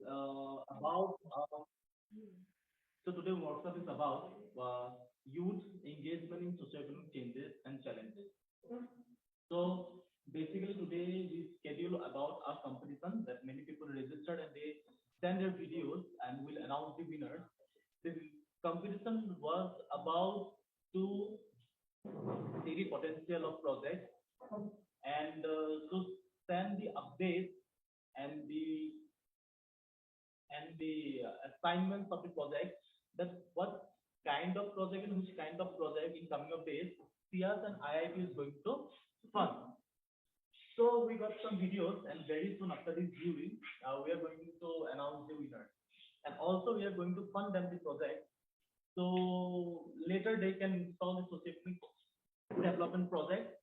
about so today workshop is about youth engagement in socioeconomic changes and challenges. So basically today we schedule about a competition that many people registered and they send their videos and will announce the winners. The competition was about to see the potential of projects and to send the updates and the assignments of the project, that what kind of project and which kind of project in coming of days SIAS and IIT is going to fund. So we got some videos, and very soon after this viewing, we are going to announce the winner, and also we are going to fund them the project. So later they can install the socioeconomic development project,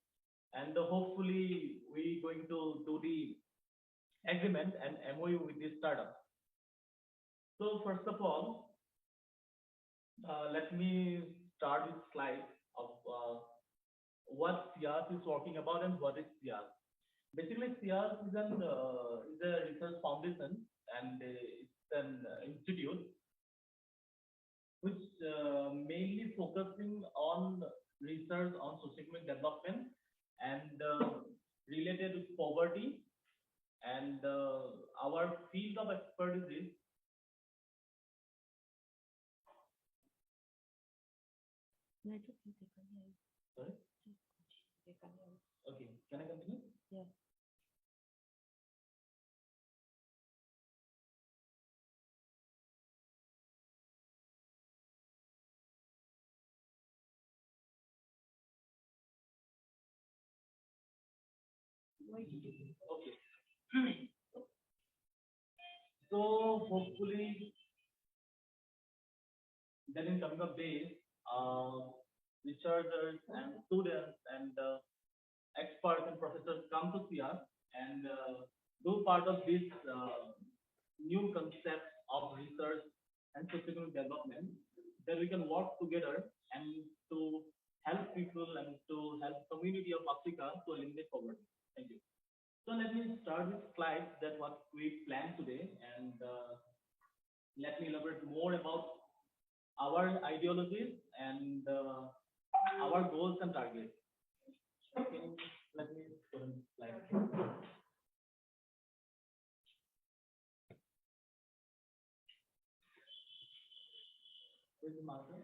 and hopefully we going to do the agreement and MOU with this startup. So first of all, let me start with slide of what SIAS is talking about and what is SIAS. Basically, SIAS is a research foundation, and it's an institute which mainly focusing on research on socioeconomic development and related with poverty. And our field of expertise is sorry. Okay, can I continue? Yeah. Okay. So hopefully, then in coming of days, researchers and students and experts and professors come to SIAS and do part of this new concept of research and socioeconomic development, that we can work together and to help people and to help community of Africa to eliminate poverty. Thank you. So let me start with slides that what we planned today, and let me elaborate more about our ideologies and our goals and targets. Okay, let me go to slide. Where's the marker?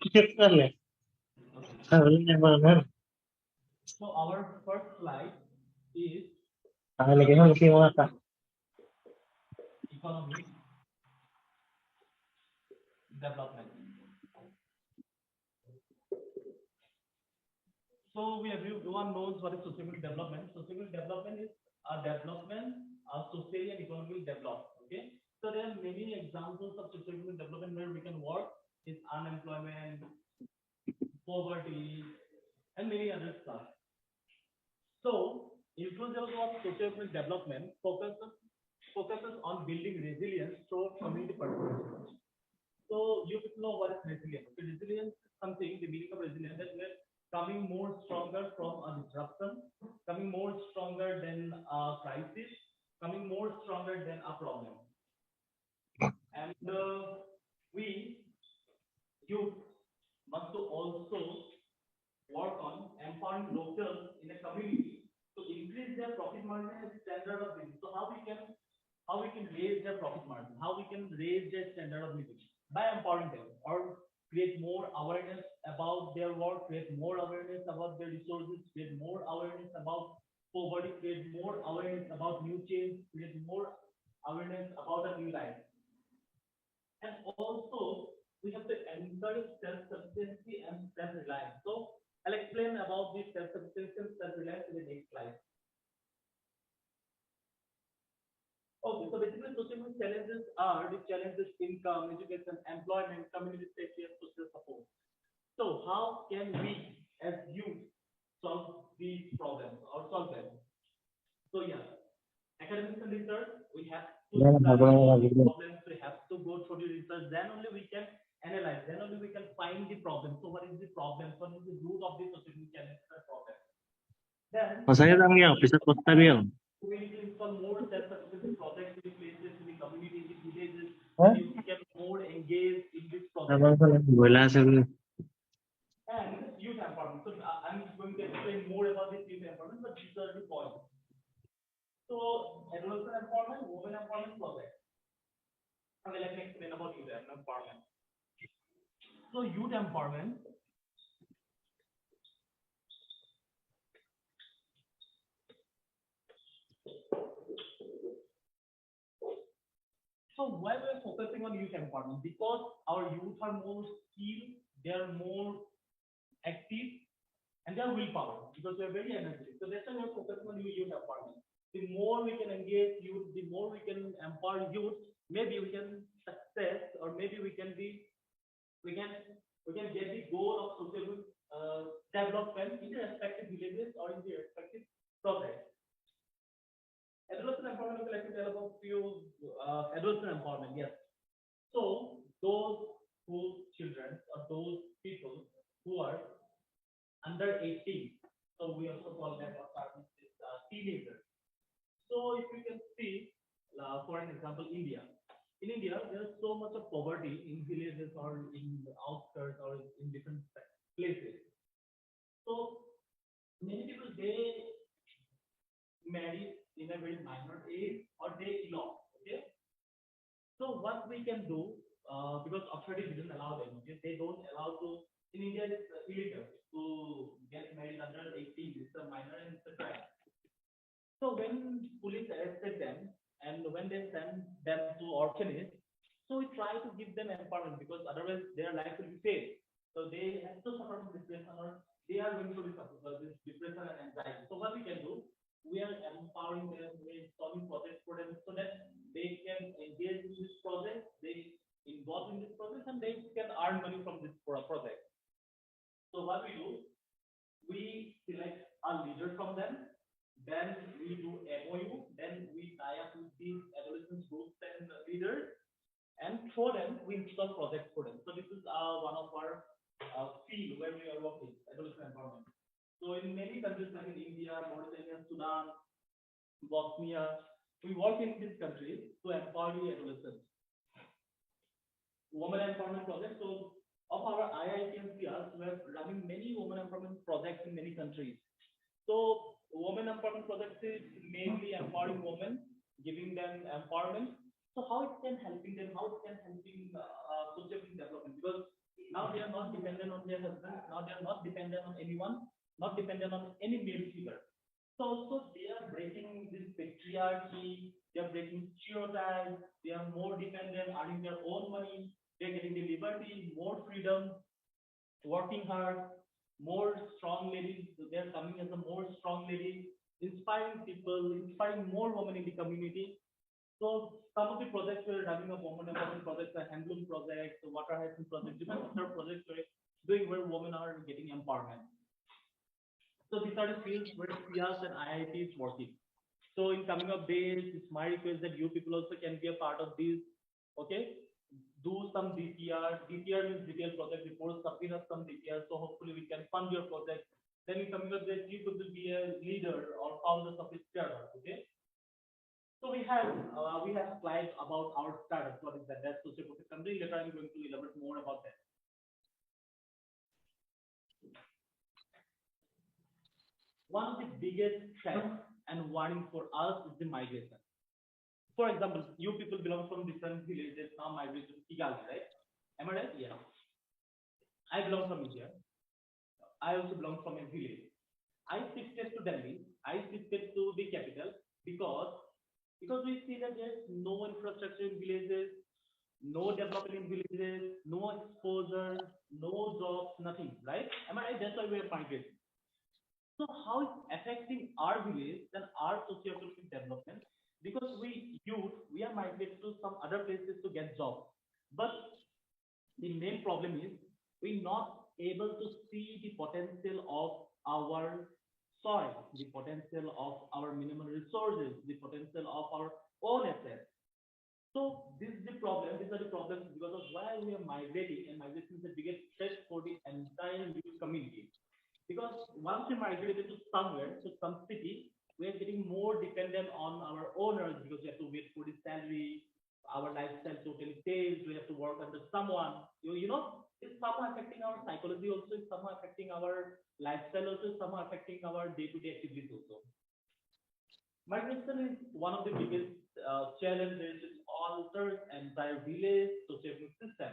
Okay. So our first slide is economic development. So everyone knows what is socioeconomic development. Socioeconomic development is a development socially and economically developed. Okay. So there are many examples of socioeconomic development where we can work is unemployment, poverty, and many other stuff. So inclusion of socioeconomic development focuses on building resilience through community participation. So you know what is resilience. So resilience is something, the meaning of resilience, that we're coming more stronger from a disruption, coming more stronger than a crisis, coming more stronger than a problem. And we youth must also work on empowering locals in a community to increase their profit margin and standard of living. So how we can raise their profit margin, how we can raise their standard of living by empowering them, or create more awareness about their work, create more awareness about their resources, create more awareness about poverty, create more awareness about new change, create more awareness about a new life. And also we have to encourage self-sufficiency and self-reliance. So I'll explain about this self-sufficiency and self-reliance in the next slide. Okay, so basically social challenges are the challenges income, education, employment, community safety, and social support. So how can we as youth solve these problems or solve them? So yeah, academics and research, we have to study all these problems, we have to go through the research, then only we can analyze, then only we can find the problem. So what is the problem? What is the root of the social challenges and problem? Then Masanya lang yang bisa kota yang. we need to install more self-sufficient projects in the places, in the community, in the villages, Hah? you get more engaged in this project. Nama saya bola sebelum. And youth empowerment. So I'm going to explain more about this youth empowerment, but these are the points. So adolescent empowerment, women empowerment project. Okay, let me explain about youth empowerment. So youth empowerment. So why we're focusing on youth empowerment? Because our youth are more skilled, they are more active, and they are willpower because we are very energetic. So that's why we're focusing on youth empowerment. The more we can engage youth, the more we can empower youth, maybe we can success or maybe we can be we can we can get the goal of social development in the respective villages or in the respective projects. Adolescent empowerment, I would like to tell about few adolescent empowerment. Yes. So those who children or those people who are under 18, so we also call them or teenagers. So if you can see, for an example, India. In India, there's so much of poverty in villages or in the outskirts or in different places. So many people they marry in a very minor age or they elope. Okay. So what we can do, because authority didn't allow them, okay? They don't allow to. In India, it's illegal to get married under 18. It's a minor and it's a crime. So when police arrested them and when they send them to orphanage, so we try to give them empowerment because otherwise their life will be failed. So they have to suffer from depression or they are going to be suffer this depression and anxiety. So what we can do, we are empowering them, we are installing projects for them so that they can engage in this project, they involve in this project and they can earn money from this project. So what we do, we select a leader from them, then we do MOU, then we tie up with these adolescent groups and leaders, and for them, we install projects for them. So this is one of our field where we are working, adolescent empowerment. So in many countries like in India, Mauritania, Sudan, Bosnia, we work in these countries to empower the adolescents. Women empowerment projects. So of our IIT and SIAS, we are running many women empowerment projects in many countries. So women empowerment projects is mainly empowering women, giving them empowerment. So how it can helping them, how it can helping social development because now they are not dependent on their husbands, now they are not dependent on anyone, not dependent on any male figure. So also they are breaking this patriarchy, they are breaking stereotypes, they are more dependent, earning their own money, they're getting the liberty, more freedom, working hard, more strong ladies. They're coming as a more strong lady, inspiring people, inspiring more women in the community. So some of the projects we're running of women empowerment projects, are handloom projects, water hygiene projects, different other projects we're doing where women are getting empowerment. So these are the fields where SIAS and IIT is working. So in coming up days, it's my request that you people also can be a part of these. Okay, do some DPR. DPR means detailed project reports. Submit us some DPR. So hopefully we can fund your project. Then in coming up days, you could be a leader or founder of a startup. Okay. So we have slides about our startup. What is that? That's Socioeconomic company. Later I'm going to elaborate more about that. One of the biggest threats and warning for us is the migration. For example, you people belong from different villages, now migrate to Kigali, right? Am I right? Yeah. I belong from India. I also belong from a village. I shifted to Delhi. I shifted to the capital because we see that there's no infrastructure in villages, no development in villages, no exposure, no jobs, nothing, right? Am I right? That's why we are migrating. So how it's affecting our village and our socioeconomic development? because we are migrated to some other places to get jobs. But the main problem is we're not able to see the potential of our soil, the potential of our minimal resources, the potential of our own assets. So this is the problem. These are the problems because of why we are migrating, and migration is the biggest threat for the entire youth community. Because once we migrated to somewhere, to some city, we are getting more dependent on our owners because we have to wait for the salary, our lifestyle totally changed, we have to work under someone. It's somehow affecting our psychology also, it's somehow affecting our lifestyle also, it's somehow affecting our day-to-day activities also. Migration is one of the biggest challenges. It alters entire village social system.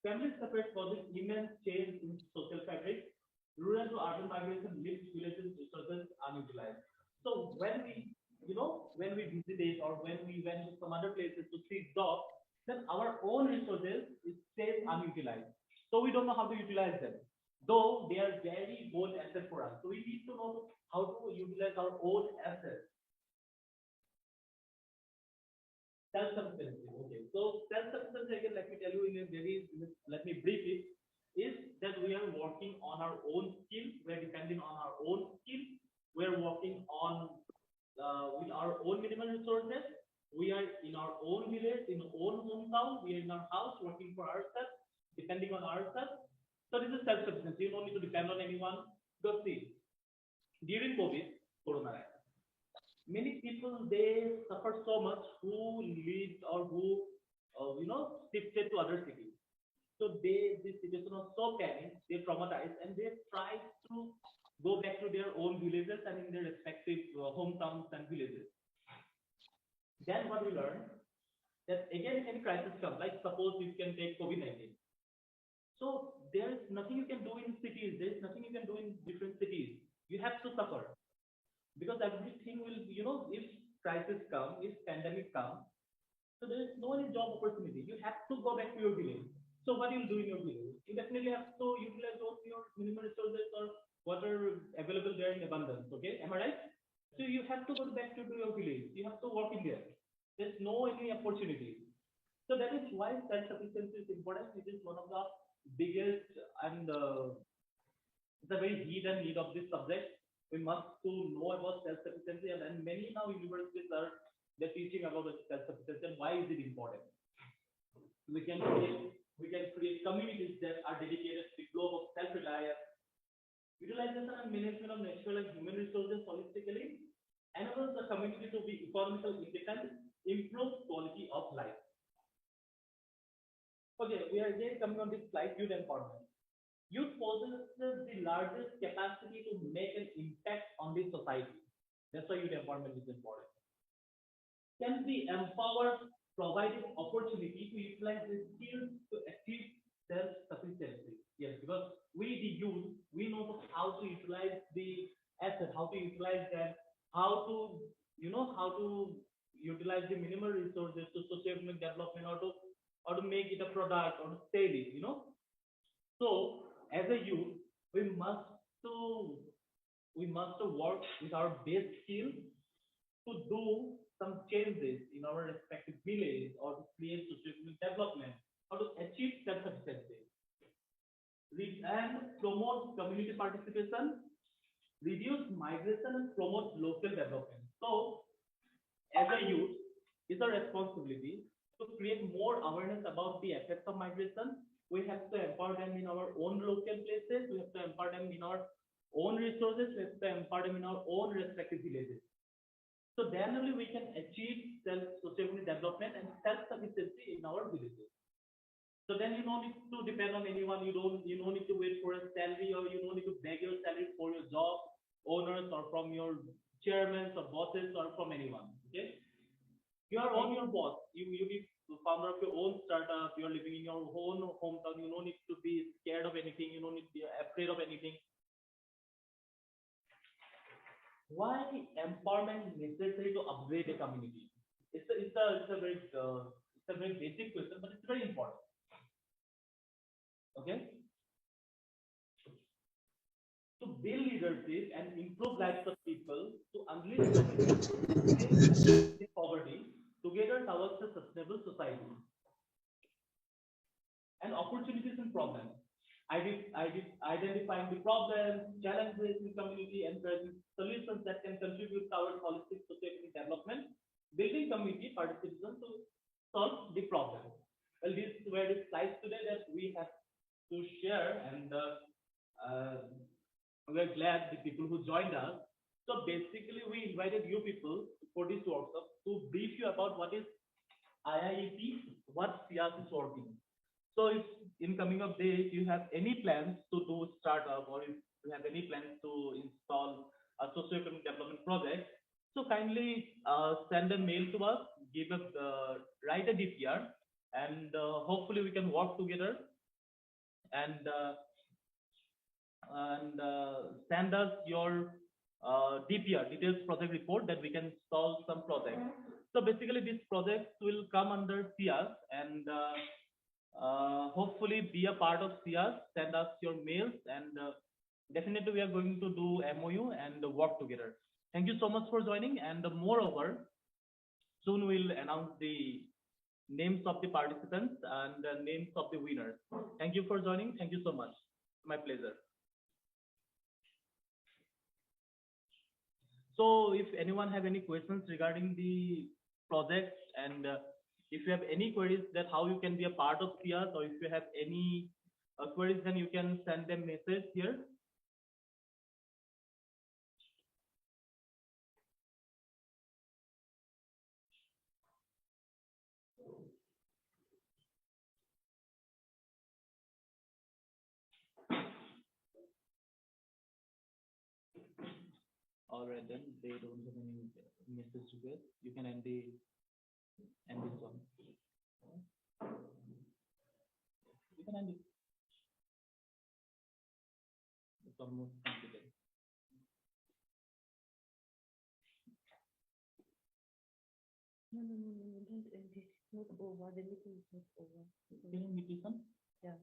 Families separate causes immense change in social fabric. Rural to urban migration leaves villages resources unutilized. So when we visited or when we went to some other places to seek jobs, then our own resources stays unutilized. So we don't know how to utilize them. Though they are very good asset for us. So we need to know how to utilize our own assets. Self-sufficiency. Okay. So self-sufficiency, again, let me tell you let me brief it, is that we are working on our own skills. We are depending on our own skills. We are working on with our own minimal resources. We are in our own village, in our own hometown. We are in our house working for ourselves, depending on ourselves. So this is self-sufficiency. You don't need to depend on anyone. Because see, during COVID, Corona, many people they suffer so much who lived or who shifted to other cities. So this situation was so panic, they traumatized, and they tried to go back to their own villages and in their respective hometowns and villages. Then what we learned that again if any crisis comes, like suppose you can take COVID-19. So there is nothing you can do in cities. There is nothing you can do in different cities. You have to suffer because everything will, if crisis comes, if pandemic comes, so there is no any job opportunity. You have to go back to your village. So what you will do in your village? You definitely have to utilize those your minimum resources or what are available there in abundance. Okay, am I right? So you have to go back to your village. You have to work in there. There's no any opportunity. So that is why self-sufficiency is important. It is one of the biggest and it's a very hidden need of this subject. We must to know about self-sufficiency, and many now universities are they're teaching about self-sufficiency and why is it important. We can create communities that are dedicated to the globe of self-reliance, utilization and management of natural and human resources holistically, enables the community to be economically independent, improve quality of life. Okay, we are again coming on this slide, youth empowerment. Youth possesses the largest capacity to make an impact on the society. That's why youth empowerment is important. Can be empowered, providing opportunity to utilize the skills to achieve self-sufficiency. Yes, because we the youth, we know how to utilize the asset, how to utilize them, how to how to utilize the minimal resources to socioeconomic development or to make it a product or to sell it. So as a youth, we must to work with our base skills to do some changes in our respective village or to create socioeconomic development or to achieve self-sufficiency. And promote community participation, reduce migration and promote local development. So as a youth, it's our responsibility to create more awareness about the effects of migration. We have to empower them in our own local places. We have to empower them in our own resources. We have to empower them in our own respective villages. So then only we can achieve self-sustainable development and self-sufficiency in our villages. So then you don't need to depend on anyone. You don't need to wait for a salary or you don't need to beg your salary for your job owners or from your chairmen or bosses or from anyone. Okay, you are on your boss. You need to founder of your own startup. You are living in your own hometown. You don't need to be scared of anything. You don't need to be afraid of anything. Why empowerment is necessary to upgrade a community? It's a very basic question, but it's very important. Okay. To build leadership and improve lives of people, to unleash the poverty, together towards a sustainable society. And opportunities and problems. Identifying the problems, challenges in community, and present solutions that can contribute towards holistic socioeconomic development, building community participation to solve the problem. Well, these were the slides today that we have to share, and we're glad the people who joined us. So basically, we invited you people for this workshop to brief you about what is IIET, what SIAS is working. So if in coming of days you have any plans to do startup, or if you have any plans to install a socioeconomic development project, so kindly send a mail to us, write a DPR, and hopefully we can work together and send us your DPR, details project report, that we can solve some projects. So basically, these projects will come under SIAS, and hopefully be a part of SIAS. Send us your mails, and definitely we are going to do MOU and work together. Thank you so much for joining, and moreover, soon we'll announce the names of the participants and the names of the winners. Thank you for joining. Thank you so much. My pleasure. So if anyone have any questions regarding the project, and if you have any queries that how you can be a part of SIAS, or if you have any queries, then you can send them message here. All right, then they don't have any message request. You can end this one. You can end it. It's almost completed. No, don't end it. It's not over. The meeting is not over. Can you meet this one? Yeah.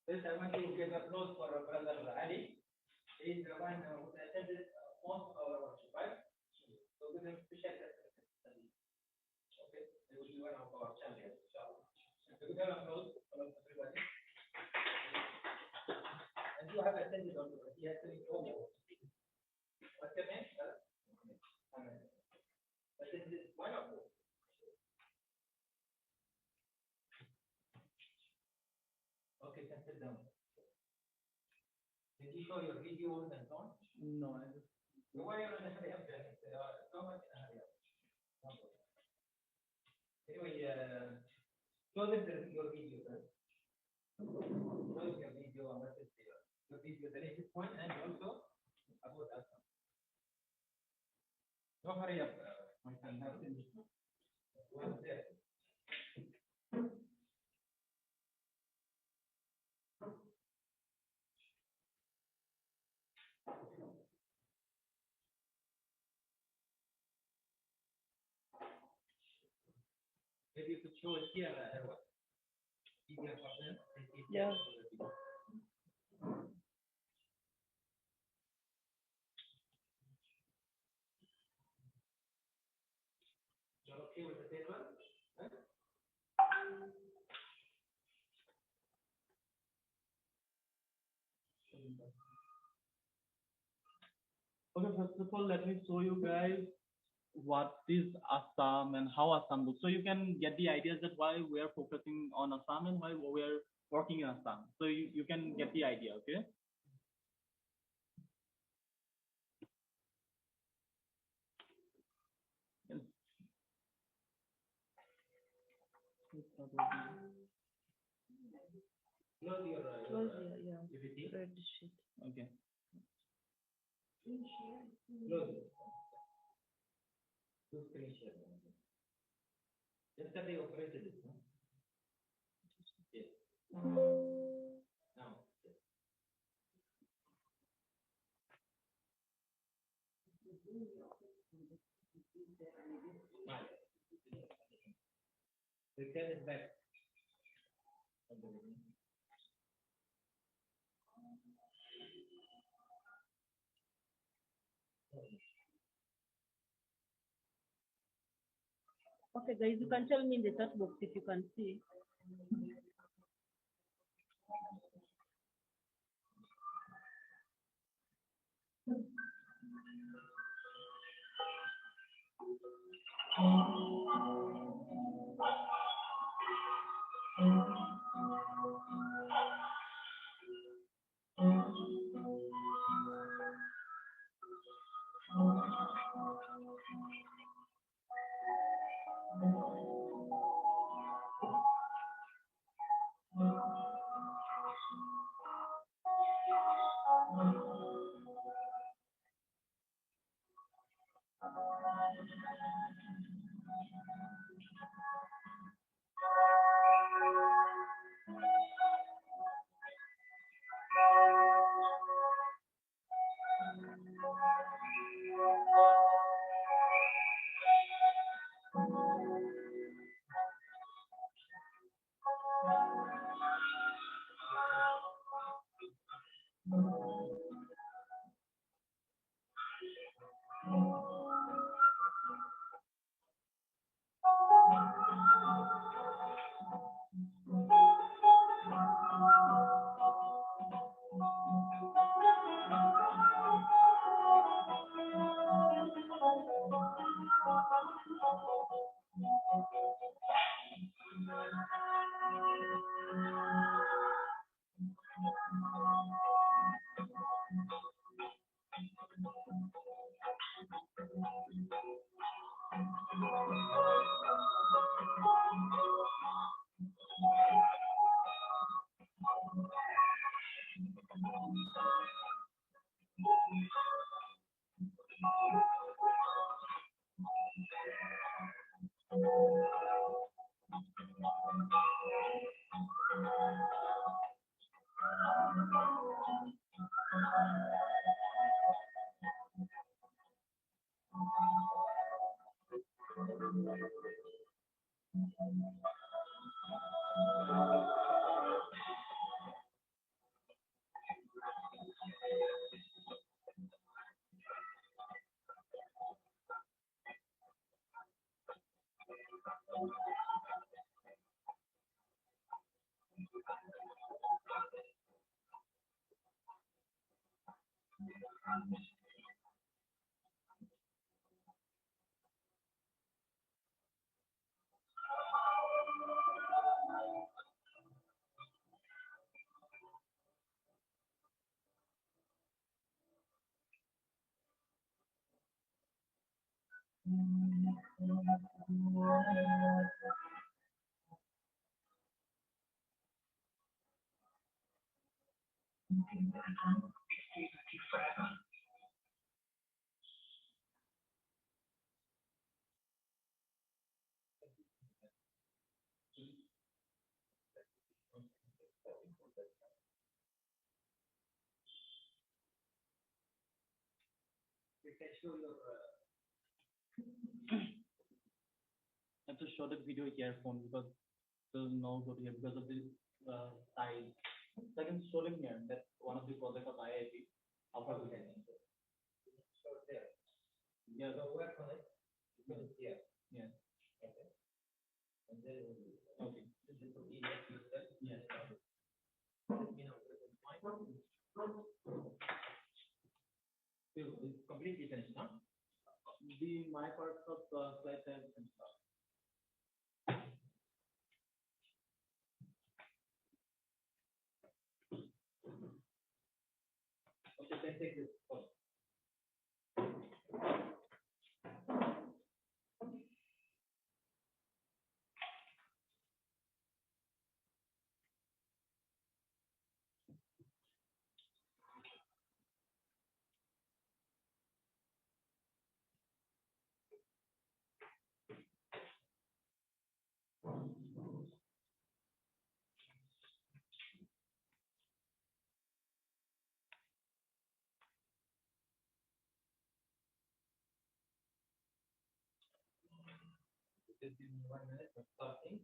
First, I want to give applause for our brother Ali. He is the one who attended most of our workshop, right? So give him special study. Okay, he will be one of our champions, inshallah. So give him applause for everybody. And you have attended also, he has to inform you. What's your name? Amen. But this is one of them. Okay, can sit down. Did you show your videos and so on? No, I just. Why are you in a hurry up then? So much in a hurry up. Anyway, show them your video, sir. Show them your video and what is your video, the latest one, and also about us. No hurry up, my friend. One there. Maybe you could show it here, what? Easier for them. Yeah. You're okay with the third one? Huh? Okay, first of all, let me show you guys what is Assam and how Assam looks. So you can get the ideas that why we are focusing on Assam and why we are working in Assam. So you can get the idea, okay? Yes. Close your Close your, yeah. PPT. Red sheet. Okay. Close. To screen share. Just that they operated it. No? Yes. Now. Smile. Return it back. Okay, guys, you can tell me in the chat box if you can see. You can show your I have to show the video earphone because there's no good here because of the size. So I can show them here. That's one of the projects of IIT. Upper Buheji. show there. Yeah. So work on it. Put it here. Yeah. Okay. And then Okay. this is for ES user. Yes. Let me know whether it's fine. So it's completely finished, huh? should be my part of slide time and stuff. Okay, can take this one. Just give me 1 minute of starting.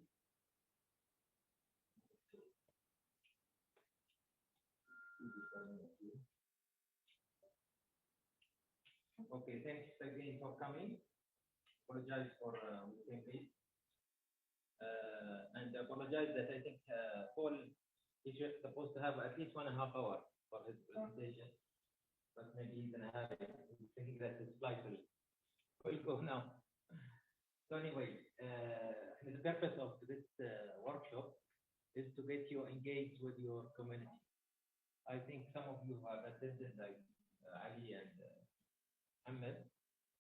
Okay, thanks again for coming. Apologize for being late. And apologize that I think Paul is just supposed to have at least 1.5 hours for his presentation, but maybe he's gonna have it. He's thinking that his flight will go now. So anyway, the purpose of this workshop is to get you engaged with your community. I think some of you have attended, like Ali and Ahmed,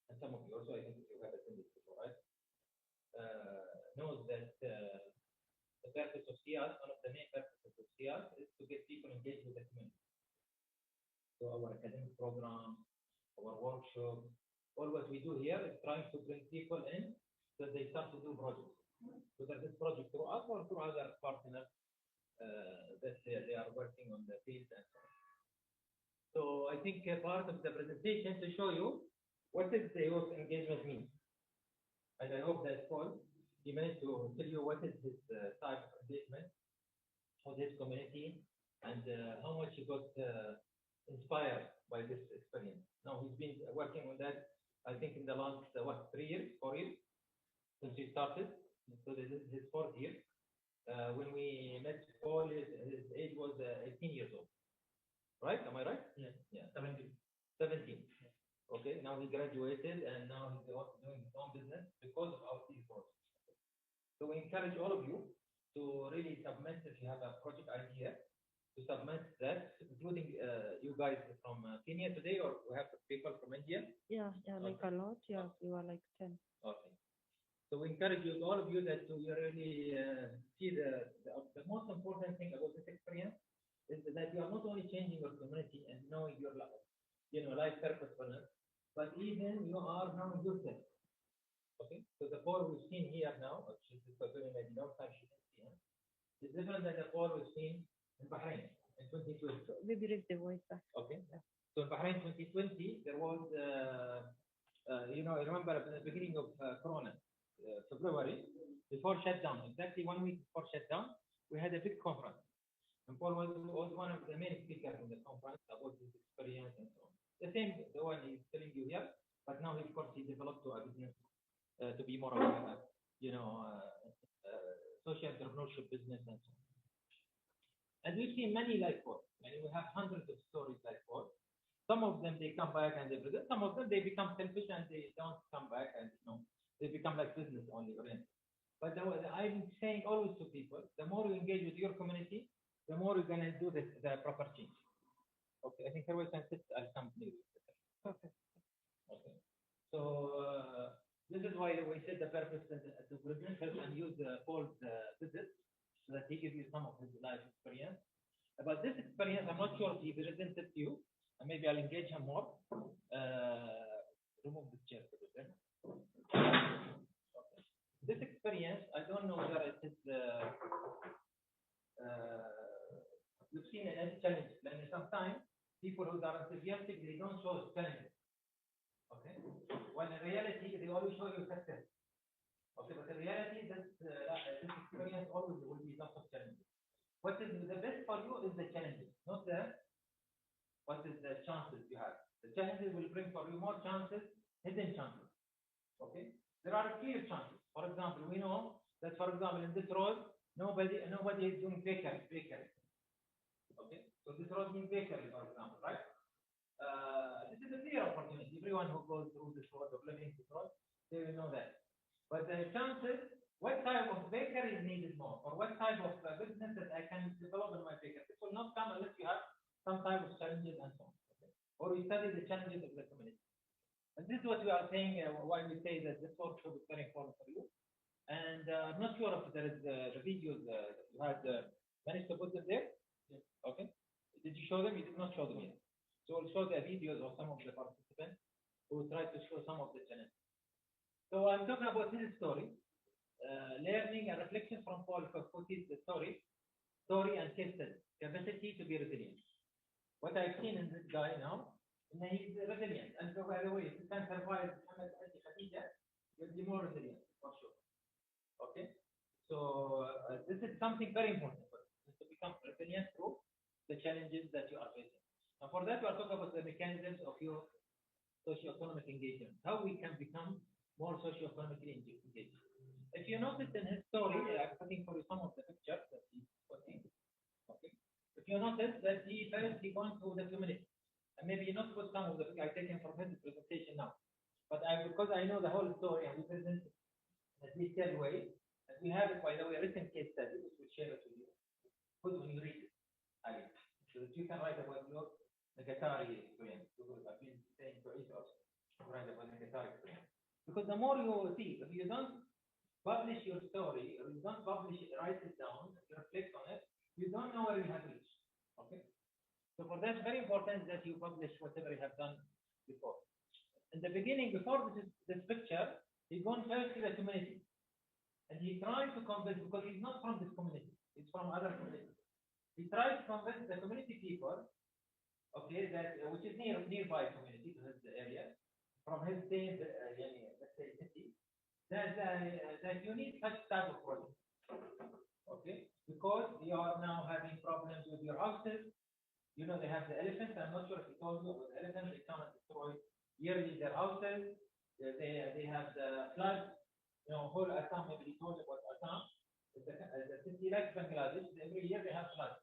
and some of you also, I think you have attended before, right? Knows that the purpose of SIAS, one of the main purposes of SIAS, is to get people engaged with the community. So our academic program, our workshop, all what we do here is trying to bring people in so they start to do projects. Whether this project through us or through other partners that they are working on the field and so on. So I think part of the presentation to show you what is the youth engagement mean. And I hope that Paul, he managed to tell you what is his type of engagement with his community and how much he got inspired by this experience. Now he's been working on that, I think, in the last 3 years, 4 years since he started. So this is his 4th year. When we met Paul, his age was 18 years old. Right? Am I right? Yeah. Yeah. 17. 17. Okay. Now he graduated and now he's doing his own business because of our field course. So we encourage all of you to really submit if you have a project idea, to submit that, including you guys from Kenya today, or we have people from India. Yeah, like a lot. Yeah, we were like 10. Okay. So we encourage you, all of you, that to really see the most important thing about this experience is that you are not only changing your community and knowing your life, life purposefulness, but even you are now yourself. Okay. So the Paul we've seen here now, which is maybe no time she didn't see him, is different than the Paul we've seen in Bahrain in 2020. So maybe raise the voice back. Okay. So in Bahrain 2020, there was, I remember at the beginning of Corona, February, before shutdown, exactly 1 week before shutdown, we had a big conference. And Paul was one of the main speakers in the conference about his experience and so on. The same, the one he's telling you here, but now, of course, he developed to a business to be more of a, social entrepreneurship business and so on. And we've seen many like Paul. I mean, we have hundreds of stories like Paul. Some of them, they come back and they present. Some of them, they become selfish and they don't come back and, they become like business only oriented. But I'm saying always to people, the more you engage with your community, the more you're going to do the proper change. Okay, I think here we can sit, I'll come to you. Okay. Okay. So this is why we said the purpose to present and use Paul's visit so that he gives you some of his life experience. About this experience, I'm not sure if he presented to you, and maybe I'll engage him more. Remove this chair for this. Okay. This experience, I don't know whether it is we've seen any challenges. And sometimes people who are enthusiastic, they don't show challenges. Okay. When in reality, they always show you success. Okay, but in reality, this experience always will be lots of challenges. What is the best for you is the challenges, not what is the chances you have. The challenges will bring for you more chances, hidden chances. Okay. There are clear chances. For example, we know that, for example, in this road, nobody is doing bakery. Okay. So this road means bakery, for example, right? this is a clear opportunity. Everyone who goes through this world of living abroad, they will know that. But the chances, what type of baker is needed more, or what type of business that I can develop in my baker, this will not come unless you have some type of challenges and so on. Okay? Or we study the challenges of the community. And this is what we are saying, why we say that this workshop is very important for you. And I'm not sure if there is the videos you had managed to put them there. Yes. Okay. Did you show them? You did not show them yet. So we'll show the videos of some of the participants who tried to show some of the challenges. So I'm talking about his story, learning and reflection from Paul Kakoty's story and case study, capacity to be resilient. What I've seen in this guy now, he's resilient. And so, by the way, if you can survive Muhammad and Khadija, you'll be more resilient, for sure. Okay? So, this is something very important for us, to become resilient through the challenges that you are facing. And for that, we are talking about the mechanisms of your socioeconomic engagement, how we can become more socioeconomically engaged. If you notice in his story, I'm putting for you some of the pictures that he's putting. Okay. If you notice that he firstly gone through the community, and maybe not put some of the I taken from his presentation now, but because I know the whole story and we present it in a detailed way, and we have it, by the way, written case study, which we'll share it with you. Good when you read it, so that you can write about your Kakoty experience. Because I've been saying to each of us, write about the Kakoty experience. Because the more you see, if you don't publish your story, or you don't publish it, write it down, you reflect on it, you don't know where you have reached. Okay? So for that, very important that you publish whatever you have done before. In the beginning, before this picture, he gone first to the community. And he tried to convince, because he's not from this community, he's from other communities. He tried to convince the community people, okay, that which is nearby community to his area, from his same, let's say, city, that you need such type of project. Okay, because you are now having problems with your houses. You know, they have the elephants. I'm not sure if he told you about the elephants. They come and destroy yearly their houses. They have the floods. You know, whole Assam, maybe he told you about Assam. It's a city like Bangladesh. Every year they have floods.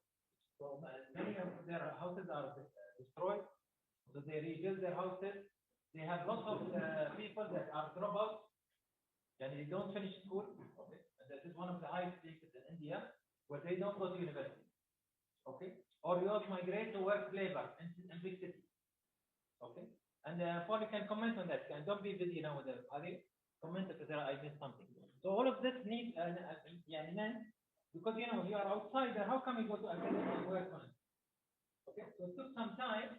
So many of their houses are destroyed. So they rebuild their houses. They have lots of people that are dropouts. And they don't finish school. Okay. And that is one of the highest places in India where they don't go to university. Okay. Or you also migrate to work labor in big cities. Okay. And Paul, you can comment on that. And don't be busy now with the comment if there I missed something. So all of this needs because you know you are outside, how come you go to academy and work on it? Okay. So it took some time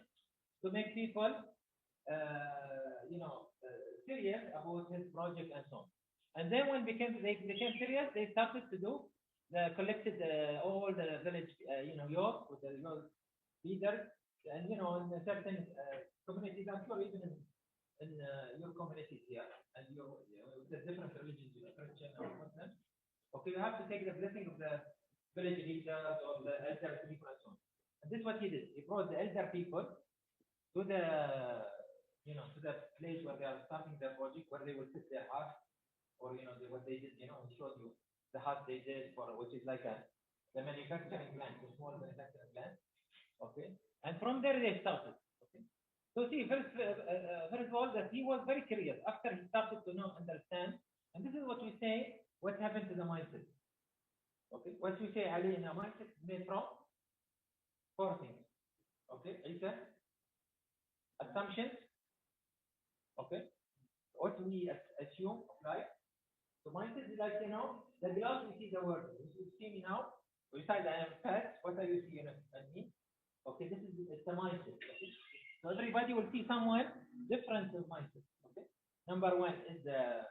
to make people serious about his project and so on. And then when they became serious, they started to do collected all the village youth with the youth leaders, and in certain communities, I'm sure even in your communities here, and the different religions, Christian or Muslim. Okay, you have to take the blessing of the village leaders or the elder people and so on. And this is what he did. He brought the elder people to the to the place where they are starting their project, where they will sit their heart, or what they did, he showed you the heart they did for, which is like the manufacturing plant, the small manufacturing plant. Okay, and from there they started. Okay, so see, first of all, that he was very curious after he started to understand, and this is what we say. What happened to the mindset? Okay, what we say, Ali, in a mindset is made from 4 things. Okay, Isa, assumptions. Okay, what we assume of life. So mindset is like, the glass, we see the world. You see me now, beside I am fat, what are you seeing at me? Okay, it's the mindset. Okay? So everybody will see someone different mindset. Okay, number 1 is the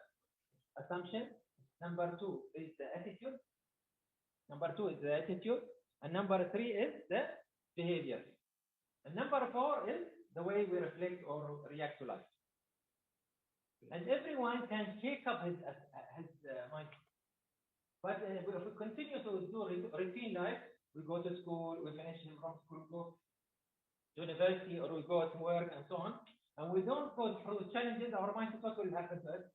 assumption. Number 2 is the attitude. And number 3 is the behavior. And number 4 is the way we reflect or react to life. And everyone can shake up his mindset. But if we continue to do routine life, we go to school, we finish from school, go to university, or we go to work and so on, and we don't go through challenges, our mindset, what will happen to us?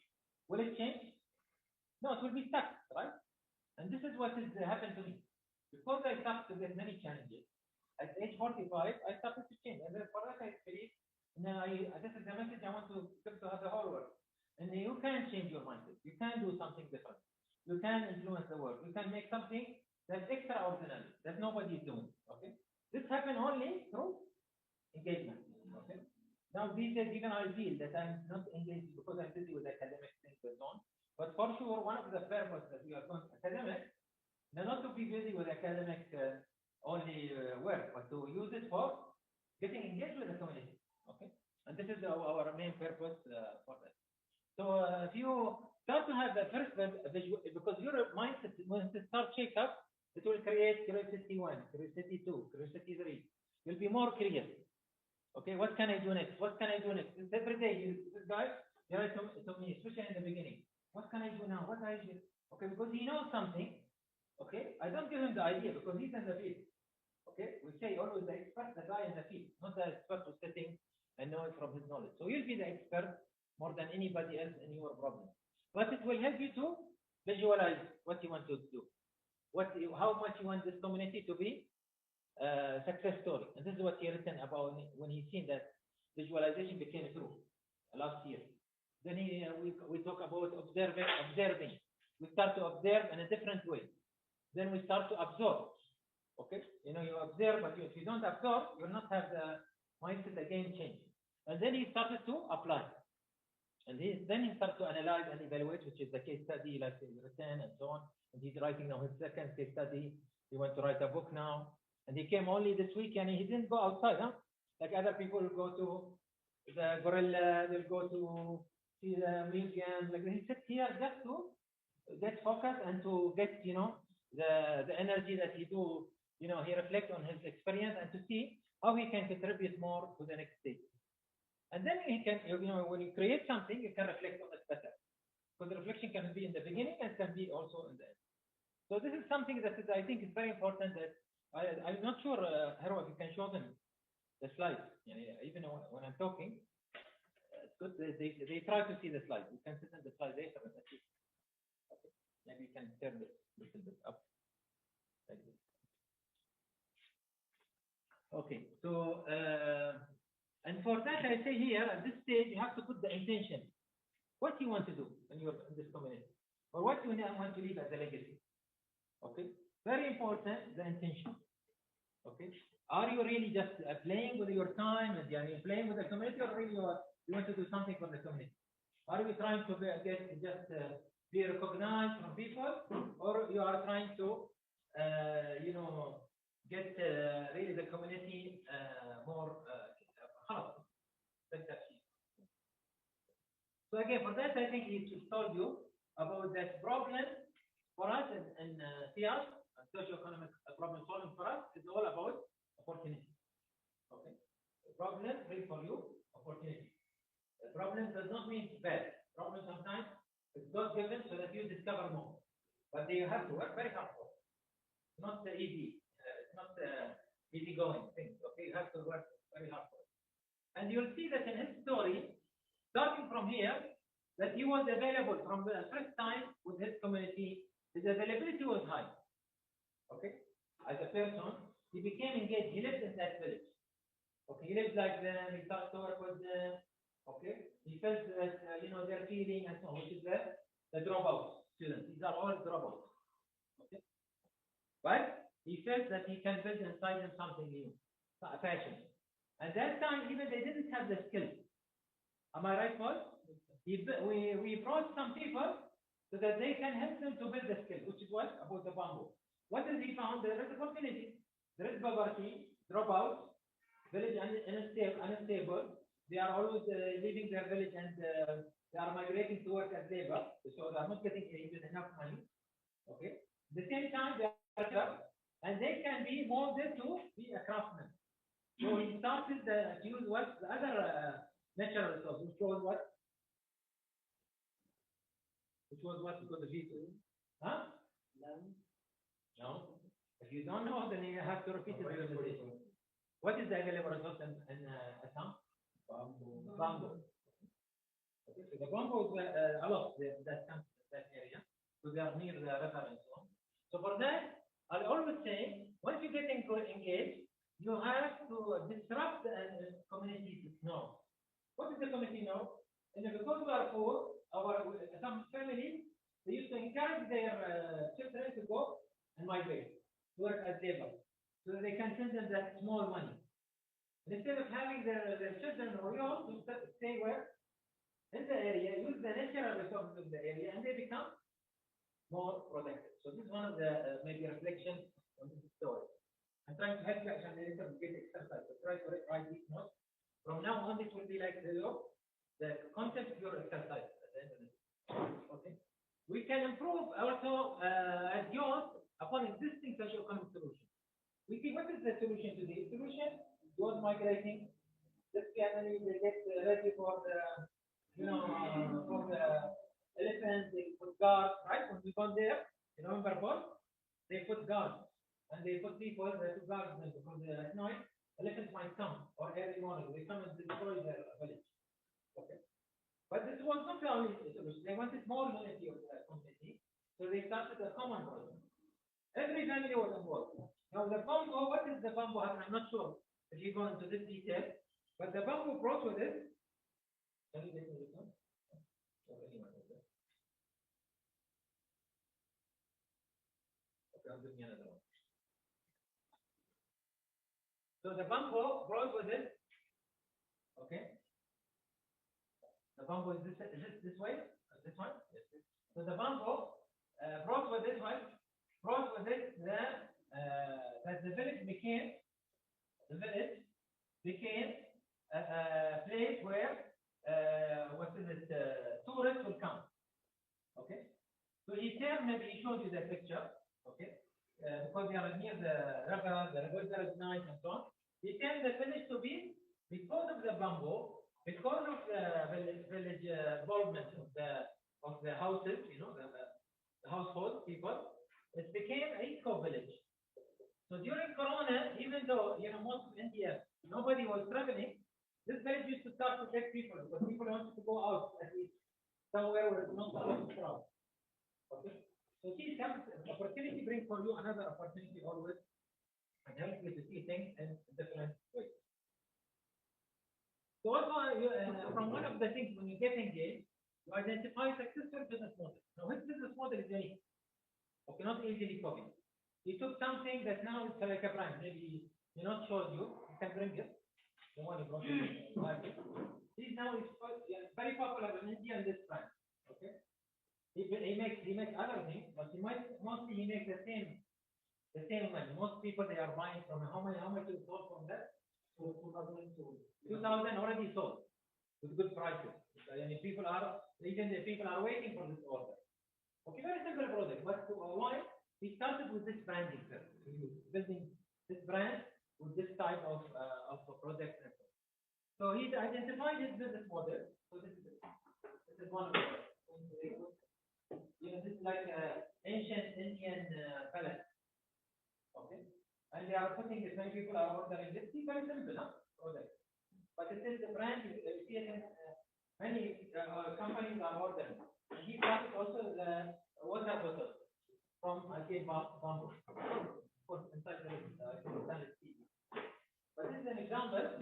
Will it change? No, it will be stuck, right? And this is what has happened to me. Because I started to get many challenges, at age 45, I started to change. And for that, I believe Now, this is the message I want to give to the whole world. And you can change your mindset. You can do something different. You can influence the world. You can make something that's extraordinary that nobody is doing. Okay. This happens only through engagement. Okay. Now these days even I feel that I'm not engaged because I'm busy with academic things and so on. But for sure, one of the purposes that we are doing academic, not to be busy with academic only work, but to use it for getting engaged with the community. Okay. And this is our main purpose for that. So if you start to have the first visual, because your mindset, when it starts shake up, it will create curiosity 1, curiosity 2, curiosity 3. You'll be more curious. Okay, what can I do next? What can I do next? Every day, this guy, you know, to me, especially in the beginning, what can I do now? What I do? Okay, because he knows something. Okay, I don't give him the idea because he's in the field. Okay, we say always the expert, the guy in the field, not the expert who's sitting and knowing from his knowledge. So you'll be the expert more than anybody else in your problem. But it will help you to visualize what you want to do, how much you want this community to be success story. And this is what he written about when he seen that visualization became true last year. Then we talk about observing. We start to observe in a different way. Then we start to absorb. Okay, you know, you observe, but if you don't absorb, you'll not have the mindset again change. And then he started to apply. And then he started to analyze and evaluate, which is the case study, like he written and so on. And he's writing now his second case study. He wants to write a book now. And he came only this week, and he didn't go outside, huh? Like other people will go to the gorilla, they'll go to see the museum. Like he sits here just to get focused and to get, you know, the energy that he do, you know, he reflects on his experience and to see how he can contribute more to the next stage. And then he can, you know, when you create something, you can reflect on it better. Because the reflection can be in the beginning and can be also in the end. So this is something that is, I think is very important that I'm not sure, Harwa, if you can show them the slides. Even when I'm talking, it's good. They try to see the slides. You can sit in the slide later. Okay. Maybe you can turn this a little bit up. Like this. Okay. So, and for that, I say here at this stage, you have to put the intention. What you want to do when you're in this community, or what you want to leave as a legacy. Okay. Very important, the intention. Okay. Are you really just playing with your time and playing with the community, or really you want to do something for the community? Are you trying to be recognized from people, or you are trying to, get really the community more help? So again, for that, I think he told you about that problem for us in SIAS, socioeconomic problem solving for us is all about opportunity. Okay, the problem brings for you opportunity. The problem does not mean bad. Problem sometimes is God given so that you discover more, but you have to work very hard for it. It's not easy. It's not easy going thing. Okay, you have to work very hard for it. And you'll see that in his story, starting from here, that he was available from the first time with his community. His availability was high. Okay, as a person, he became engaged. He lived in that village. Okay, he lived like them. He started to work with them. Okay, he felt that their feeling and so on, which is the dropout students. These are all dropouts. Okay, but he felt that he can build inside them something new, a passion. At that time, even they didn't have the skill. Am I right, Paul? We brought some people so that they can help them to build the skill, which is what? About the bamboo. What has he found? There is opportunity. There is poverty, dropouts, village unstable. They are always leaving their village and they are migrating to work as labor, so they are not getting even enough money. Okay. At the same time, they are and they can be molded to be a craftsman. So he started to use what the other natural resource, which was what? Because of it. Huh? No. If you don't know, then you have to repeat it. What is the available resource in Assam? Bamboo. Okay, so the bamboo is a lot that comes in that area. So they are near the river and so on. So for that, I always say, once you get engaged, you have to disrupt the community to know. What is the committee now? And because we are poor, some families, they used to encourage their children to go and migrate, work as labor, so that they can send them that small money. Instead of having their children or young to stay where? In the area, use the natural resources of the area, and they become more productive. So this is one of the maybe reflections on this story. I'm trying to help you actually later get exercise. So try to write these notes. From now on, it will be like the content of your exercise at the end of it. Okay. We can improve also as youth upon existing socioeconomic solutions. We see what is the solution to the solution? Youth migrating. This family they get ready for the for the elephants. They put guards, right? When we go there, you remember what? They put guards and they put people there to guard them because at night elephants might come or early morning they come and destroy their village. Okay. But this was not the only solution. They wanted more unity of the community, so they started a common project. Every family was involved. Now the bamboo, what is the bamboo? I'm not sure if you go into this detail, but the bamboo brought with it. Can you get me this one? Okay, I'll give me another one. So the bamboo brought with it. Okay. The bamboo is this way? This one? Yes. So the bamboo brought with it what? Brought with it that the village became a place where tourists will come. Okay. So he showed you the picture. Okay. Because they are near the river is nice and so on. He turned the village to be, because of the bamboo, because of the village involvement of the houses, the household people, it became a eco-village. So during Corona, even though most of India nobody was traveling, this village used to start to take people because people wanted to go out at least somewhere where it's not a lot of crowd. Okay. So see, opportunity brings for you another opportunity always and helps you to see things in different ways. So also, from one of the things when you get engaged, you identify successful business model. Now, his business model is unique. Okay, not easily copied. He took something that now is like a brand. Maybe he not showed you. You can bring it. The one you brought it. He's now very popular in India in this brand. Okay. He makes other things, but mostly he makes the same money. Most people they are buying from how much is sold from that? 2,000 already sold with good prices. People are waiting for this order. Okay, very simple product, but why? We started with this branding first. Building this brand with this type of product. So he identified his business model. So this is one of the this is like an ancient Indian palace. Okay, and they are putting it. Many people are ordering this. It's very simple, product. But it is the brand. You see it in many companies are ordering. And he started also the water bottle from bamboo. Inside the stainless steel. But this is an example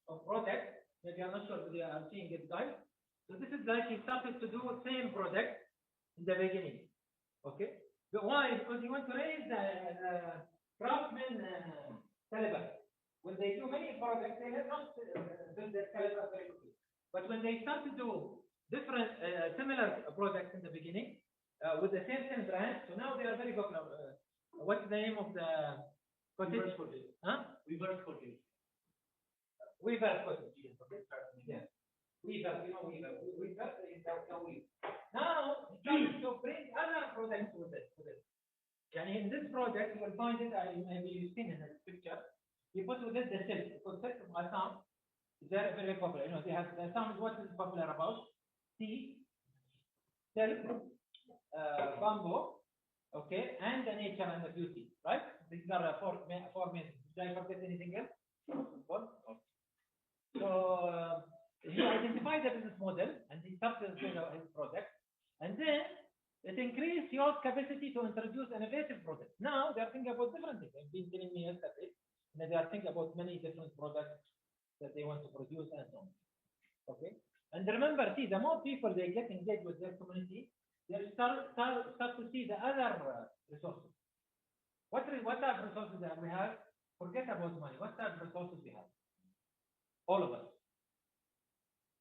of product. Maybe I'm not sure if you are seeing it, guys. So this is like he started to do the same product in the beginning. Okay. But why? Because he wants to raise the craftsman caliber. When they do many products, they have not built their caliber very quickly. But when they start to do different similar products in the beginning with the same brand, so now they are very popular. What's the name of the cottage? Huh? Weaver's cottage. Weaver's cottage. Yes. Okay. Yeah. Weaver, Weaver is the weave. Now trying to bring other products with it. And in this project, you will find it. Maybe you've seen in this picture. You put with it the silk. Because silk of Assam is very, very popular. They have the Assam is what is popular about tea, silk, bamboo, okay, and the nature and the beauty, right? These are four main. Did I forget anything else? Okay. So he identified the business model and he started his product, and then it increased your capacity to introduce innovative products. Now they are thinking about different things. They've been telling me yesterday that they are thinking about many different products that they want to produce and so on. Okay. And remember, see, the more people they get engaged with their community, they start to see the other resources. What type of resources that we have? Forget about money. What type of resources we have? All of us.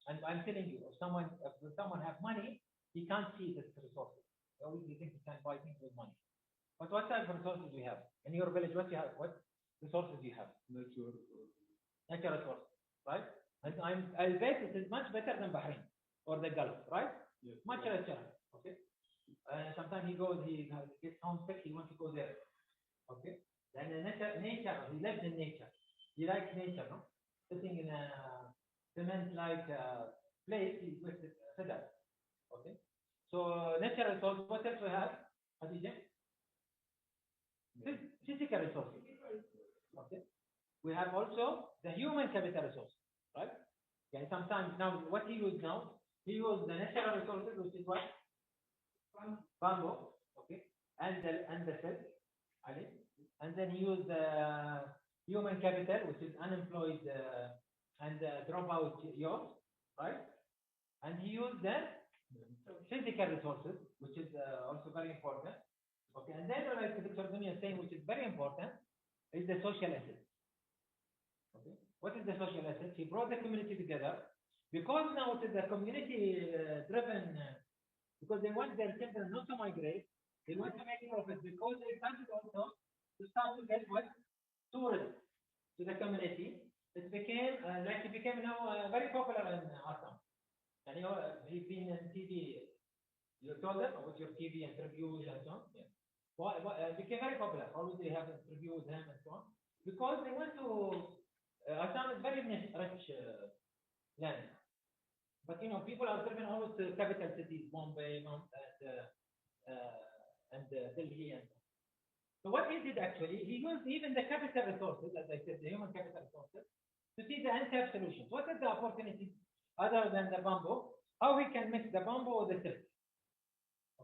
And I'm telling you, if someone have money, he can't see the resources. He always thinks he can buy things with money. But what type of resources do you have in your village? What resources do you have? Natural resources, right? And I bet it is much better than Bahrain or the Gulf, right? Yes. Much richer. Okay. Sometimes he gets homesick. He wants to go there. Okay. Then the nature. He lives in nature. He likes nature, no? Sitting in a cement-like place, he puts it that. Okay. So natural resources. What else we have? Khadija? Physical resources. Okay. We have also the human capital resources, right? Okay. Sometimes now, what he uses now? He uses the natural resources, which is what? Bamboo. Okay. And the silk. And then he used the human capital, which is unemployed and dropout youth, right? And he used the physical resources, which is also very important. Okay, and then like Dr. Dunya is saying, which is very important, is the social asset. Okay, what is the social asset? He brought the community together because now it is a community-driven. Because they want their children not to migrate, they want to make profit because they started also to start to get what tourism to the community. It became now very popular in Assam. And you know, he's been in TV. You told them about your TV interviews and so on. Yeah. It became very popular. Always they have interviews with him and so on because they went to Assam is very rich land. But you know, people are driven always to capital cities, Bombay, and Delhi, and so what he did actually, he used even the capital resources, as I said, the human capital resources, to see the untapped solutions. What is the opportunity other than the bamboo? How we can mix the bamboo with the silk?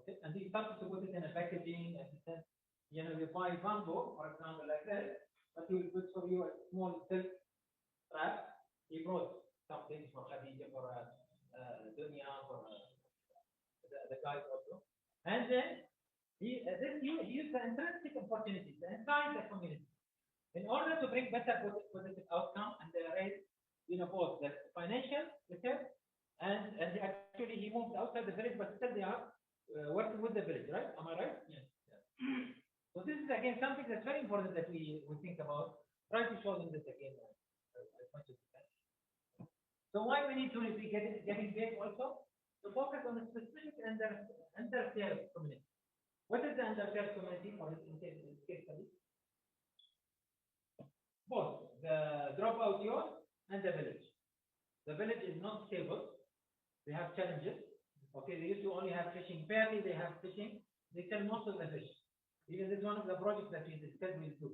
Okay, and he started to put it in a packaging, and he said, you know, you buy bamboo, for example, like this, but he will put for you a small silk wrap. He brought some things for Khadija, for Dunya, for the guys also. And then he used the intrinsic opportunities inside the community in order to bring better positive outcome and raise, you know, both the financial return and actually he moved outside the village, but still they are working with the village, right? Am I right? Yes. Yeah. So this is again something that's very important that we think about. Try to show them this again as much as we can. So why we need to be getting big also? To focus on a specific underserved community. What is the underserved community for this case study? Both the dropout youth and the village. The village is not stable. They have challenges. Okay, they used to only have fishing. Barely they have fishing. They sell most of the fish. Even this is one of the projects that we discussed with you.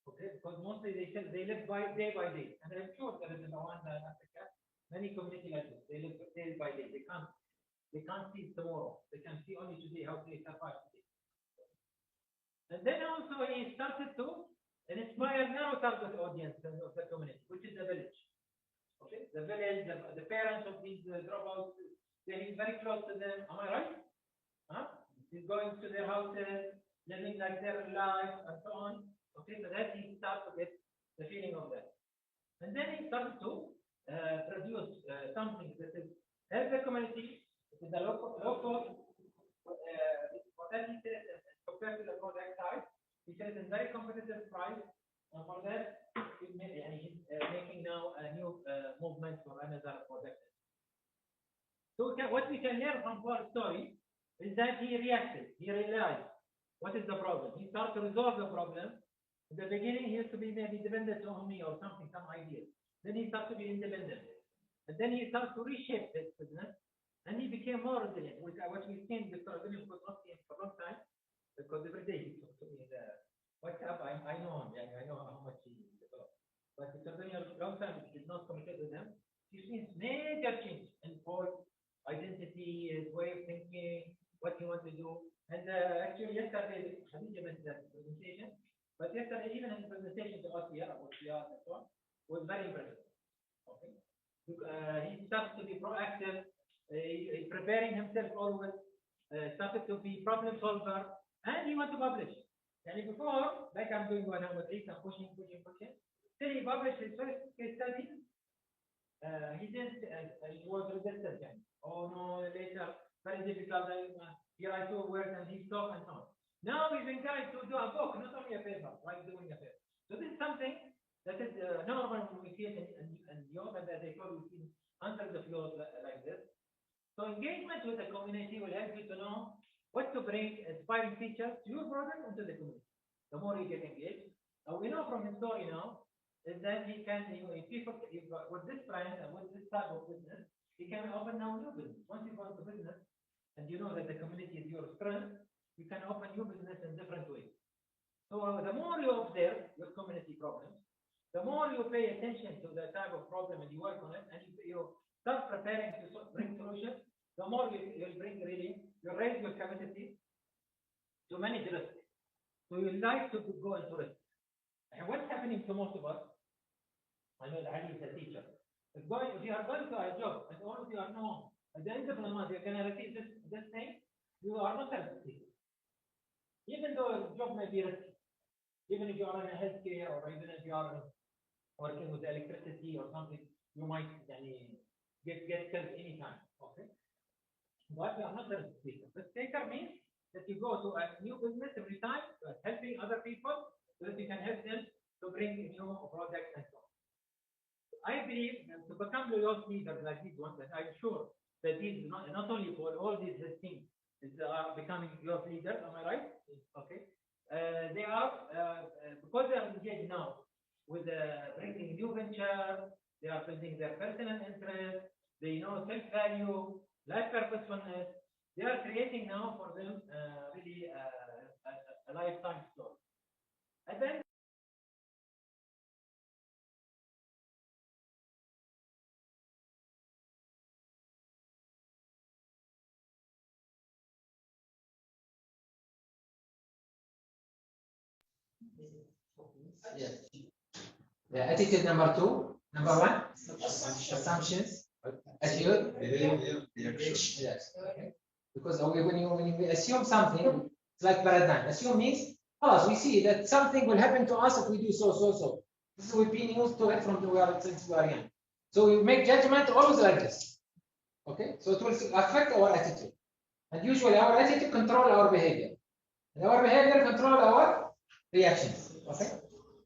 Okay, because mostly they live day by day. And I'm sure there is in Rwanda and Africa many community like this. They live day by day. They can't see tomorrow. They can see only today how they survive today. And then also he started to inspire narrow target audience of the community, which is the village. Okay, the village, the parents of these dropouts, they're very close to them. Am I right? Huh? He's going to their houses, living like their life, and so on. Okay, so that he started to get the feeling of that. And then he started to produce something that is help the community with the local what that he said compared to the product side. He said it's a very competitive price, and for that he's making now a new movement for another product. So what we can learn from our story is that he reacted, he realized what is the problem. He started to resolve the problem. In the beginning, he used to be maybe dependent on me or something, some ideas. Then he started to be independent. And then he started to reshape his business. And he became more resilient. What we've seen, Dr. William could not see him for a long time, because every day he talks to me in the WhatsApp. I know him, I know how much he developed. But Dr. William, for a long time, did not communicate with him. He's seen major change in Paul's identity, his way of thinking, what he wants to do. And actually, yesterday, Khadija mentioned that presentation. But yesterday, even his presentation to us here about SIAS and so on, was very impressive. Okay. He started to be proactive, preparing himself always, started to be problem solver, and he wants to publish. And before, like I'm doing when I'm with Reese, I'm pushing. Till he published his first case study, he didn't, he was resistant. Oh no, later, very difficult. Here I do words and he stopped and so on. Now he's encouraged to do a book, not only a paper, like doing a paper. So this is something that is normal when we see it in yoga, that they call it hundreds of laws like this. So engagement with the community will help you to know what to bring inspiring features to your product into the community. The more you get engaged, we know from his story now is that he can, if people, with this brand and with this type of business, he can open now new business. Once you go into business and you know that the community is your strength, you can open new business in different ways. So the more you observe your community problems, the more you pay attention to the type of problem and you work on it, and you start preparing to bring solutions, the more you'll bring really, you raise your capacity to manage risk. So you like to go into risk. And what's happening to most of us, I know that Ali is a teacher. If you are going to a job and all of you are known, at the end of the month you're going to receive this thing, you are not a risk. Even though the job may be risky, even if you are in a healthcare or even if you are working with electricity or something, you might get killed anytime. Okay, but you are not a risk taker. Risk taker means that you go to a new business every time, helping other people so that you can help them to bring new products and so on. I believe to become loyal leaders like these ones, and I'm sure that these not only for all these things are becoming your leaders. Am I right? Okay. They are because they are engaged now with bringing new venture. They are building their personal interest. They know self-value, life purposefulness. They are creating now for them really a lifetime story. And then yes. Yeah, attitude number 2. Number 1, assumptions. Attitude. Yes. Okay. Because when we assume something, it's like paradigm. Assume means, we see that something will happen to us if we do so. This is we've been used to it from since we are young. So we make judgment always like this. Okay, so it will affect our attitude, and usually our attitude control our behavior, and our behavior control our reactions. Okay,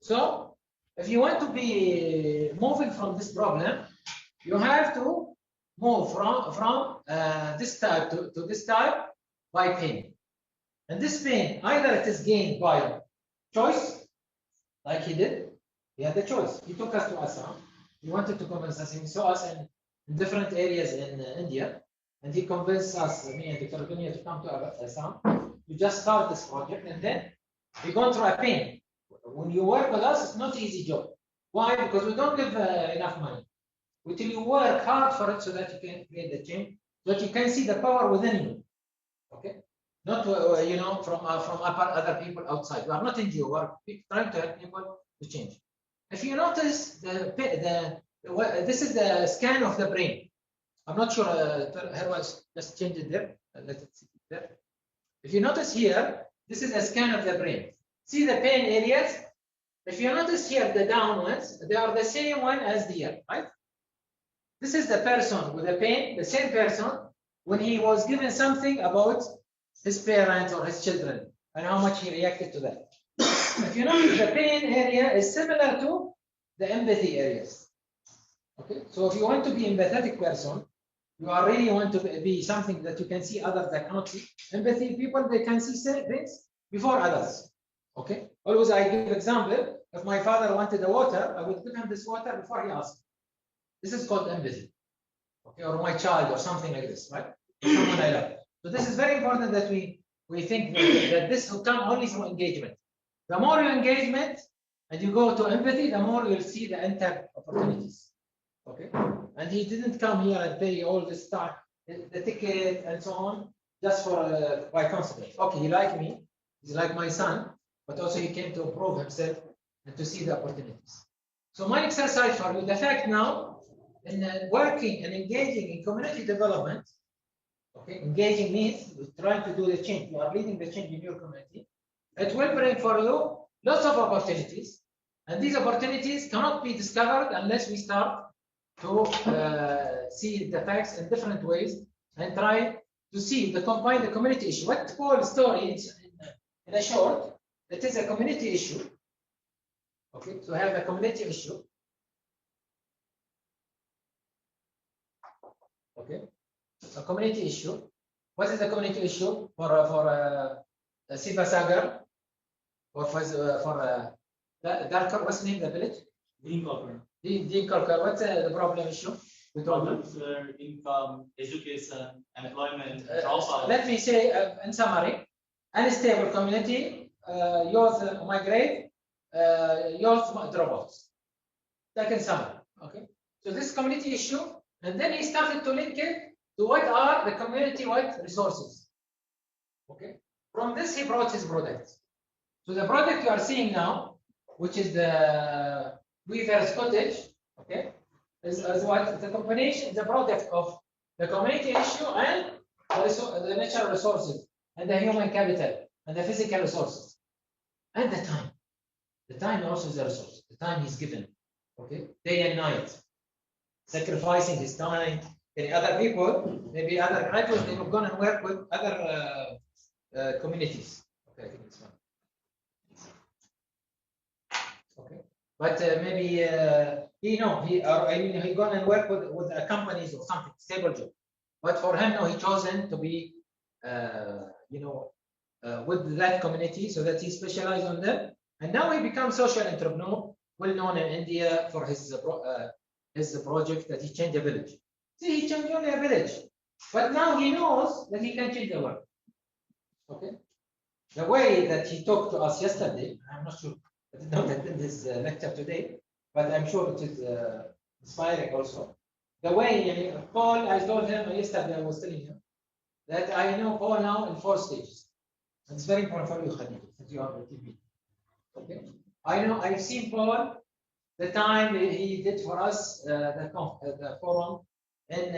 so if you want to be moving from this problem, you have to move from this type to this type by pain. And this pain, either it is gained by choice, like he did. He had the choice. He took us to Assam. He wanted to convince us. He saw us in different areas in India. And he convinced us, me and Dr. Dunya, to come to Assam. We just start this project, and then we go through a pain. When you work with us, it's not an easy job. Why? Because we don't give enough money. Until you work hard for it so that you can create the change, so that you can see the power within you. Okay? Not from other people outside. We are not NGO. We are trying to help people to change. If you notice, this is the scan of the brain. I'm not sure. Just change it there. Let it sit there. If you notice here, this is a scan of the brain. See the pain areas. If you notice here, the down ones, they are the same one as the here, right? This is the person with the pain, the same person when he was given something about his parents or his children and how much he reacted to that. If you notice, the pain area is similar to the empathy areas. Okay, so if you want to be an empathetic person, you are really want to be something that you can see others that cannot see. Empathy people, they can see things before others. Okay, always I give example. If my father wanted the water, I would give him this water before he asked. This is called empathy. Okay, or my child or something like this, right? Someone I love. So this is very important that we think that this will come only through engagement. The more you engagement and you go to empathy, the more you'll see the untapped opportunities. Okay, and he didn't come here and pay all this stuff, the ticket and so on, just for by consequence. Okay, he like me, he's like my son, but also he came to improve himself and to see the opportunities. So my exercise for you, the fact now in working and engaging in community development, okay, engaging means trying to do the change. You are leading the change in your community. It will bring for you lots of opportunities, and these opportunities cannot be discovered unless we start to see the facts in different ways and try to see the combine the community issue. What Paul's story is in a short, it is a community issue. Okay, so I have a community issue. Okay, a community issue. What is the community issue for Siva Sagar or for Darkar? What's the name of the village? Dean Cocker. Dean Cocker. What's the problem issue? Problems were income, education, employment, dropout. Let me say in summary, unstable community, youth migrate, youth dropouts. That in summary. Okay. So this community issue, and then he started to link it to what are the community-wide resources. Okay. From this, he brought his products. So the product you are seeing now, which is the Weaver's Cottage, okay, is what the combination, the product of the community issue and the natural resources and the human capital and the physical resources and the time. The time also is a resource. The time he's given, okay, day and night, sacrificing his time. And other people, maybe other graduates, they will go and work with other communities. Okay, I think it's fine. Okay, but maybe he gone and work with companies or something, stable job. But for him, no, he chosen to be, with that community, so that he specialized on them. And now he becomes social entrepreneur, well known in India for his project that he changed the village. See, he changed only a village, but now he knows that he can change the world. Okay, the way that he talked to us yesterday, I'm not sure. I did not attend his lecture today, but I'm sure it is inspiring also. The way Paul, I told him yesterday, I was telling him that I know Paul now in 4 stages. It's very important for you, Khadija, since you are on TV. Okay, I know I've seen Paul the time he did for us the forum in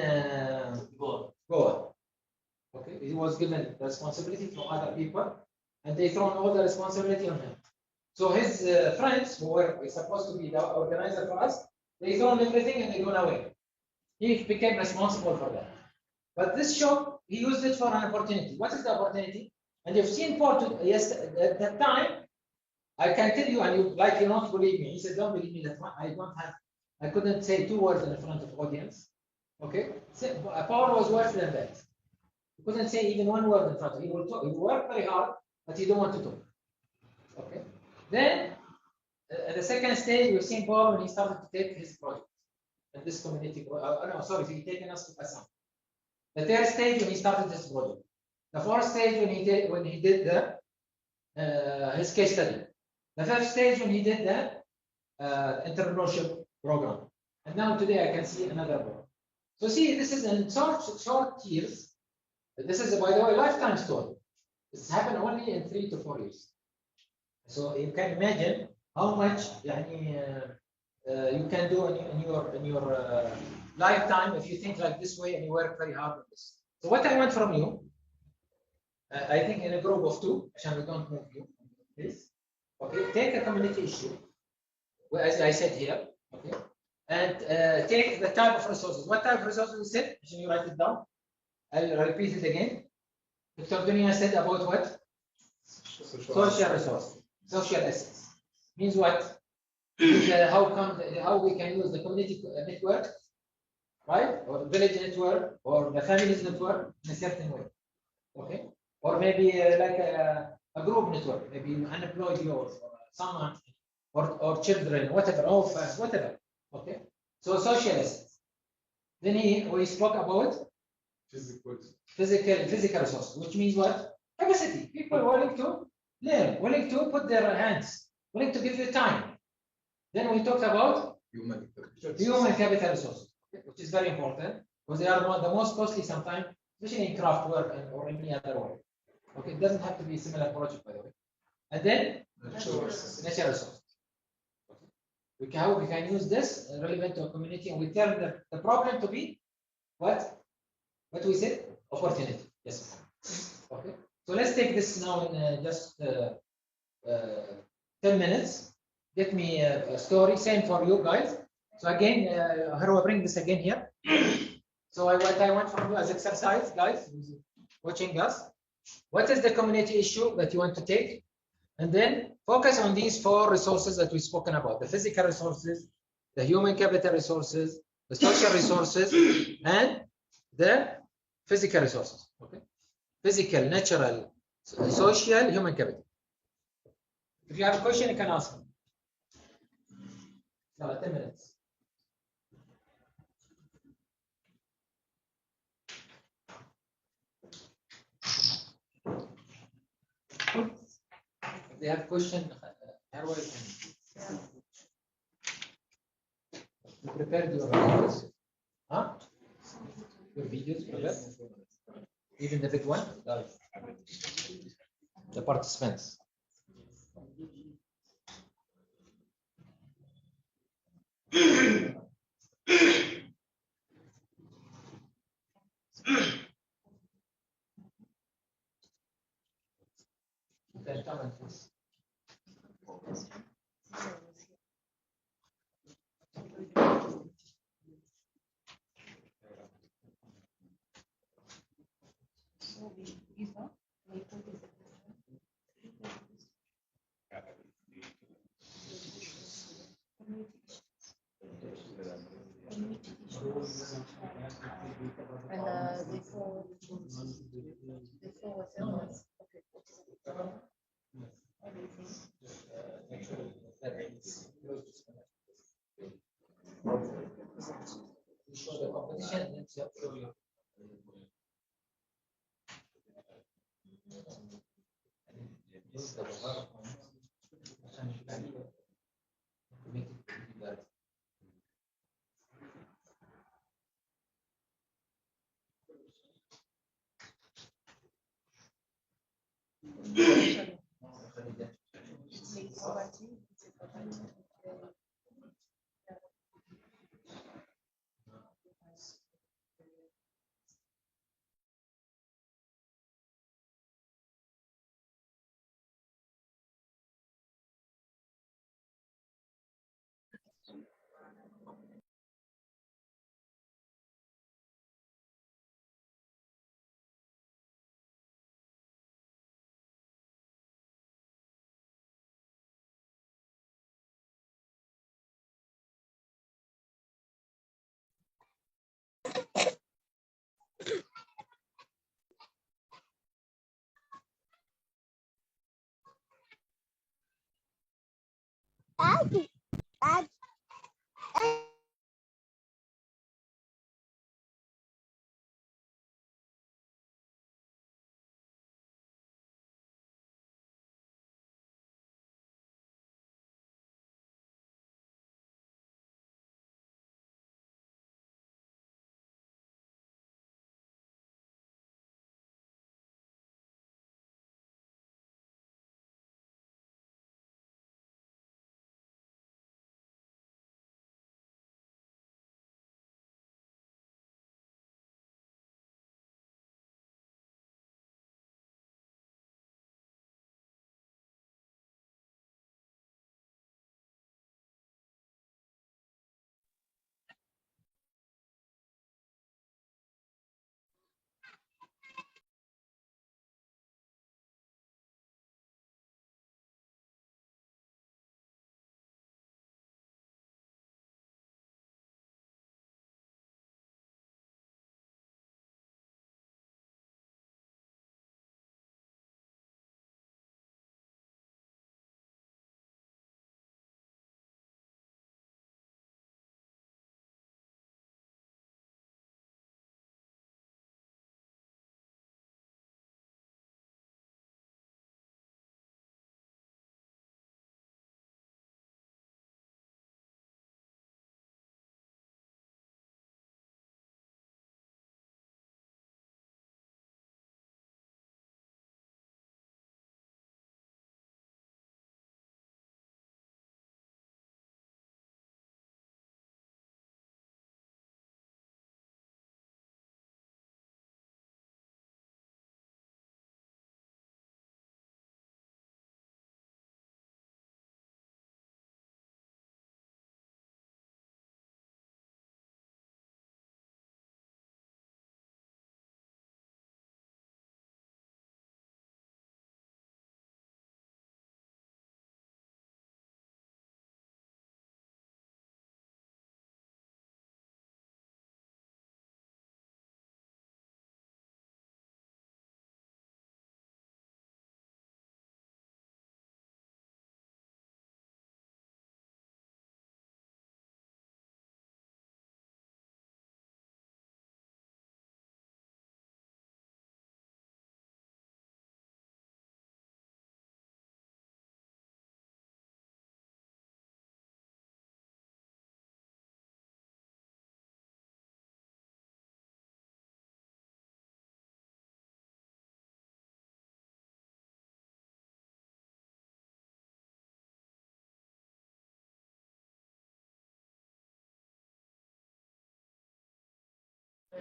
Goa. Okay, he was given the responsibility from other people, and they thrown all the responsibility on him. So his friends, who were supposed to be the organizer for us, they thrown everything and they gone away. He became responsible for that. But this show, he used it for an opportunity. What is the opportunity? And you've seen Paul yesterday, at that time, I can tell you, and you not believe me. He said, don't believe me, that I couldn't say 2 words in front of audience. Okay? So, Paul was worse than that. He couldn't say even 1 word in front of him. He will talk. He will work very hard, but he don't want to talk. Okay? Then, at the second stage, we've seen Paul when he started to take his project. And this community, he taken us to Assam. The 3rd stage, when he started this project. The 4th stage, when he did his case study. The 5th stage, when he did the entrepreneurship program. And now today, I can see another one. So see, this is in short years. This is, by the way, lifetime story. This happened only in 3 to 4 years. So you can imagine how much you can do in your lifetime if you think like this way and you work very hard on this. So what I want from you, I think in a group of 2, we don't move you, please. Okay, take a community issue, as I said here. Okay, and take the type of resources. What type of resources we said? Can you write it down? I'll repeat it again. Dr. Dunia said about what? Social resources, social assets. Means what? How we can use the community network, right? Or the village network, or the families network in a certain way. Okay? Or maybe like a group network, maybe unemployed youth, or someone, or children, whatever, orphans, whatever. Okay? So social assets. Then we spoke about physical resources, which means what? Capacity. People willing to learn, willing to put their hands, willing to give you time. Then we talked about human capital resources, which is very important because they are the most costly sometimes, especially in craft work or any other way. Okay, it doesn't have to be a similar project, by the way. And then natural resources. Okay. how we can use this relevant to a community, and we turn the problem to be what? What we said? Opportunity. Yes. Okay. So let's take this now in just 10 minutes. Get me a story. Same for you guys. So again, how do I bring this again here? So what I want from you as exercise, guys, who's watching us, what is the community issue that you want to take? And then focus on these 4 resources that we've spoken about: the physical resources, the human capital resources, the social resources, and the physical resources. Okay, physical, natural, social, human capital. If you have a question, you can ask me. No, 10 minutes. If they have question, Harwa, you prepared your videos? Huh? Your videos prepared? Even the big one? The participants. Okay, come on, please. And before was everything. Show the competition and then show you.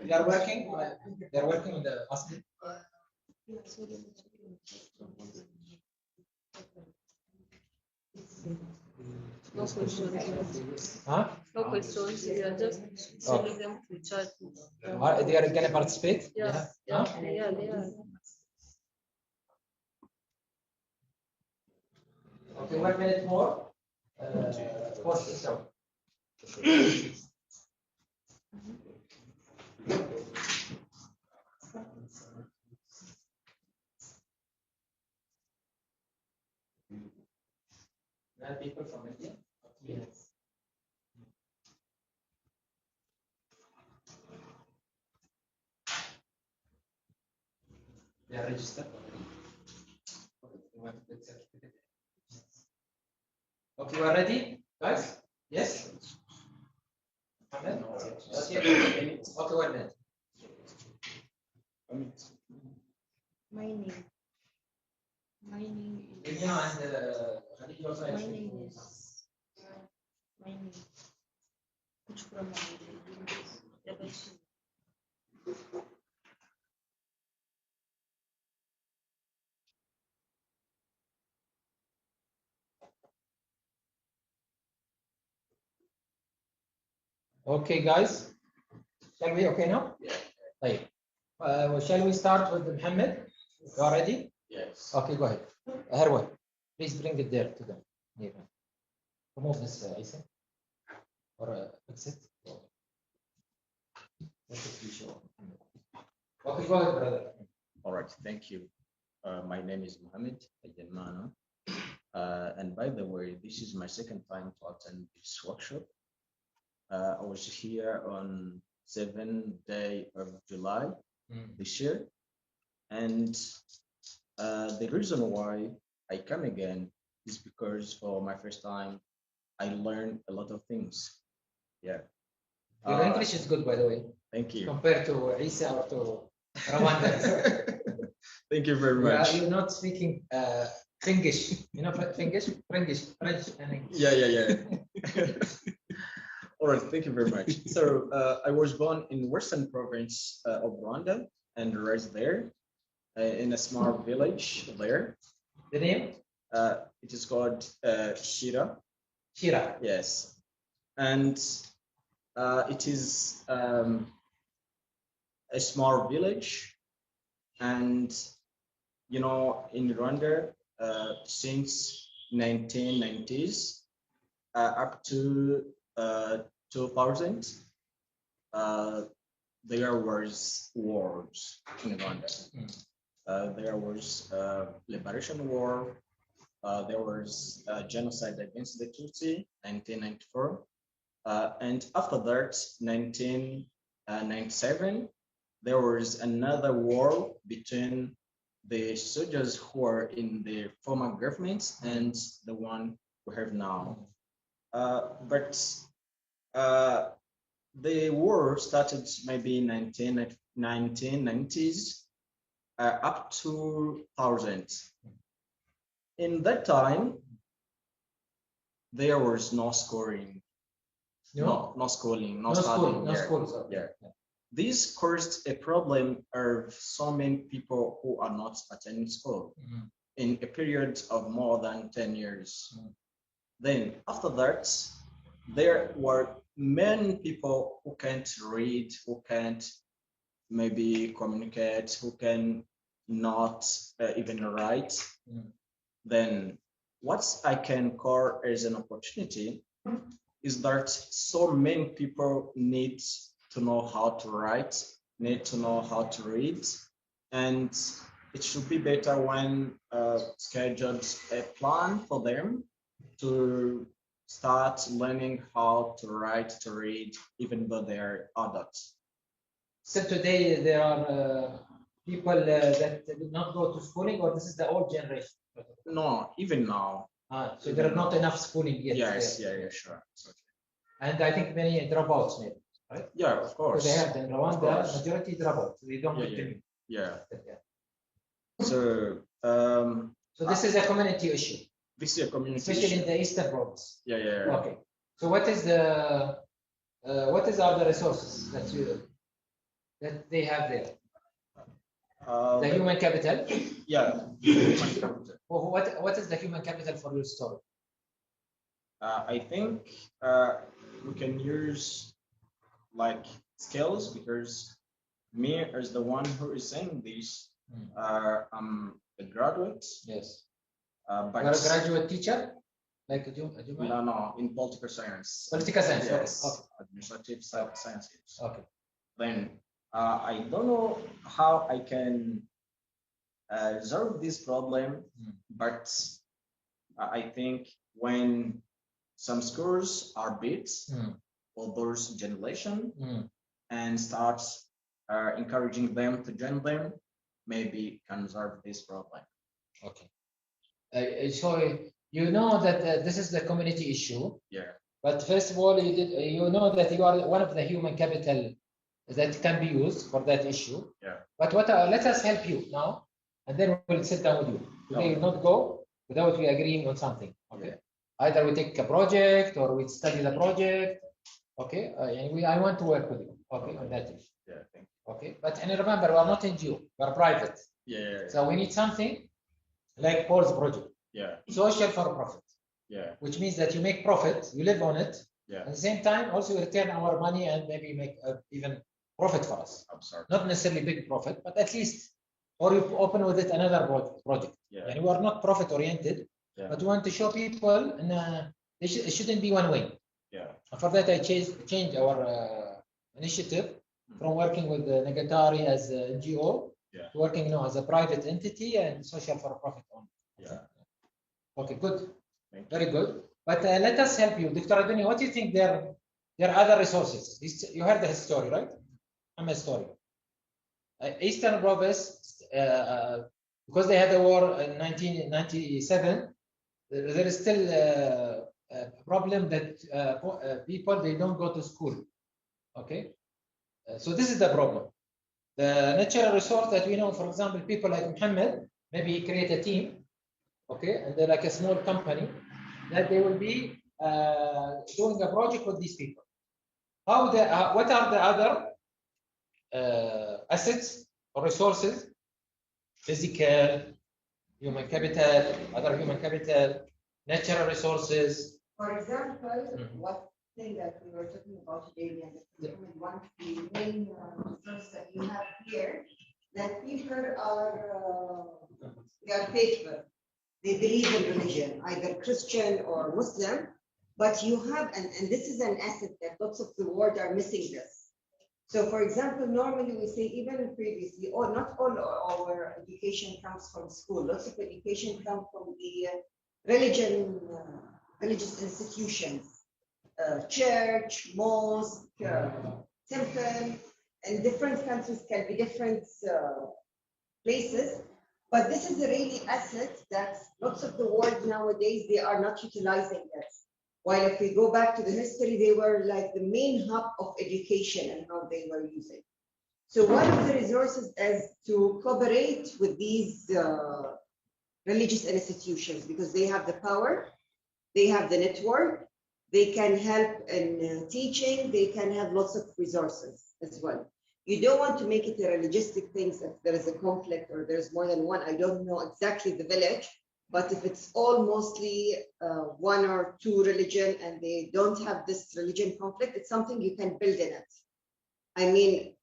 They are working. They are working on the ASCII. No questions. Huh? No questions. We are just sending them to chat. They are gonna participate. Yeah, Huh? they are. Okay, 1 minute more. Force yourself. People from India. Yes. They are registered. Okay, we are ready, guys? Yes? Okay, 1 minute. My name. My name is. Dunya and Khadija also My has- name is. My name. Which from Okay, guys. Shall we okay now? Yeah. Right. Shall we start with Muhammad? You are ready? Yes. Okay, go ahead. Harwan, please bring it there to them. Here. Remove this, Isa. Or fix it. Let it be shown. Okay, go ahead, brother. All right. Thank you. My name is Mohammed Ajenmano. And by the way, this is my second time to attend this workshop. I was here on 7th day of July this year. And the reason why I come again is because for my first time, I learned a lot of things. Yeah. Your English is good, by the way, Thank you. compared to Isa or to Rwanda. Thank you very much. You're not speaking Finnish. You know Finnish? French, and English. Yeah. All right, thank you very much. So I was born in Western province of Rwanda and raised there in a small village there. The name? It is called Shira. Shira. Yes. And it is a small village. And, you know, in Rwanda, since 1990s up to 2000, there was wars in Rwanda. There was liberation war. There was genocide against the Tutsi, 1994. And after that, 1997, there was another war between the soldiers who are in the former government and the one we have now. But the war started maybe in 1990s up to 2000. In that time, there was no scoring, no schooling, no studying. school. Yeah. This caused a problem of so many people who are not attending school in a period of more than 10 years. Then after that, there were many people who can't read, who can't maybe communicate, who can not even write. Then what I can call as an opportunity is that so many people need to know how to write, need to know how to read, and it should be better when scheduled a plan for them to start learning how to write, to read, even though they're adults. So today there are people that did not go to schooling, or this is the old generation? No, even now. So there are not enough schooling yet. Yes, yeah, sure. It's okay. And I think many dropouts maybe, right? Yeah, of course. Because they have in Rwanda, course. majority dropouts. They don't Yeah, continue. Yeah. Yeah. So So this is a community issue, this is a community especially issue. in the eastern province. Yeah. Okay. So what is the what are the resources that you that they have there? Uh, The human capital. yeah, human capital. What is the human capital for your story? I think we can use like skills because me as the one who is saying this, I'm a graduate, Yes. but You're a graduate teacher, like no, in political science. Political science. Yes, Okay. administrative sciences. Okay. Then I don't know how I can resolve this problem, but I think when some schools are built for those generation and starts encouraging them to join them, maybe can resolve this problem. Okay. So you know that this is the community issue. Yeah. But first of all, you know that you are one of the human capital that can be used for that issue. Yeah. But let us help you now, and then we'll sit down with you. Today will not go without we agreeing on something. Okay. Yeah. Either we take a project or we study the project. Okay. And I want to work with you. Okay, on that issue. Yeah. Thank you. Okay. But and remember, we are not NGO. We are private. Yeah. So we need something like Paul's project. Yeah. Social for profit. Yeah. Which means that you make profit, you live on it. Yeah. At the same time, also you return our money and maybe make even profit for us. Absurd. Not necessarily big profit, but at least, or you open with it another project. Yeah. And we are not profit oriented, but we want to show people, and it shouldn't be one way. Yeah. And for that, I changed our initiative from working with Negatari as a NGO to working now as a private entity and social for profit only. Yeah. Okay, good. Very good. But let us help you. Dr. Adoni, what do you think there are other resources? You heard the story, right? I'm a story. Eastern province, because they had a war in 1997, there is still a problem that people, they don't go to school. Okay? So this is the problem. The natural resource that we know, for example, people like Muhammad, maybe he create a team, okay, and they're like a small company, that they will be doing a project with these people. What are the other assets or resources? Physical, human capital, other human capital, natural resources. For example, one thing that we were talking about today, and one of the main resources that you have here, that people are they are faithful. They believe in religion, either Christian or Muslim, but you have, and this is an asset that lots of the world are missing this. So for example, normally we say, even previously, not all our education comes from school. Lots of education comes from the religious institutions, church, mosque, temple, and different countries can be different places. But this is a really asset that lots of the world nowadays, they are not utilizing it. While if we go back to the history, they were like the main hub of education and how they were using. So one of the resources is to cooperate with these religious institutions, because they have the power, they have the network, they can help in teaching, they can have lots of resources as well. You don't want to make it a religioustic thing if there is a conflict or there's more than one. I don't know exactly the village, but if it's all mostly one or two religion and they don't have this religion conflict, it's something you can build in it. I mean,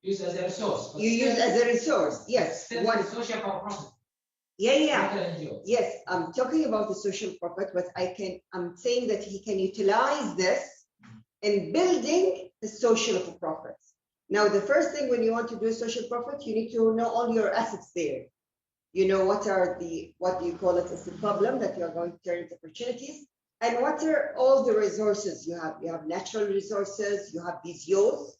use as a resource. You use as a resource, yes. One social profit. Yeah. Yes, I'm talking about the social profit, but I'm saying that he can utilize this in building the social profit. Now, the first thing when you want to do a social profit, you need to know all your assets there. You know, what do you call it as the problem that you are going to turn into opportunities, and what are all the resources you have. You have natural resources, you have these youth,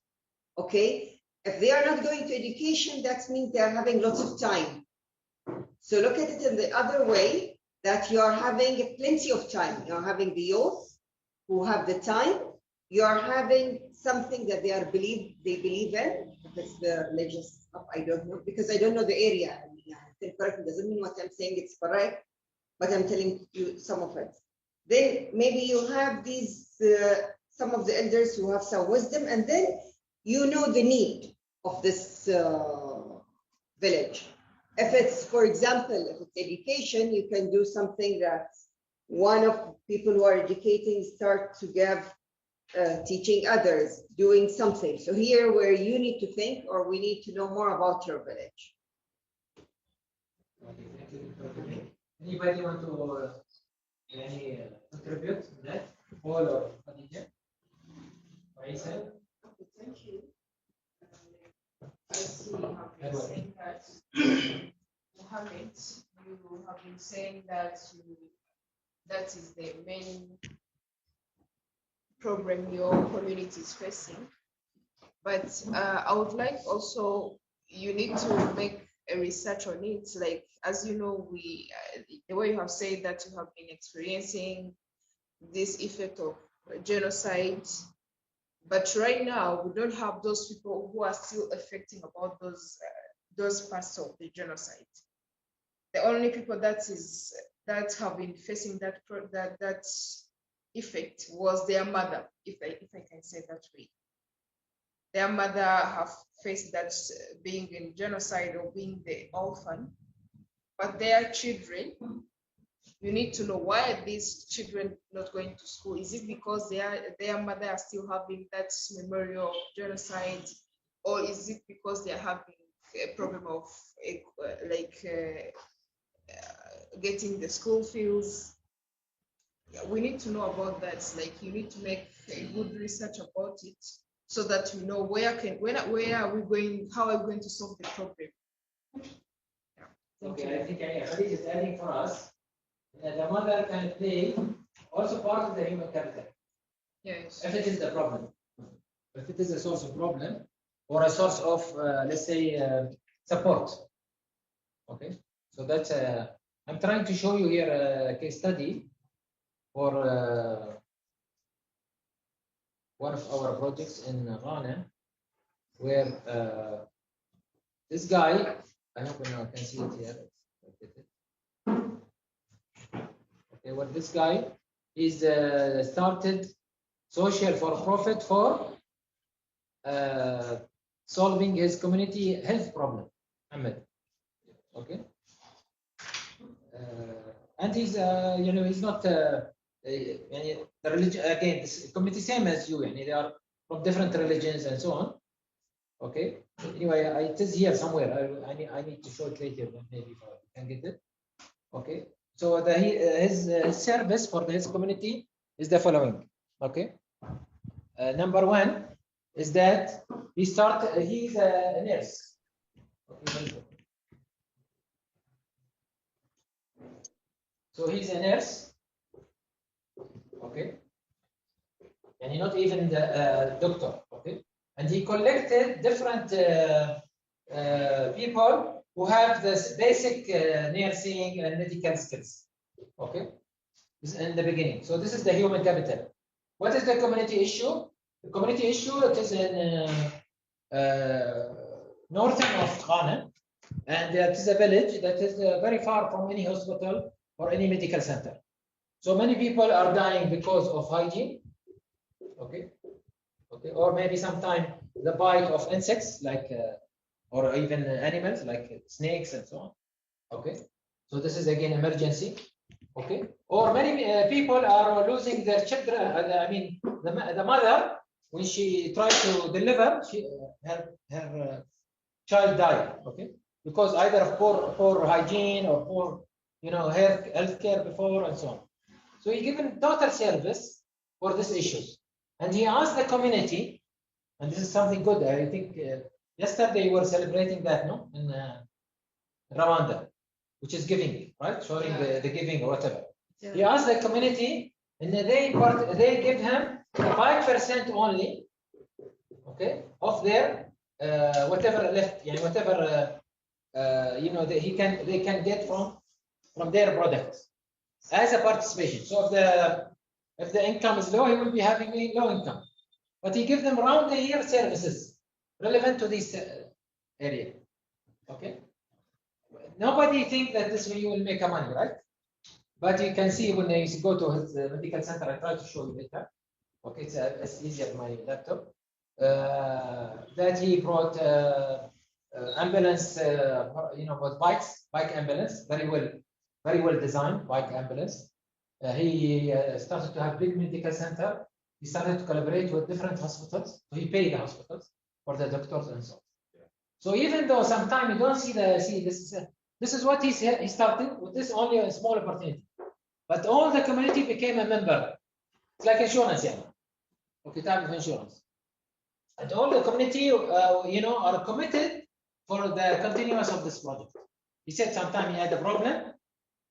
okay? If they are not going to education, that means they are having lots of time. So look at it in the other way, that you are having plenty of time. You are having the youth who have the time. You are having something that they believe in. If it's the religious stuff, I don't know, because I don't know the area. I mean, correct, doesn't mean what I'm saying it's correct, but I'm telling you some of it. Then maybe you have these some of the elders who have some wisdom, and then you know the need. of this village. If it's, for example, if it's education, you can do something that one of people who are educating start to give teaching others, doing something. So here where you need to think, or we need to know more about your village. Okay, thank you. Anybody want to contribute to that? Paul or Khadija? Faisal? Thank you. As you have been saying that, Mohammed, you have been saying that that is the main problem your community is facing. But I would like also, you need to make a research on it. Like, as you know, the way you have said that you have been experiencing this effect of genocide, but right now we don't have those people who are still affecting about those parts of the genocide. The only people that have been facing that effect was their mother, if I can say that way. Their mother have faced that being in genocide or being the orphan, but their children, you need to know why are these children not going to school? Is it because their mother are still having that memorial of genocide, or is it because they are having a problem of getting the school fees? We need to know about that. Like, you need to make a good research about it so that we know where are we going, how are we going to solve the problem. Okay, I think Khalid is adding for us that the mother can play also part of the human capital. Yes. If it is the problem, if it is a source of problem or a source of, let's say, support. Okay, so that's I'm trying to show you here a case study for one of our projects in Ghana, where this guy, I hope you can see it here. Okay, well, this guy is started social for profit for solving his community health problem, Ahmed. Okay, and he's he's not the religion again. This community same as you, and they are from different religions and so on. Okay. Anyway, it is here somewhere. I need to show it later, maybe if I can get it. Okay. So his service for his community is the following. Okay. Number one is that he's a nurse. Okay. So he's a nurse. Okay. And not even the doctor. Okay. And he collected different people who have this basic nursing and medical skills. Okay, this is in the beginning. So this is the human capital. What is the community issue? The community issue, it is in northern of Ghana, and it is a village that is very far from any hospital or any medical center. So many people are dying because of hygiene. Okay. Okay, or maybe sometimes the bite of insects, like or even animals like snakes and so on. Okay, so this is again emergency. Okay, or many people are losing their children. I mean, the mother, when she tries to deliver, her child died. Okay, because either of poor hygiene or poor health care before and so on. So he given total service for these issues. And he asked the community, and this is something good. I think yesterday we were celebrating that, no, in Rwanda, which is giving, right? Showing the giving or whatever. Yeah. He asked the community, and they give him 5% only, okay, of their whatever left, whatever they can get from their products as a participation. So if the income is low, he will be having a low income. But he gives them round the year services relevant to this area. Okay. Nobody thinks that this way you will make a money, right? But you can see when you go to his medical center, I try to show you later. Okay, it's easier on my laptop. that he brought ambulance, with bike ambulance, very well designed bike ambulance. He started to have big medical center. He started to collaborate with different hospitals. So he paid the hospitals for the doctors and so on. So even though sometimes you don't see this is what he started with, this only a small opportunity, but all the community became a member. It's like insurance, yeah. Okay, type of insurance, and all the community, are committed for the continuance of this project. He said sometime he had a problem,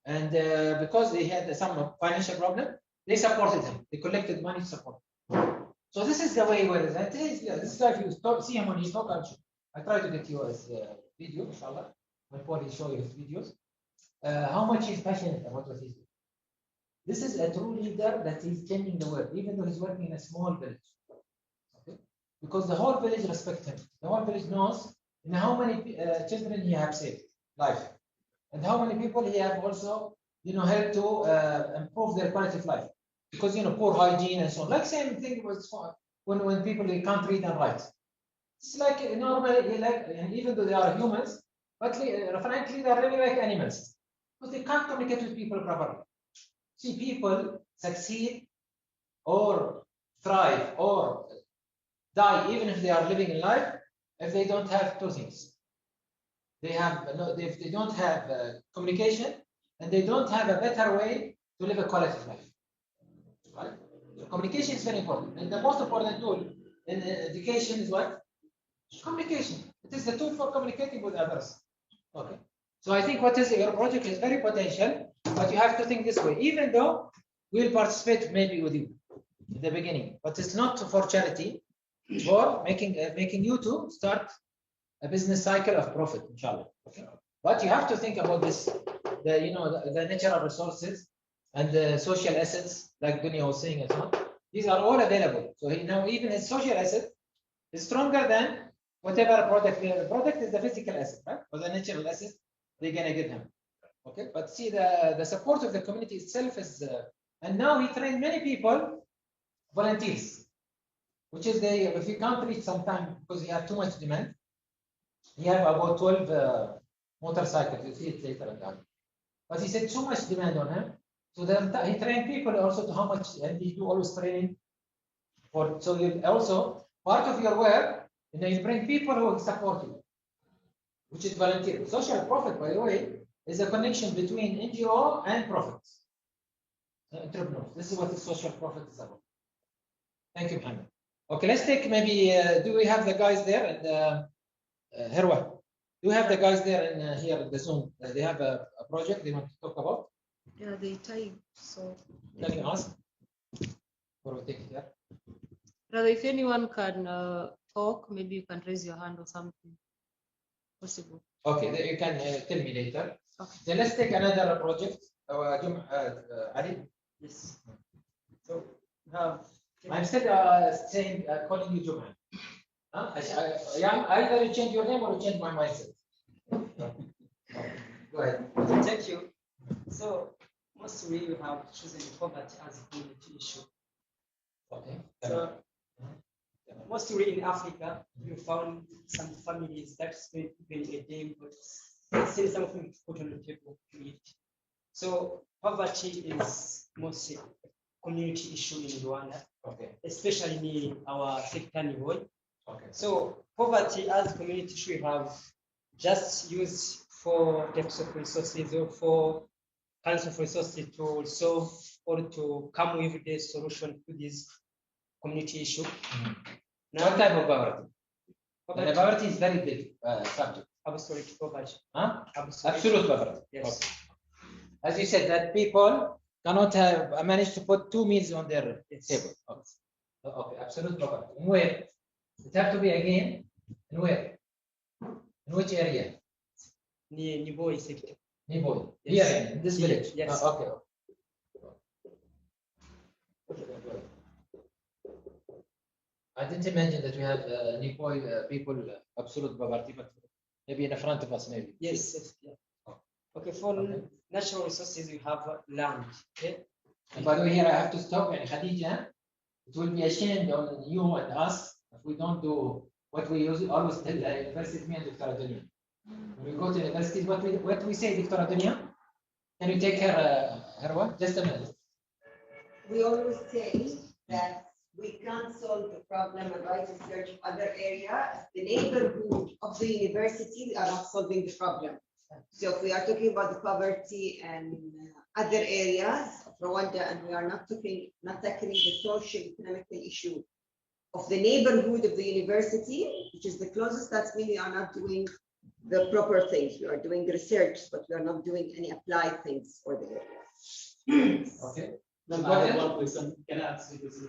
and because they had some financial problem, they supported him. They collected money to support him. So this is the way where that is. This is like you see him when he's talking. I try to get you as video, inshallah, when Paul is showing his videos. How much he's passionate about what he's doing. This is a true leader that is changing the world, even though he's working in a small village. Okay? Because the whole village respects him. The whole village knows how many children he has saved life, and how many people he have also, helped to improve their quality of life. Because poor hygiene and so on. Like same thing was when people can't read and write. It's like normally, and even though they are humans, but frankly, they are really like animals, because they can't communicate with people properly. See, people succeed or thrive or die, even if they are living in life, if they don't have two things. They don't have communication, and they don't have a better way to live a quality of life. Right? So communication is very important, and the most important tool in education is what? Communication. It is the tool for communicating with others. Okay. So I think your project is very potential, but you have to think this way. Even though we'll participate maybe with you in the beginning, but it's not for charity. It's for making you to start a business cycle of profit, inshallah. Okay. But you have to think about this, the natural resources and the social assets, like Dunya was saying, and so on. These are all available. So even his social asset is stronger than whatever product. The product is the physical asset, right? Or the natural asset they're gonna give him. Okay, but see the support of the community itself is, and now he trained many people, volunteers, which is if you can't reach sometime because he had too much demand. He had about 12 motorcycles. You see it later on. But he said so much demand on him. So then he trained people also to how much, and he do always training for. So you also part of your work, you bring people who will support you, which is volunteer. Social profit, by the way, is a connection between NGO and profits. Entrepreneurs. This is what the social profit is about. Thank you, Mohammed. Okay, let's take maybe. Do we have the guys there? And Herwa, do we have the guys there in here at the Zoom? They have a project they want to talk about. Yeah, they type. So Can you ask? Or we take it here. Rather, if anyone can talk, maybe you can raise your hand or something. Possible. Okay, then you can tell me later. Okay. Then let's take another project. Ali. Yes. So we have. I'm still saying calling you Jum'an. Either you change your name or you change my mindset. Go ahead. Thank you. So mostly we have chosen poverty as a community issue. Okay. So mostly in Africa, you found some families that spend even a day, but still some of them put on the table to eat. So poverty is mostly a community issue in Rwanda, Okay. especially in our sector Nivoi. Okay. So poverty as a community should have just used for depths of resources or for kinds of resources to solve or to come with the solution to this community issue. What type of poverty? The poverty is very big subject. Absolute poverty. Huh? Absolute poverty. Yes. Okay. As you said, that people cannot have managed to put 2 meals on their table. Okay. Okay. Absolute poverty. In where? It have to be again. In where? In which area? Nivoi sector. Nivoi. Yes. Here in this village. Yes. Okay. I didn't imagine that we have Nivoi people absolute poverty, but maybe in front of us, maybe. Yes. Yes. Yeah. Okay. For natural resources, we have land. Okay. And by the way, here I have to stop. And Khadija, it will be a shame on you and us if we don't do what we always tell university, me and Dr. Dunya. When we go to universities, what we say, Dr. Dunya? Can you take her what? Just a minute. We always say that we can't solve the problem and write research in other areas. The neighborhood of the university are not solving the problem. So if we are talking about the poverty and other areas of Rwanda, and we are not tackling the social economic issue of the neighborhood of the university, which is the closest, that's mean we are not doing the proper things. We are doing research, but we are not doing any applied things for the area. Okay. Then I have one question. Can I ask you this?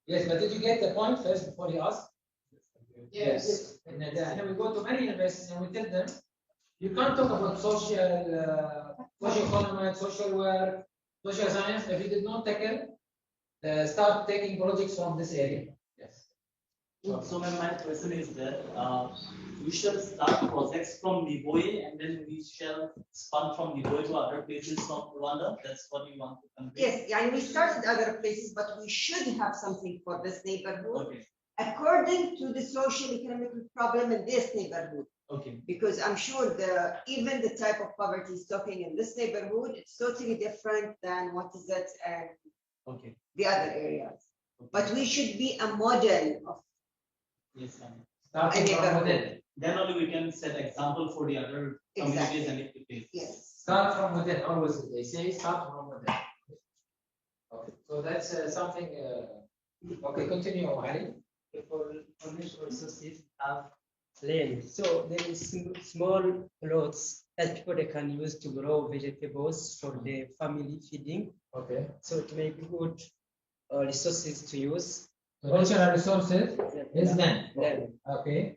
Yes, but did you get the point first before you ask? Yes. And then we go to many universities and we tell them, you can't talk about socioeconomic, social work, social science if you did not start taking projects from this area. Yes. So my question is that we shall start projects from Niboye and then we shall span from Niboye to other places from Rwanda. That's what you want to convey. Yes, yeah, we started other places, but we should have something for this neighborhood Okay. according to the social economic problem in this neighborhood. Okay. Because I'm sure even the type of poverty is talking in this neighborhood, it's totally different than what is it in Okay. the other areas. Okay. But we should be a model of Yes, ma'am. Starting from within. Then only we can set example for the other communities and activities. yes. Start from within. Always they say start from within. Okay. So that's something. Okay, continue, Ali. For natural resources have land. So there is small plots that people they can use to grow vegetables for the family feeding. Okay. So it may be good resources to use. So natural resources is land. Land. Okay.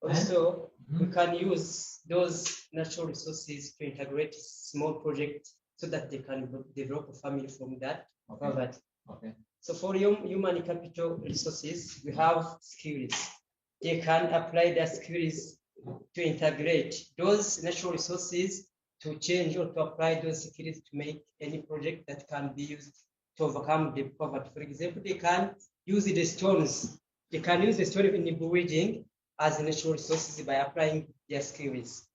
Also, we can use those natural resources to integrate small projects so that they can develop a family from that. Okay. Okay. So for human capital resources, we have skills. They can apply their skills to integrate those natural resources to change or to apply those skills to make any project that can be used to overcome the poverty. For example, they can use the stones. They can use the stone in the Buheji as natural resources by applying their skills.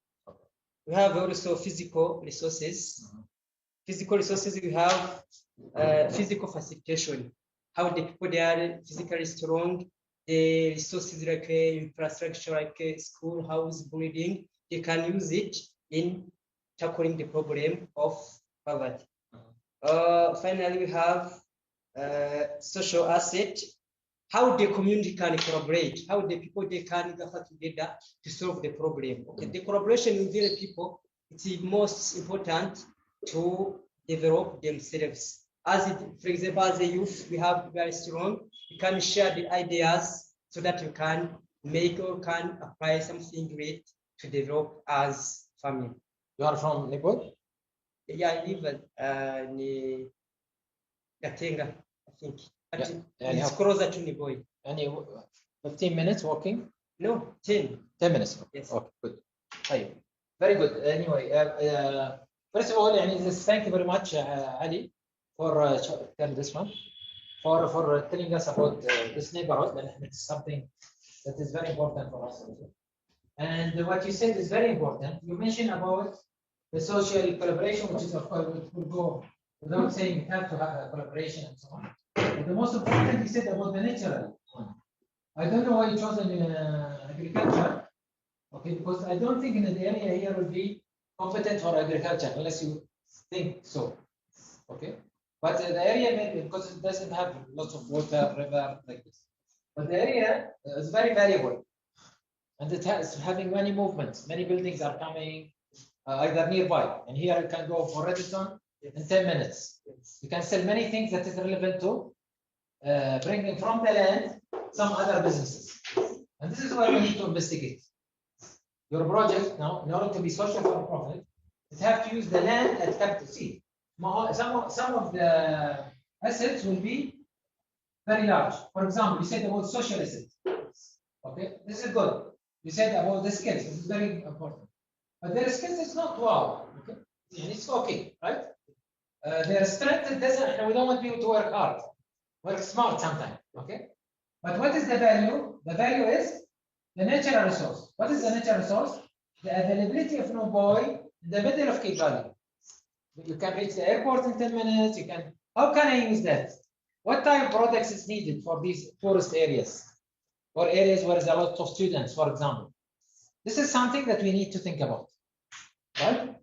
We have also physical resources. Physical resources, we have physical facilitation. How the people they are physically strong, the resources like infrastructure, like school, house, building, they can use it in tackling the problem of poverty. Finally, we have social asset. How the community can collaborate, how the people they can gather together to solve the problem. Okay, the collaboration within the people, it's most important to develop themselves. As it, for example, as a youth, we have very strong. You can share the ideas so that you can make or can apply something great to develop as family. You are from Nepal? Yeah, I live in Gatenga, I think. But it's closer to Niboye. Any 15 minutes walking? No, 10. 10 minutes. Yes. Okay, good. Hey, very good. Anyway, first of all, thank you very much, Ali, for telling this one, for telling us about this neighborhood, and it's something that is very important for us. And what you said is very important. You mentioned about the social collaboration, which is of course will go without saying you have to have a collaboration and so on. But the most important you said about the natural one. I don't know why you chose agriculture. Okay, because I don't think in the area here will be competent for agriculture unless you think so. Okay, but the area maybe because it doesn't have lots of water, river like this. But the area is very variable, and it has having many movements. Many buildings are coming either nearby, and here you can go for Redstone in 10 minutes. You can sell many things that is relevant to bringing from the land some other businesses, and this is why we need to investigate. Your project now, in order to be social for profit, it have to use the land as capital. See, some of the assets will be very large. For example, you said about social assets. Okay, this is good. You said about the skills. This is very important. But their skills is not wow. Okay, and it's okay, right? Their strength it doesn't. We don't want people to work hard, work smart sometimes. Okay, But what is the value? The value is the natural resource. What is the natural resource? The availability of no boy in the middle of Kigali. You can reach the airport in 10 minutes. You can. How can I use that? What type of products is needed for these tourist areas or areas where there's a lot of students, for example? This is something that we need to think about, right?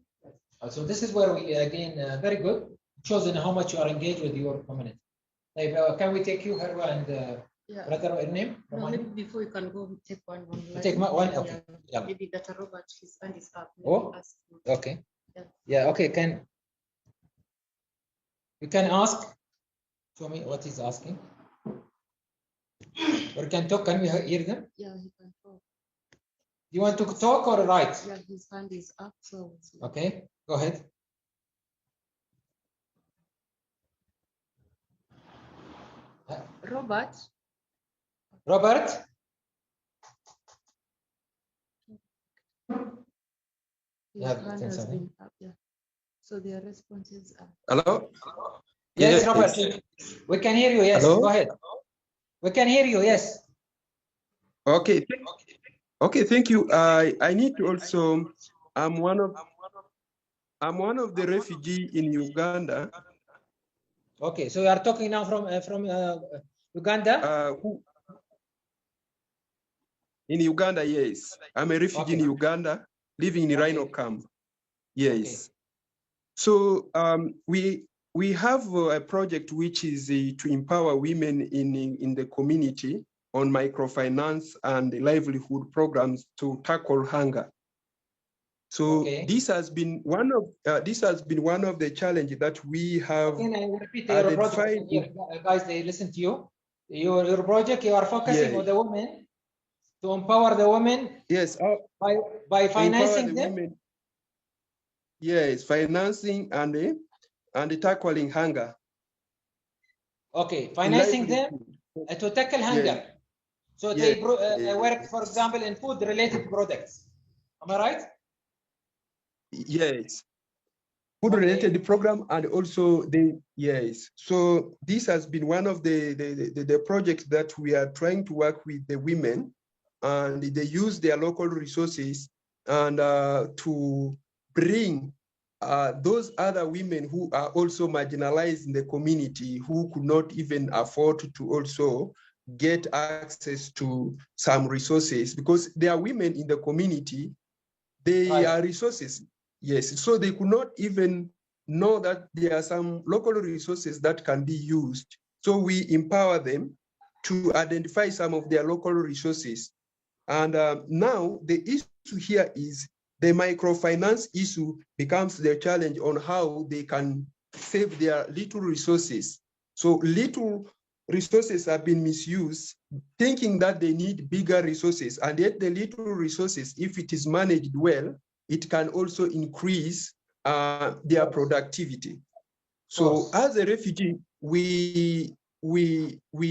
So this is where we, again, very good. It shows in how much you are engaged with your community. Can we take you, Harwa, and brother, your name? No, maybe before you can go, we take one. Take one, okay. Yeah. Maybe Dr. Robert, his hand is up. Oh, okay. Yeah, okay. You can ask. Show me what he's asking. Or can talk. Can we hear them? Yeah, he can talk. You want to talk or write? Yeah, his hand is up. So. Okay, go ahead. Robert. Robert. His hand has been up. Yeah. So their responses are. Hello? Yes, Robert. We can hear you. Yes, Hello? go ahead. We can hear you. Yes. Okay. Okay, thank you. I need to also. I'm one of the refugee in Uganda. Okay, so you are talking now from Uganda. In Uganda, yes. I'm a refugee in Uganda, living in Rhino camp. Yes. Okay. So we have a project which is to empower women in the community on microfinance and livelihood programs to tackle hunger. So this has been one of the challenges that we have. Again, I will repeat your project here, guys. They listen to you. Your project, you are focusing on the women to empower the women. Yes. By financing them. Women. Yes, financing and tackling hunger. Okay, financing them to tackle hunger. Yes. So they work, for example, in food-related products. Am I right? Yes. Food-related program, and also So this has been one of the projects that we are trying to work with the women, and they use their local resources and to bring those other women who are also marginalized in the community, who could not even afford to also get access to some resources, because there are women in the community, they are resources. Yes, so they could not even know that there are some local resources that can be used. So we empower them to identify some of their local resources. And now the issue here is the microfinance issue becomes their challenge on how they can save their little resources. So little resources have been misused, thinking that they need bigger resources, and yet the little resources, if it is managed well, it can also increase their productivity. So as a refugee, we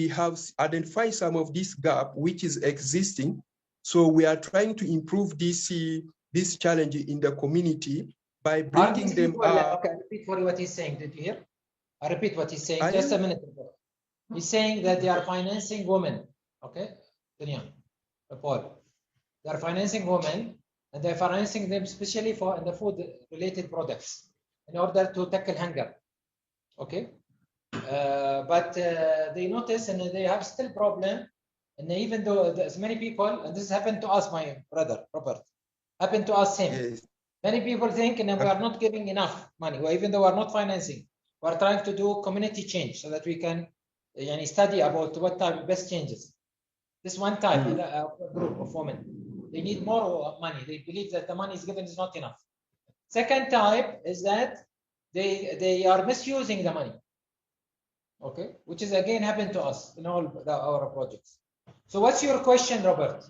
have identified some of this gap which is existing. So we are trying to improve this challenge in the community by bringing them up. Okay, repeat for what he's saying. Did you hear? I repeat what he's saying. Just a minute ago. He's saying that they are financing women. Okay, Paul. They are financing women, and they're financing them especially for the food-related products in order to tackle hunger. Okay, but they notice and they have still problem, and even though there's many people, and this happened to us, my brother Robert, happened to us same. Yes. Many people think, and we are not giving enough money, or even though we are not financing, we are trying to do community change so that we can study about what type of best changes. This one type group of women, they need more money. They believe that the money is given is not enough. Second type is that they are misusing the money. Okay, which is again happened to us in all our projects. So what's your question, Robert?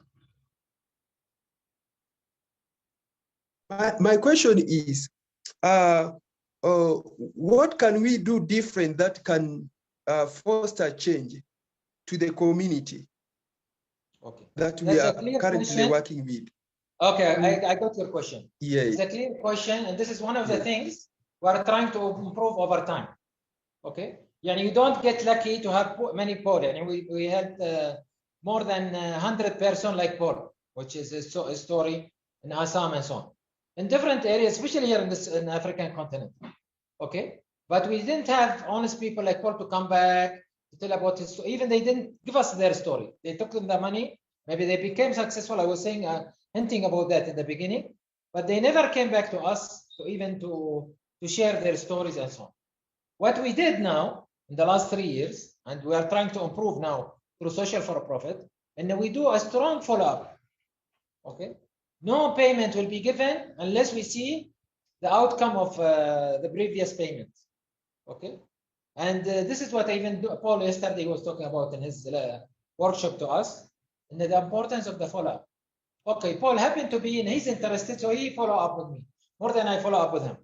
My question is, what can we do different that can foster change to the community? Okay, that we are currently working with. Okay, I got your question. Yes. It's a clear question, and this is one of the things we are trying to improve over time. Okay, you don't get lucky to have many poor. And we had more than 100 person like Paul, which is a story in Assam and so on. In different areas, especially here in this in African continent. Okay, but we didn't have honest people like Paul to come back to tell about his story. Even they didn't give us their story. They took them the money. Maybe they became successful. I was saying, hinting about that in the beginning, but they never came back to us to even to share their stories and so on. What we did now in the last 3 years, and we are trying to improve now through social for profit, and we do a strong follow-up. Okay, no payment will be given unless we see the outcome of the previous payment. Okay, and this is what even Paul yesterday was talking about in his workshop to us, and the importance of the follow-up. Okay, Paul happened to be in, he's interested, so he follow up with me more than I follow up with him.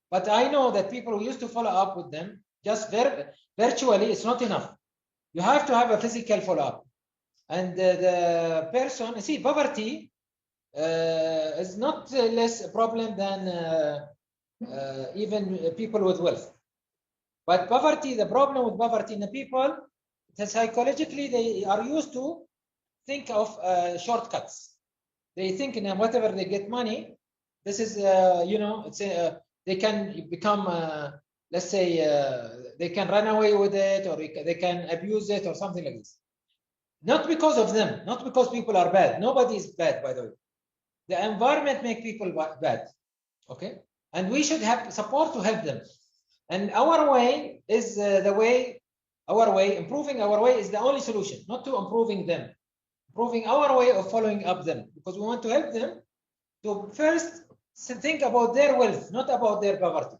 But I know that people who used to follow up with them just virtually, it's not enough. You have to have a physical follow-up. And the person, see, poverty is not less a problem than even people with wealth. But poverty, the problem with poverty in the people, psychologically, they are used to think of shortcuts. They think in whatever they get money, this is, you know, it's they can become, let's say, they can run away with it, or they can abuse it, or something like this. Not because of them, not because people are bad. Nobody is bad, by the way. The environment makes people bad, okay? And we should have support to help them. And our way is the way, improving our way is the only solution, not to improving them. Improving our way of following up them, because we want to help them to first think about their wealth, not about their poverty.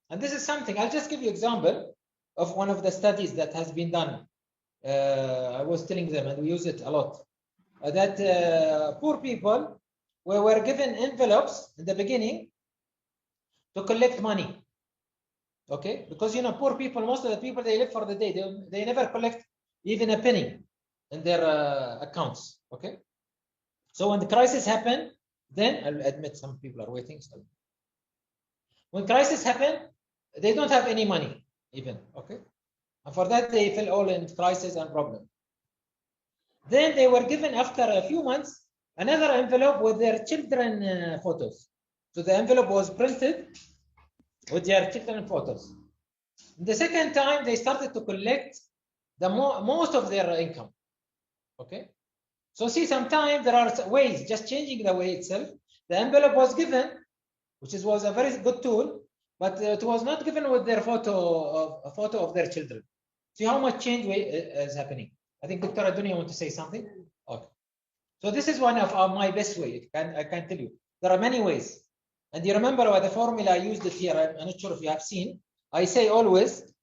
And this is something, I'll just give you an example of one of the studies that has been done. I was telling them, and we use it a lot, that poor people were given envelopes in the beginning to collect money. Okay, because you know, poor people, most of the people, they live for the day. They never collect even a penny in their accounts. Okay, so when the crisis happened, then I'll admit some people are waiting. So when crisis happened, they don't have any money even. Okay, and for that they fell all in crisis and problem. Then they were given, after a few months, another envelope with their children photos. So the envelope was printed with their children photos. The second time they started to collect the most of their income. Okay, so see, sometimes there are ways, just changing the way itself. The envelope was given, which was a very good tool, but it was not given with their photo of their children. See how much change is happening. I think Dr. Adunia want to say something. Okay, so this is one of my best way. I can tell you there are many ways. And you remember what the formula I used it here. I'm not sure if you have seen. I say always,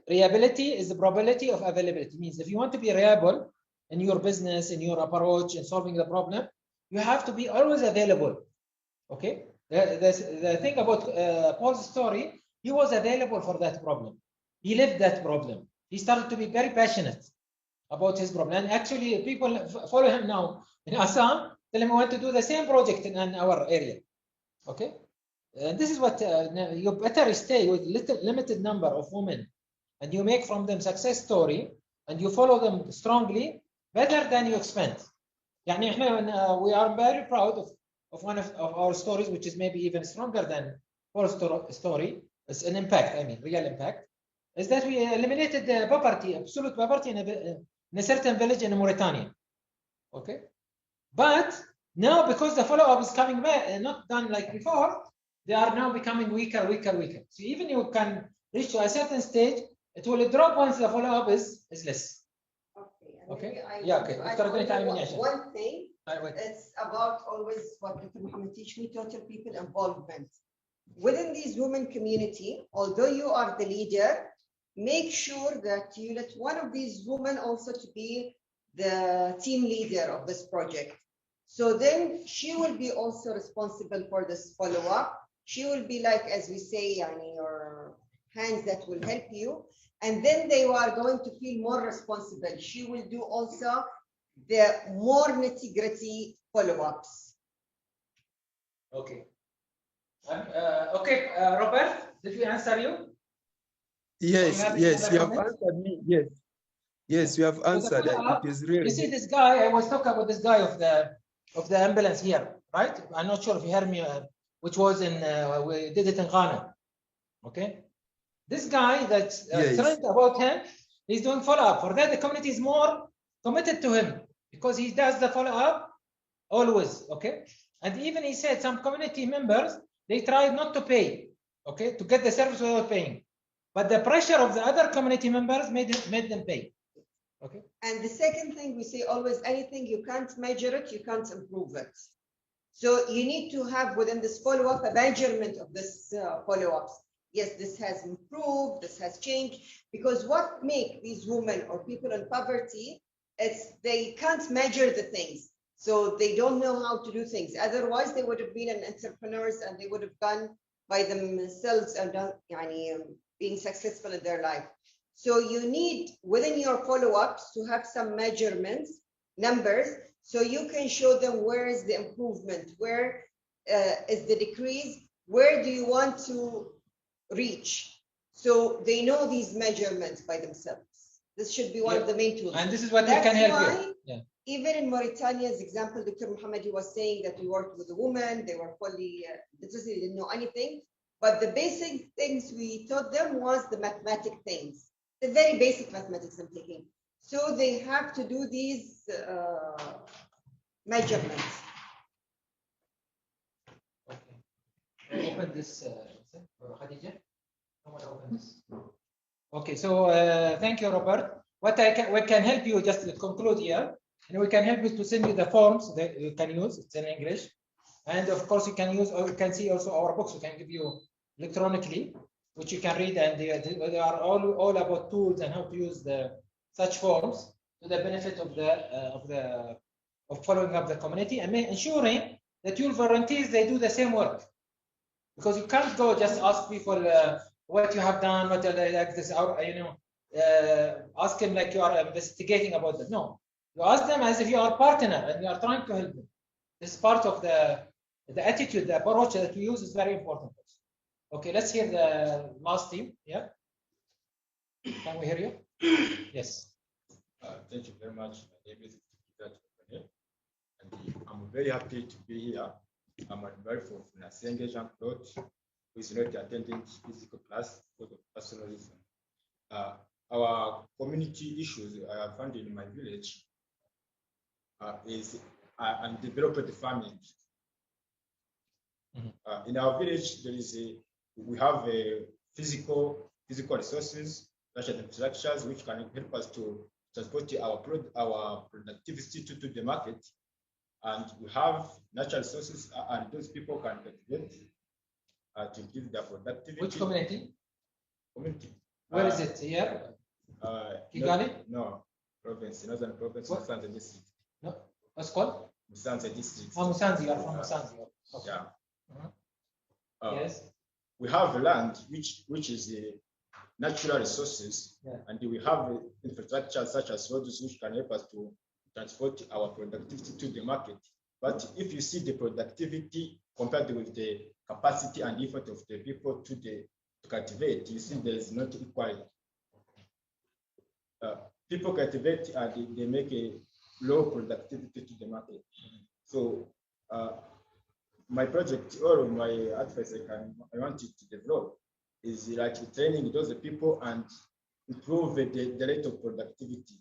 reliability is the probability of availability. It means if you want to be reliable in your business, in your approach, in solving the problem, you have to be always available. Okay. The thing about Paul's story, he was available for that problem. He lived that problem. He started to be very passionate about his problem. And actually, people follow him now in Assam. Tell him we want to do the same project in our area. Okay, this is what you better stay with limited number of women, and you make from them success story, and you follow them strongly, better than you expand. يعني احنا we are very proud of one of our stories, which is maybe even stronger than Paul's story. It's an impact, I mean, real impact, is that we eliminated the poverty, absolute poverty in a certain village in Mauritania. Okay, but now, because the follow-up is coming back and not done like before, they are now becoming weaker. So even you can reach to a certain stage, it will drop once the follow-up is less. Okay. Yeah. Okay. One thing, it's about always what Dr. Muhammad teach me, total people involvement. Within these women community, although you are the leader, make sure that you let one of these women also to be the team leader of this project. So then she will be also responsible for this follow-up. She will be like, as we say, your hands that will help you. And then they are going to feel more responsible. She will do also the more nitty-gritty follow-ups. Okay. Okay, Robert, did we answer you? Yes, you have answered me. Yes. Yes, you have answered. It is really. You see this guy, I was talking about this guy of the ambulance here, right? I'm not sure if you heard me, which was in, we did it in Ghana. Okay. This guy that's threatened about him, he's doing follow-up. For that, the community is more committed to him because he does the follow-up always, okay? And even he said some community members, they tried not to pay, okay, to get the service without paying. But the pressure of the other community members made them pay. Okay. And the second thing we say always, anything you can't measure it, you can't improve it. So you need to have within this follow-up a measurement of this follow-ups. Yes, this has improved, this has changed, because what make these women or people in poverty, it's they can't measure the things. So they don't know how to do things. Otherwise, they would have been an entrepreneurs and they would have gone by themselves and being successful in their life. So you need within your follow-ups to have some measurements, numbers, so you can show them where is the improvement, where is the decrease, where do you want to reach. So they know these measurements by themselves. This should be one of the main tools. And this is what we can help you. Yeah. Even in Mauritania's example, Dr. Mohammadi was saying that we worked with a woman, they were fully, they didn't know anything. But the basic things we taught them was the mathematic things, the very basic mathematics I'm taking. So they have to do these measurements. Okay. Open this, Khadija. Open this. Okay, so thank you, Robert. What we can help you just to conclude here, and we can help you to send you the forms that you can use. It's in English, and of course you can use, or you can see also our books. We can give you electronically, which you can read, and they are all about tools and how to use such forms to the benefit of following up the community and ensuring that your volunteers they do the same work, because you can't go just ask people what you have done, what like this, ask them like you are investigating about them. No, you ask them as if you are a partner and you are trying to help them. This part of the attitude, the approach that we use is very important. Okay, let's hear the last team. Yeah, can we hear you? Yes. Thank you very much. My name is and I'm very happy to be here. I'm advised for Nasenge Jean-Claude, who is not attending physical class because of personal reason. Our community issues I have found in my village is undeveloped farming. In our village, we have physical resources such as infrastructures which can help us to transport our productivity to the market, and we have natural resources, and those people can cultivate to give their productivity. Which community? Community. Where is it? Here? Kigali? No, province, northern province, Musanze district. No, what's called? Musanze district. Oh, Musanze, you are from Musanze. Okay. Yeah. Yes. We have land which is natural resources, and we have infrastructure such as roads which can help us to transport our productivity to the market. But if you see the productivity compared with the capacity and effort of the people to cultivate, you see there is not equality. People cultivate and they make a low productivity to the market. So my project or my advice I wanted to develop is like training those people and improve the rate of productivity.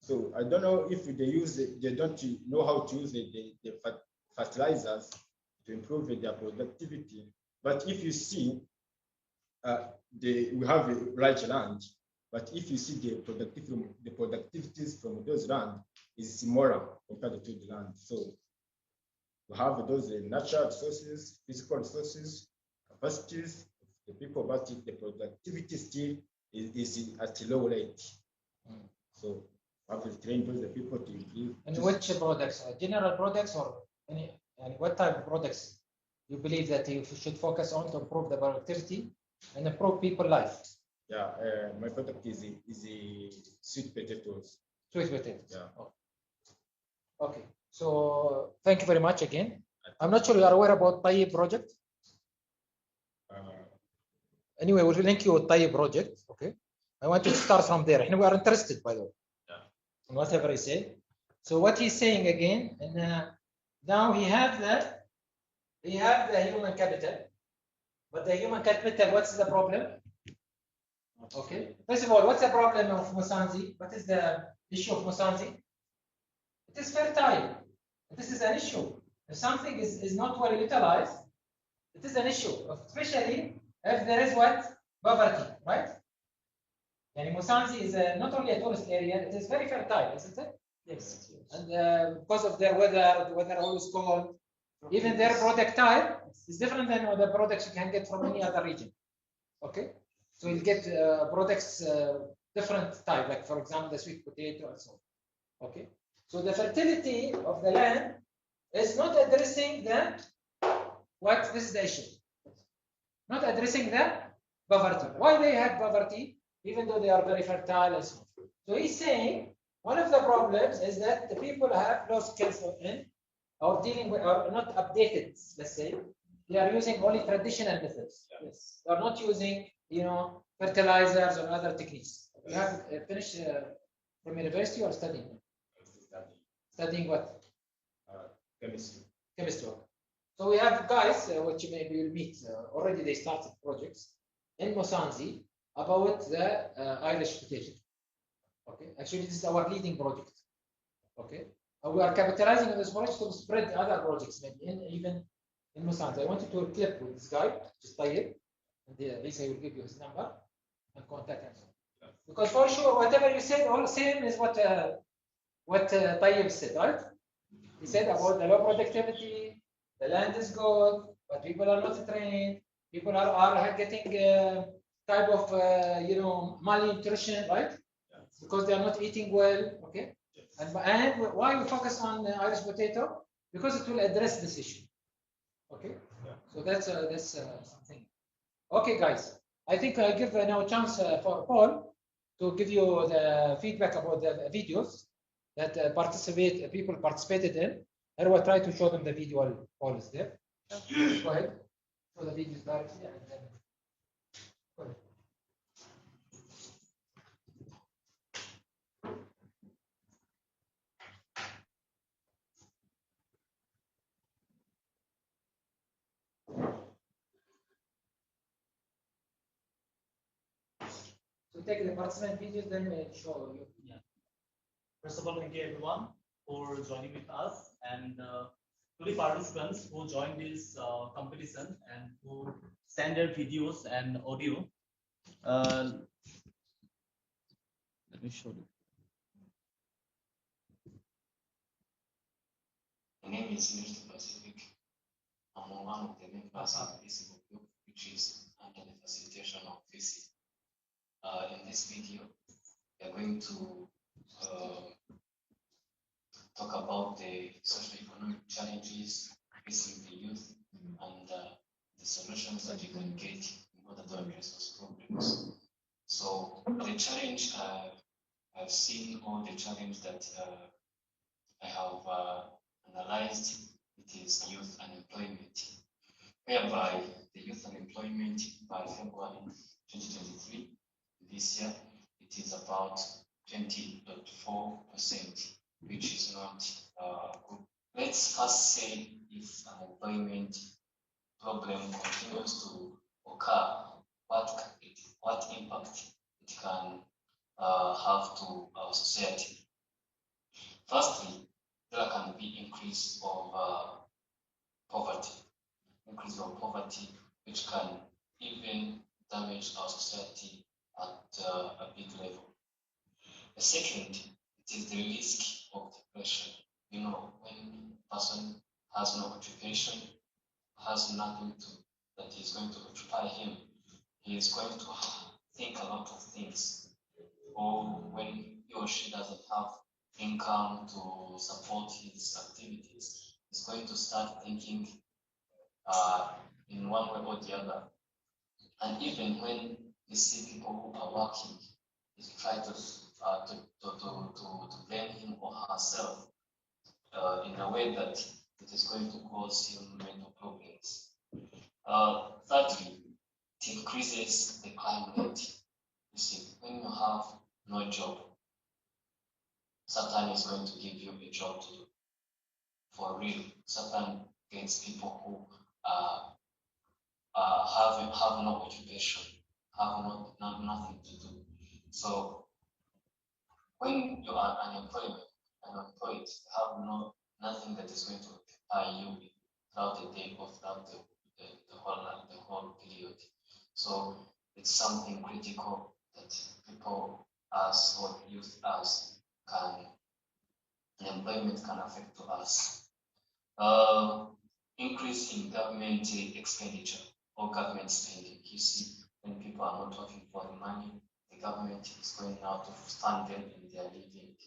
So I don't know if they don't know how to use the fertilizers to improve their productivity. But if you see, we have a large land, but if you see the productivities from those land is smaller compared to the land. So we have those natural resources, physical resources, capacities of the people, but the productivity still is at a low rate. So I have to train those people to improve. And which products? General products or any? And what type of products you believe that you should focus on to improve the productivity and improve people's life? Yeah, my product is sweet potatoes. Sweet potatoes. Yeah. Oh. Okay. So thank you very much again. I'm not sure you are aware about Tayyib project. Anyway, we'll link you with Tayyib project. Okay. I want you to start from there. And we are interested, by the way. on whatever he said. So what he's saying again, and now he have the human capital, but the human capital, what's the problem? Okay, first of all, what's the problem of Musanzi? What is the issue of Musanzi? It is fertile. This is an issue. If something is not well utilized, it is an issue, especially if there is what? Poverty, right? And Musanzi is not only a tourist area, it is very fertile, isn't it? Yes. And because of their weather, the weather always cold, even their product type is different than the products you can get from any other region. Okay, so you'll get products different type, like for example the sweet potato and so on. Okay, so the fertility of the land is not addressing the what? This is the issue. Not addressing the poverty. Why they had poverty, even though they are very fertile and so on. So he's saying one of the problems is that the people have no skills in or dealing with or not updated, let's say. They are using only traditional methods. Yes. They are not using, fertilizers or other techniques. You have finished from university or studying? Studying what? Chemistry. Chemistry. So we have guys, which maybe you'll meet, already they started projects in Musanzi about the Irish potato. Okay, actually this is our leading project. Okay, we are capitalizing on this project to spread other projects, maybe even in Musanzi. I wanted to clip with this guy, just Tayyip, and Lisa will give you his number and contact him. Because for sure, whatever you said, all same is what Tayyip said, right? He said about the low productivity, the land is good, but people are not trained. People are getting type of malnutrition, right? Because they are not eating well. Okay, and why we focus on the Irish potato? Because it will address this issue. Okay, so that's something. Okay, guys, I think I give now a chance for Paul to give you the feedback about the videos that people participated in. I will try to show them the video while Paul is there. Go ahead. Show the videos directly and then go ahead. So take the participant videos, then we'll show you. Yeah. First of all, thank you everyone for joining with us, and to the participants who joined this competition and who send their videos and audio. Let me show you. My name is Mr. Pacific. I'm one of the members of this group, which is under the facilitation of VC. In this video, we are going to talk about the socioeconomic challenges facing the youth and the solutions that you can get in order to address those problems. So the challenge I've seen, or the challenge that I have analyzed, it is youth unemployment, whereby the youth unemployment by February 2023, this year, it is about 20.4%, which is not good. Let's first say if unemployment problem continues to occur, what impact it can have to our society. Firstly, there can be increase of poverty, which can even damage our society at a big level. The second, it is the risk of depression. When a person has no occupation, has nothing that is going to occupy him, he is going to think a lot of things. Or when he or she doesn't have income to support his activities, he's going to start thinking in one way or the other. And even when you see people who are working, you try to blame him or herself in a way that it is going to cause him mental problems. Thirdly, it increases the crime rate. You see, when you have no job, Satan is going to give you a job to do. For real, Satan gets people who have no occupation, have nothing to do. So when you are unemployed, you have nothing that is going to occupy you throughout the day or throughout the whole period. So it's something critical that people as or youth as can, employment can affect to us. Increase in government expenditure or government spending. You see, when people are not working for the money, the government is going now to fund them in their living.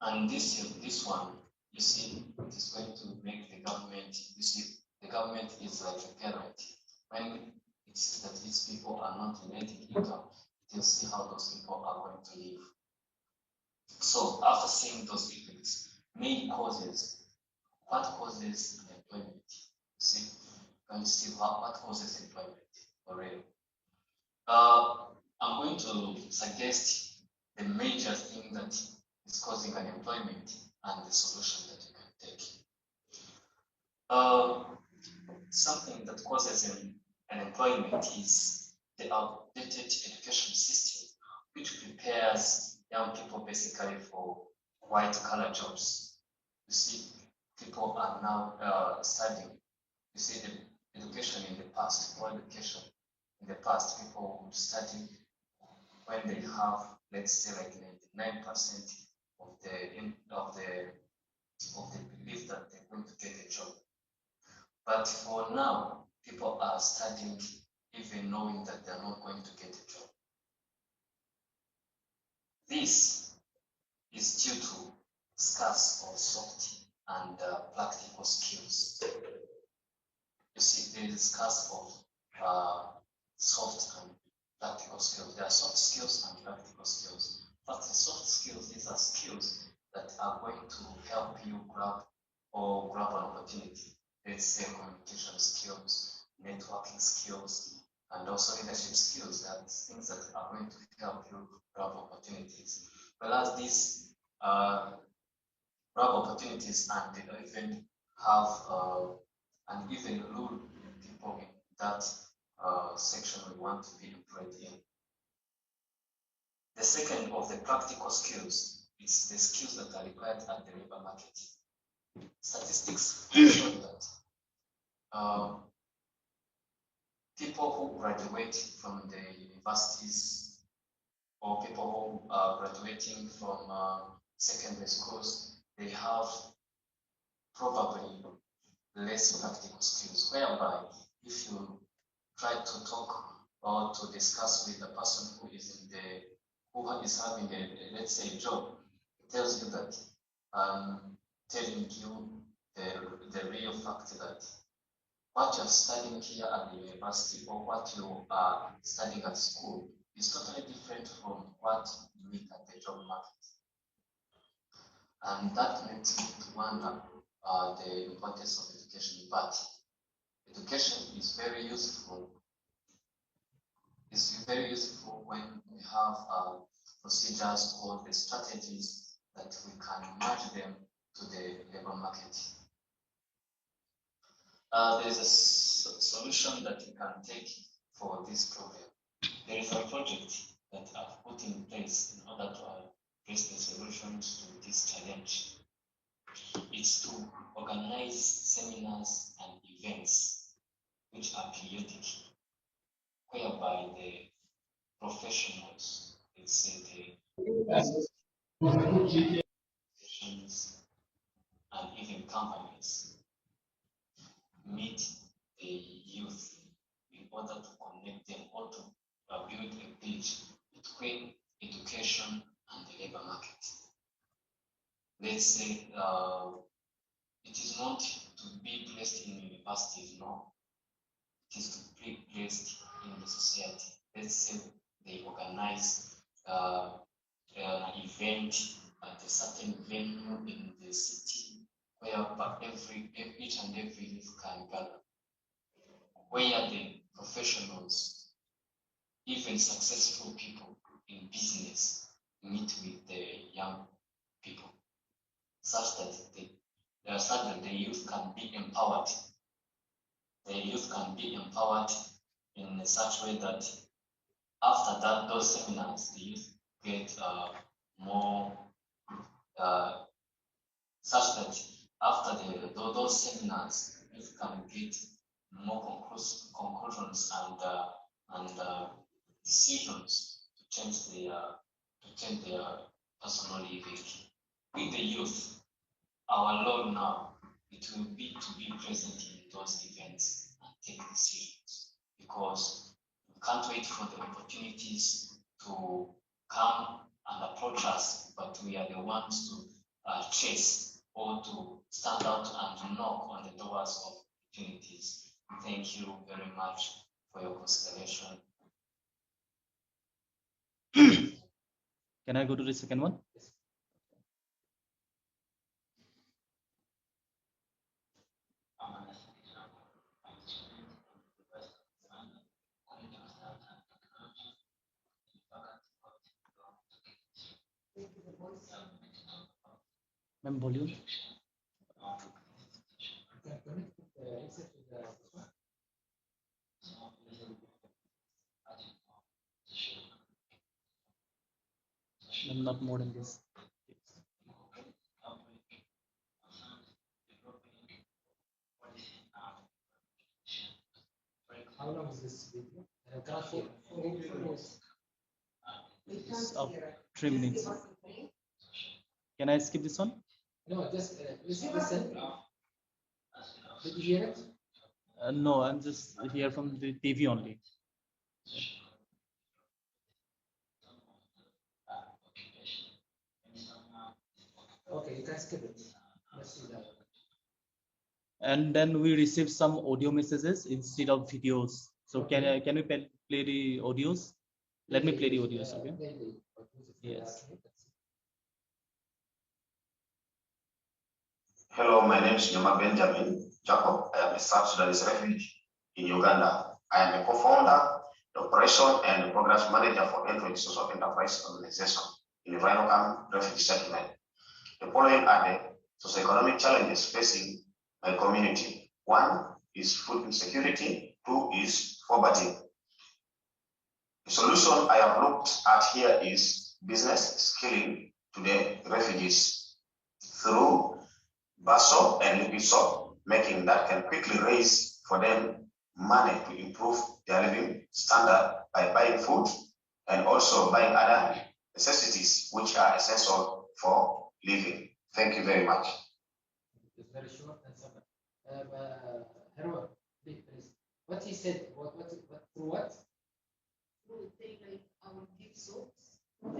And this one, you see, it is going to make the government, you see, the government is like a parent. When it sees that its people are not generating income, it will see how those people are going to live. So after seeing those effects, main causes, what causes unemployment? See, can you see what causes employment for real? I'm going to suggest the major thing that is causing unemployment and the solution that you can take. Something that causes unemployment is the outdated education system, which prepares young people basically for white-collar jobs. You see, people are now studying. You see, the education in the past, or education in the past, people would study when they have, let's say, like 99% of the belief that they're going to get a job. But for now, people are studying even knowing that they're not going to get a job. This is due to scarce of soft and practical skills. You see, there is scarce of soft and practical skills. There are soft skills and practical skills. But the soft skills, these are skills that are going to help you grab an opportunity. Let's say communication skills, networking skills, and also leadership skills. That things that are going to help you grab opportunities. Whereas these grab opportunities and even have and even lure people in that section we want to be employed in. The second of the practical skills is the skills that are required at the labor market. Statistics show that people who graduate from the universities or people who are graduating from secondary schools, they have probably less practical skills, whereby if you try to talk or to discuss with a person who is having a, let's say, job, it tells you that telling you the real fact that what you're studying here at the university or what you are studying at school is totally different from what you meet at the job market. And that makes me to wonder the importance of education. But education is very useful. It's very useful when we have procedures or the strategies that we can match them to the labor market. There's a solution that you can take for this problem. There is a project that I've put in place in order to address the solutions to this challenge. It's to organize seminars and events which are periodic, whereby the professionals, let's say the organizations and even companies, meet the youth in order to connect them or to build a bridge between education and the labor market. Let's say it is not to be placed in universities, no. It is to be placed in the society. Let's say they organize an event at a certain venue in the city where each and every youth can gather, where the professionals, even successful people in business, meet with the young people, such that the youth can be empowered. The youth can be empowered in such way that after that, those seminars, the youth get more, such that after those seminars, youth can get more conclusions and decisions to change their personal living. With the youth, our role now it will be to be present in those events and take decisions, because we can't wait for the opportunities to come and approach us, but we are the ones to chase or to stand out and to knock on the doors of opportunities. Thank you very much for your consideration. Can I go to the second one? Ma'am, volume. Ma'am, not more than this. How long is this video? It's up 3 minutes. Can I skip this one? No, just listen. Did you hear it? No, I'm just here from the TV only. Okay, you can skip it. Let's see that. And then we receive some audio messages instead of videos. So can we play the audios? Let me play the audios, okay? Yes. Hello, my name is Nyoma Benjamin Jacob. I am a South Sudanese refugee in Uganda. I am a co-founder, the operation and the programs manager for Android Social Enterprise Organization in the Rhino refugee settlement. The following are the socioeconomic challenges facing my community. 1 is food insecurity, 2 is poverty. The solution I have looked at here is business skilling to the refugees through bus soap and liquid soap, making that can quickly raise for them money to improve their living standard by buying food and also buying other necessities which are essential for living. Thank you very much. It's very short and simple. Herman, please. What he said, through what? Through they like our give soaps, how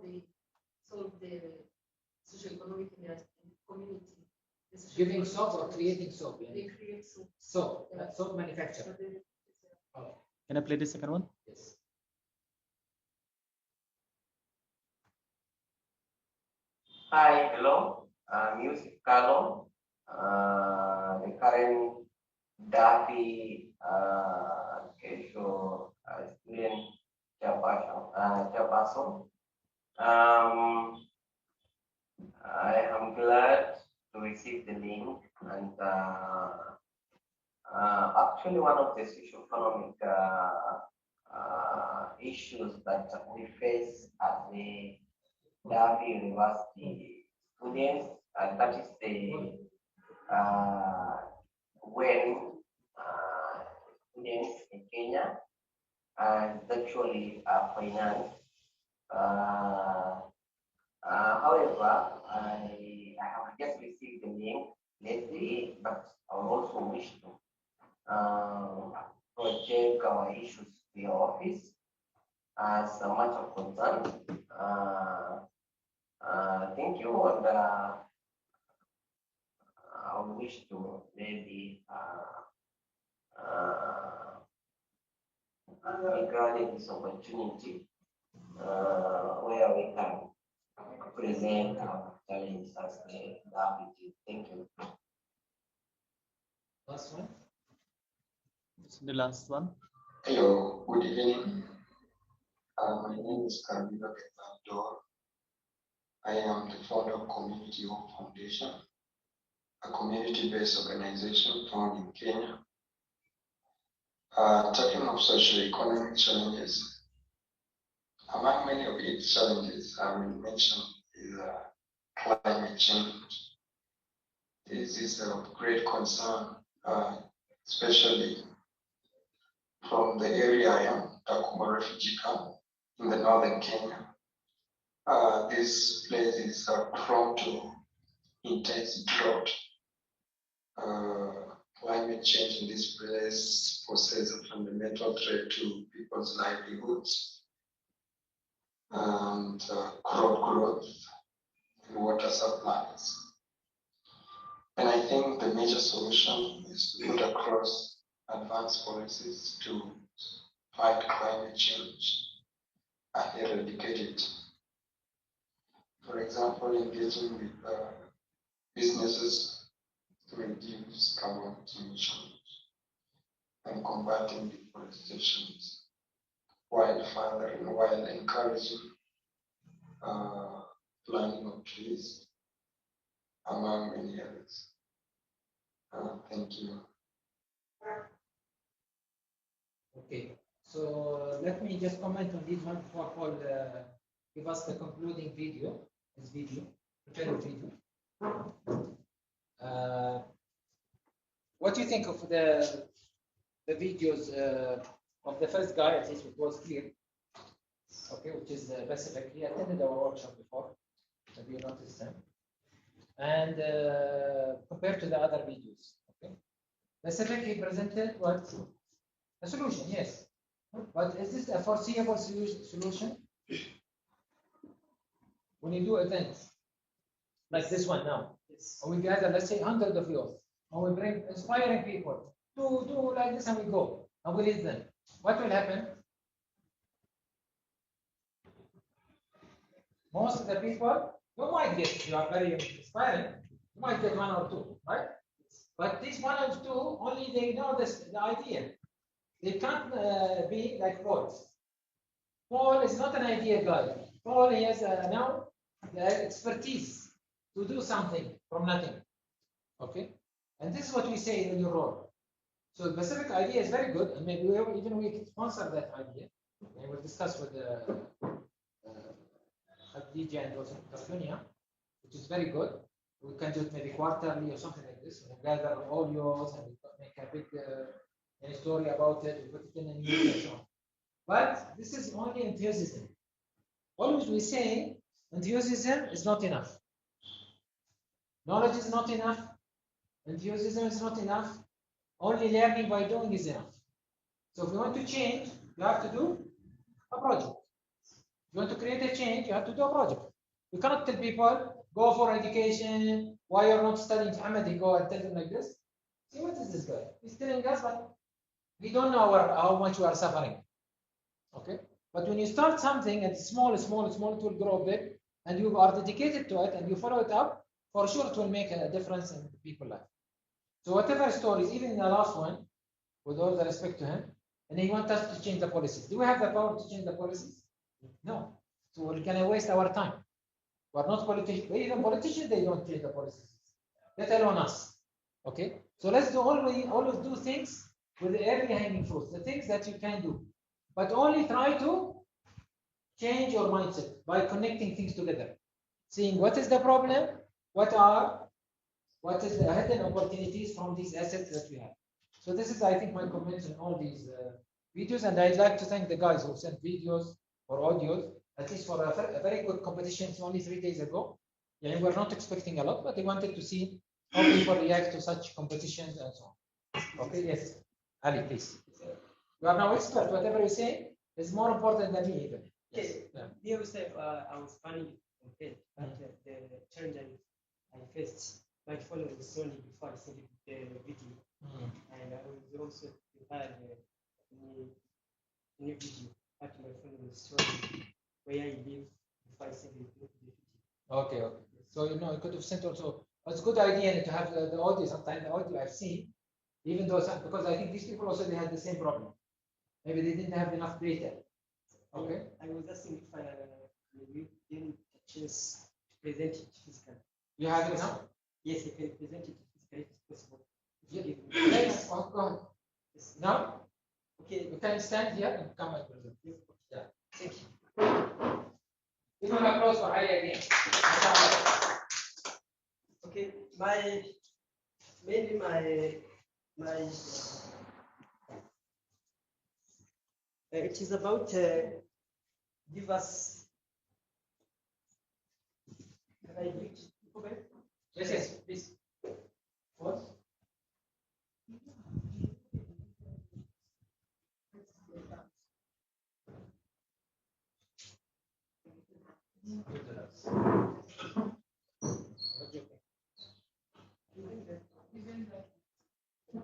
they solve the socioeconomic in their community. Giving soap or creating soap? Yeah. They create soap. Soap, soap manufacturer. Okay. Can I play the second one? Yes. Hi, hello. Music Carlo. The current Daffy Kesho student chairperson. I am glad to receive the link, and actually one of the socioeconomic issues that we face at the Daffy University students, and that is the when students in Kenya and actually finance. However, I have just received the link lately, but I would also wish to project our issues to your office as a matter of concern. Thank you, and I wish to maybe regarding this opportunity where we can present our challenges as the WT. Thank you. Last one. This is the last one. Hello, good evening. My name is Carmelo Abdul. I am the founder of Community Hope Foundation, a community-based organization found in Kenya. Talking of socioeconomic challenges, among many of its challenges I will mention is climate change. This is of great concern, especially from the area I am, Kakuma refugee camp in the northern Kenya. This place is prone to intense drought. Climate change in this place poses a fundamental threat to people's livelihoods and crop growth and water supplies. And I think the major solution is to put across advanced policies to fight climate change and eradicate it. For example, engaging with businesses to reduce carbon emissions and combating deforestation while encouraging planting of trees, among many others. Thank you. Okay, so let me just comment on this one before Paul give us the concluding video. This video, prepared video. What do you think of the videos of the first guy? At least it was clear. Okay, which is Pacific. He attended our workshop before. Maybe you noticed him. And compared to the other videos, okay, Pacific he presented what? A solution, yes. But is this a foreseeable solution? When you do events like this one now, or we gather, let's say, hundreds of youth, or we bring inspiring people, do like this and we go, and we lead them. What will happen? Most of the people, you might get, you are very inspiring, you might get one or two, right? But this one or two, only they know the idea. They can't be like Paul. Paul is not an idea guy. Paul has now the expertise to do something from nothing. Okay? And this is what we say in your role. So the specific idea is very good, and maybe even we can sponsor that idea. And we'll discuss with Khadija and also California, which is very good. We can do it maybe quarterly or something like this. We'll gather all yours and we make a big story about it, we put it in a news and so on. But this is only enthusiasm. Always we say enthusiasm is not enough. Knowledge is not enough. Enthusiasm is not enough. Only learning by doing is enough. So if you want to change, you have to do a project. If you want to create a change, you have to do a project. You cannot tell people, go for education, why you're not studying Muhammad, you go and tell them like this. See, what is this guy? He's telling us, but we don't know how much we are suffering. Okay? But when you start something and it's small, it will grow big, and you are dedicated to it and you follow it up, for sure it will make a difference in people's life. So whatever stories, even in the last one, with all the respect to him, and he wants us to change the policies. Do we have the power to change the policies? No. So we're going to waste our time. We're not politicians. Even politicians, they don't change the policies, let alone us. Okay? So let's do always do things with the early hanging fruits, the things that you can do. But only try to change your mindset by connecting things together. Seeing what is the problem, what is the hidden opportunities from these assets that we have. So this is, I think, my comments on all these videos, and I'd like to thank the guys who sent videos or audios, at least for a very good competition. It's only 3 days ago. Yeah, we're not expecting a lot, but they wanted to see how people react to such competitions and so on. Okay, yes. Ali, please. You are now expert. Whatever you say is more important than me even. Yes. Here we say I was planning to compete, but the challenge I faced my phone was slowly before I sent the video, and I was also prepared new video, but my phone was slowly where I live before I sent the video. Okay. So you could have sent also. It's a good idea to have the audio. Sometimes the audio I've seen, even though because I think these people also they had the same problem. Maybe they didn't have enough data. Okay. I was asking if we didn't choose to present it physically. You have it now? Yes, you can present it physically if possible. Yes, go on. Yes. Now, Okay. you can stand here and come and present. Yeah. Thank you. Give an applause for Ali again. Okay, mainly my it is about diverse. Can I do it? Okay. Yes, yes, please. What?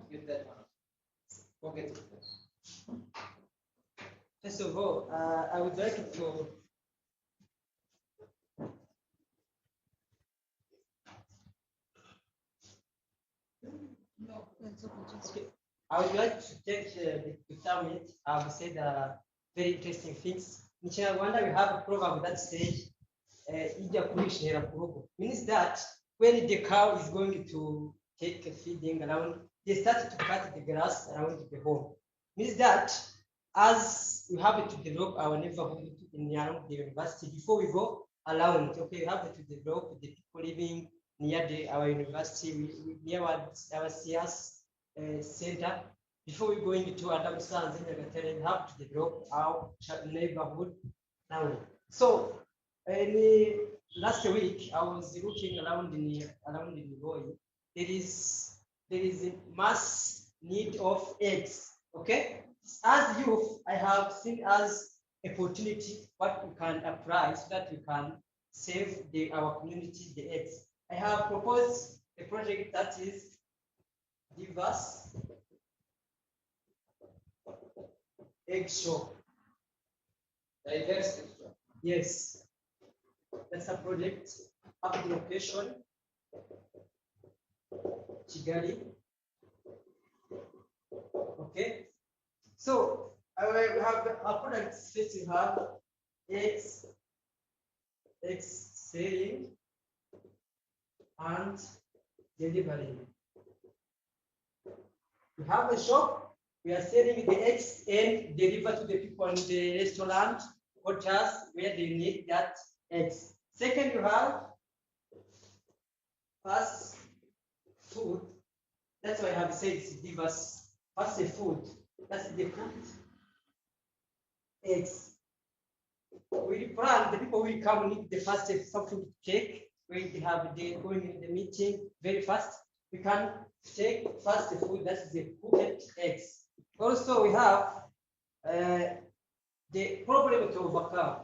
Give that one. Forget it. First of all, I would like to okay. I would like to take the summit. I've said very interesting things. In Rwanda, we have a proverb that says, means that when the cow is going to take a feeding around, they start to cut the grass around the home. Means that as we have to develop our neighborhood in around the university, before we go around, okay, we have to develop the people living near our university, near our SIAS center. Before we go into Adam Sands in we have to develop our neighborhood now. So, last week I was looking around in Goy. There is a mass need of eggs. Okay, as youth, I have seen as opportunity what we can apply so that we can save our community the eggs. I have proposed a project that is diverse egg shop. Diverse egg shop. Yes, that's a project. Up the location, Kigali. Okay, so we have our products. First, we have eggs selling and delivering. We have a shop. We are selling the eggs and deliver to the people in the restaurant, hotels where they need that eggs. Second, you have fast food. That's why I have said it's diverse. Fast food. That's the food. Eggs. We plan the people will come need the fast something to take. We have the going in the meeting very fast. We can take fast food. That's the cooked eggs. Also, we have the problem to overcome.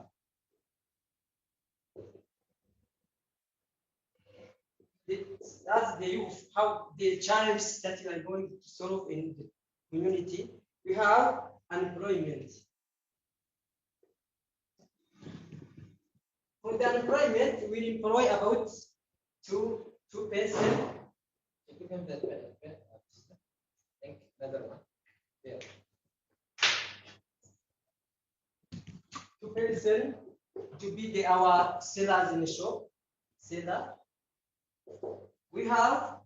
That's the youth, how the challenge that we are going to solve in the community. We have unemployment. For the unemployment, we employ about 2%. Give him that pen. Think another one. Yeah. 2% to be our sellers in the shop. Seller. We have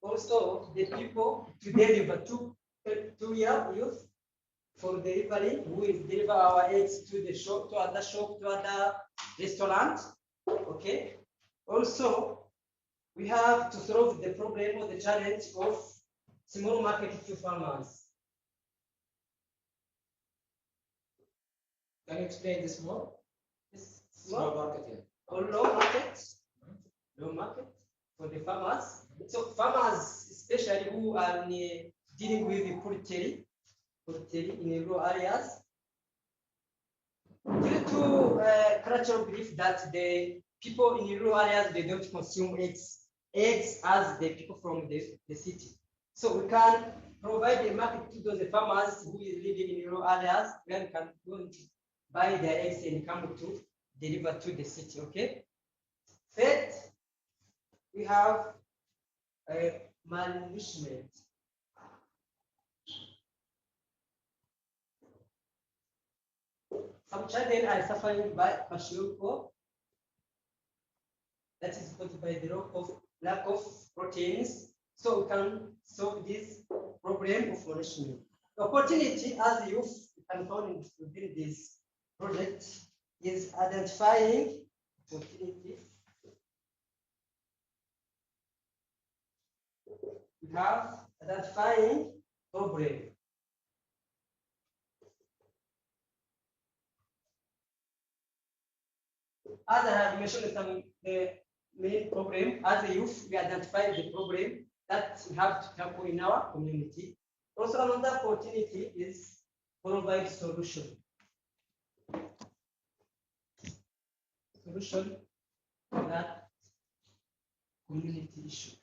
also the people to deliver two-year youth for delivery. We will deliver our eggs to the shop, to other restaurant. Okay. Also, we have to solve the problem or the challenge of small market to farmers. Can you explain this more? Small market here. Or low market. Low market for the farmers. So farmers, especially who are dealing with the poultry in rural areas, due to cultural belief that the people in rural areas they don't consume eggs as the people from the city. So we can provide a market to those farmers who is living in rural areas where they can go and buy their eggs and come to deliver to the city. Okay. Third, we have malnourishment. Some children are suffering by kwashiorkor. that is caused by the lack of proteins. So we can solve this problem of malnutrition. The opportunity as youth can find within this project is identifying opportunity. We have identifying problem. As I have mentioned, the main problem as a youth, we identify the problem that we have to tackle in our community. Also, another opportunity is provide solution. Solution to that community issue.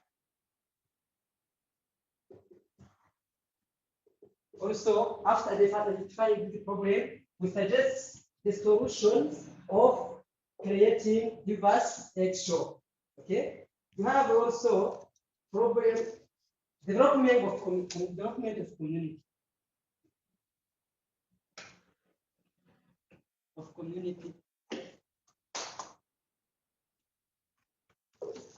Also, after identifying the problem, we suggest the solutions of creating diverse egg shop. Okay, you have also problem development of community.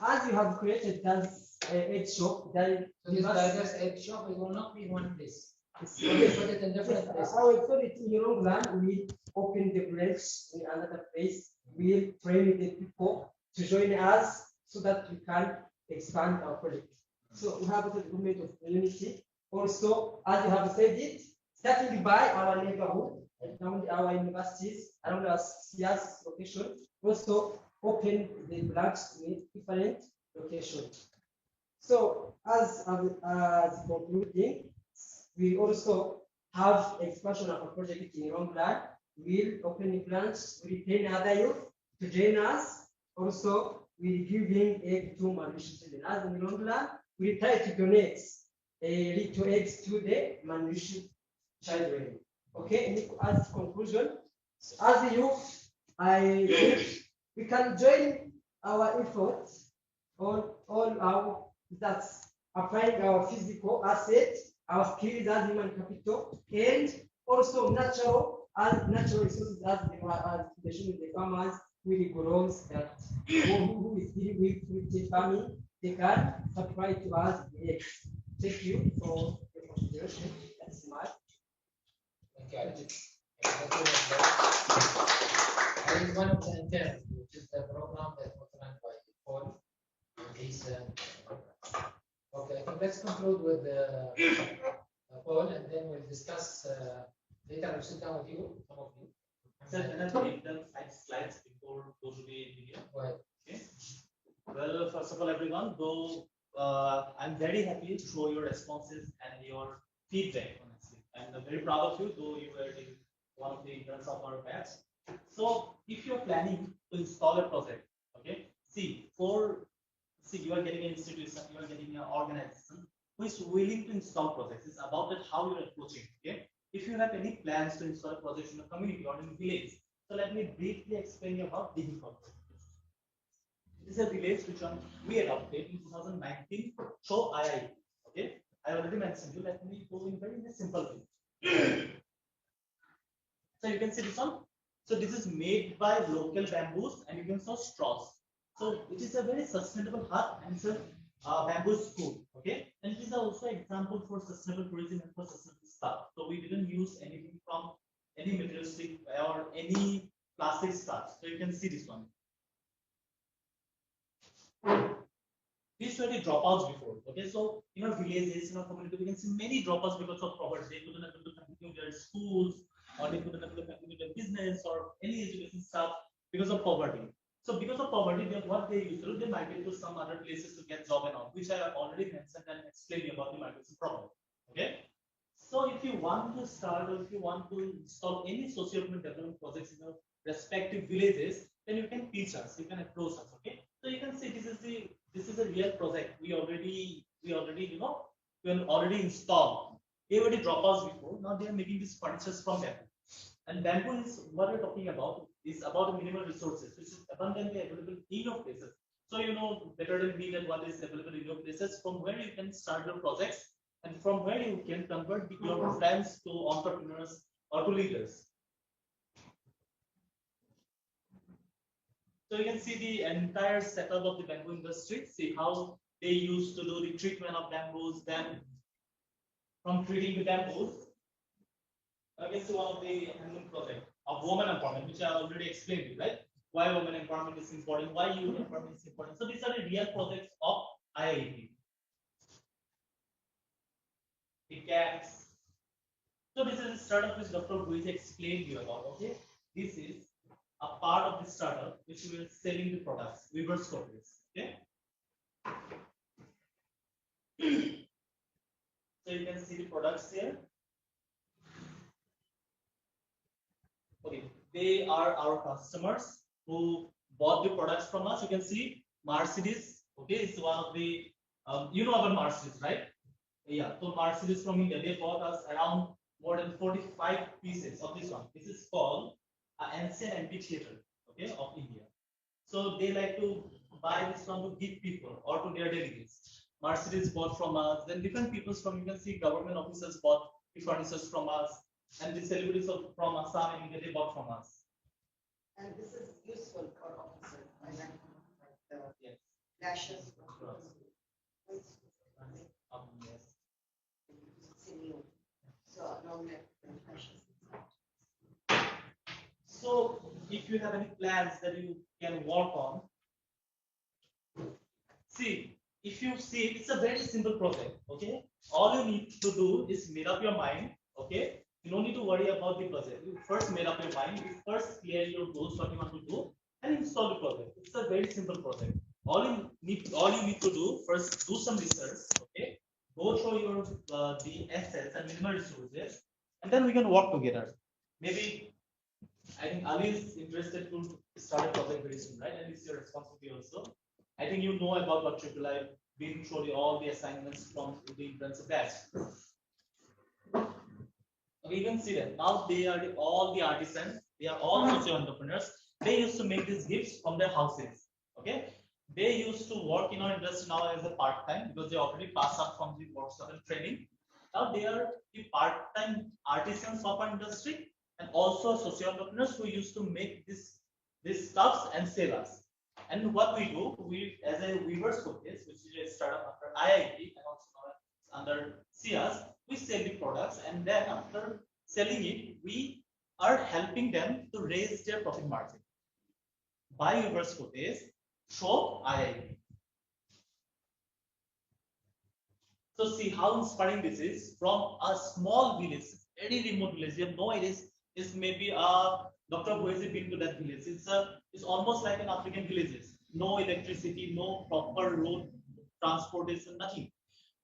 As you have created that egg shop, then So this diverse egg shop, it will not be in one place. Okay. Put it in different places. I will put it in your own land. We open the branch in another place. We train the people to join us so that we can expand our project. So we have the development of community. Also, as you have said it, starting by our neighborhood, around our universities, around our SIAS location, also open the branches in different locations. So as concluding, we also have expansion of a project in Ronglan. We'll open the plants, we retain other youth to join us. Also, we're giving egg to malnourished children. As in Ronglan, we try to donate little eggs to the malnourished children. Okay, as conclusion, as a youth, I think we can join our efforts on all our that's applying our physical assets, our skills as human capital, and also natural resources as the farmers with grows that who is dealing with farming, they can supply to us the eggs. Thank you for the consideration. That's my. Thank you. I think one of the interns, which is the program that was run by Paul, is okay. I think let's conclude with Paul, and then we'll discuss later. We'll sit down with you, some of you. Sir, can I take the slides before go to the video? Right. Okay. Well, first of all, everyone, though I'm very happy to show your responses and your feedback, honestly. I'm very proud of you, though you were one of the interns of our batch. So if you're planning to install a project, okay, see, you are getting an institution, you are getting an organization who is willing to install projects. It's about that how you're approaching, okay? If you have any plans to install a project in a community or in a village, so let me briefly explain you about digging project. This is a village which we adopted in 2019 through II. Okay, I already mentioned you. Let me go in very simple way. So you can see this one. So this is made by local bamboos, and you can saw straws. So it is a very sustainable hut and it's a bamboo school. Okay, and it is also an example for sustainable tourism and for sustainable stuff. So we didn't use anything from any materialistic or any plastic stuff. So you can see this one. These were the dropouts before. Okay, so in our villages, in our community, we can see many dropouts because of poverty. They couldn't able to continue their schools, or they couldn't able to continue their business or any education stuff because of poverty. So because of poverty, what they used to do, they migrate to some other places to get job and all, which I have already mentioned and explained about the migration problem. Okay. So if you want to start or if you want to install any socio-economic development projects in your respective villages, then you can pitch us, you can approach us. Okay. So you can see this is a real project. We already installed. They were the dropouts before. Now they are making these furnitures from bamboo. And bamboo is what we're talking about. Is about the minimal resources, which is abundantly available in your places. So you know better than me that what is available in your places, from where you can start your projects, and from where you can convert your friends to entrepreneurs or to leaders. So you can see the entire setup of the bamboo industry. See how they used to do the treatment of bamboos, then from treating the bamboos. Again, so one of the handloom project of women empowerment, which I already explained, right? Why women empowerment is important, why youth empowerment is important. So these are the real projects of IIT. The CAPS. So this is a startup which Dr. Buheji explained you about. Okay, this is a part of the startup which we are selling the products, reverse copies. Okay. So you can see the products here. Okay, they are our customers who bought the products from us. You can see Mercedes. Okay, it's one of the you know about Mercedes, right? Yeah, so Mercedes from India, they bought us around more than 45 pieces of this one. This is called an ancient amphitheater, okay, of India. So they like to buy this one to give people or to their delegates. Mercedes bought from us, then different people from, you can see government officers bought the furniture from us, and the celebrities from Assam and India, they bought from us. And this is useful for officers. I like the yes. lashes. Yes. So long lashes. So if you have any plans that you can work on, see, if you see, it's a very simple project. Okay, all you need to do is make up your mind. Okay, you don't need to worry about the project. You first make up your mind. You first clear your goals, what you want to do, and install the project. It's a very simple project. All you need to do first, do some research. Okay, go through your the assets and minimal resources, and then we can work together. Maybe I think Ali is interested to start a project very soon, right? And it's your responsibility also. I think you know about what I've been through all the assignments from the intensive batch. We can see that now they are all the artisans, they are all socio entrepreneurs. They used to make these gifts from their houses. Okay, they used to work in our industry now as a part-time because they already passed out from the workshop and training. Now they are the part-time artisans of our industry and also socio entrepreneurs who used to make these stuffs and sell us. And what we do, we as a weavers cookies, which is a startup under IIT and also under SIAS, we sell the products, and then after selling it, we are helping them to raise their profit margin by weavers cookies through IIT. So see how inspiring this is from a small village, very remote village. You have no idea. It's maybe Dr. Buheji been to that village. It's almost like an African villages. No electricity, no proper road transportation, nothing.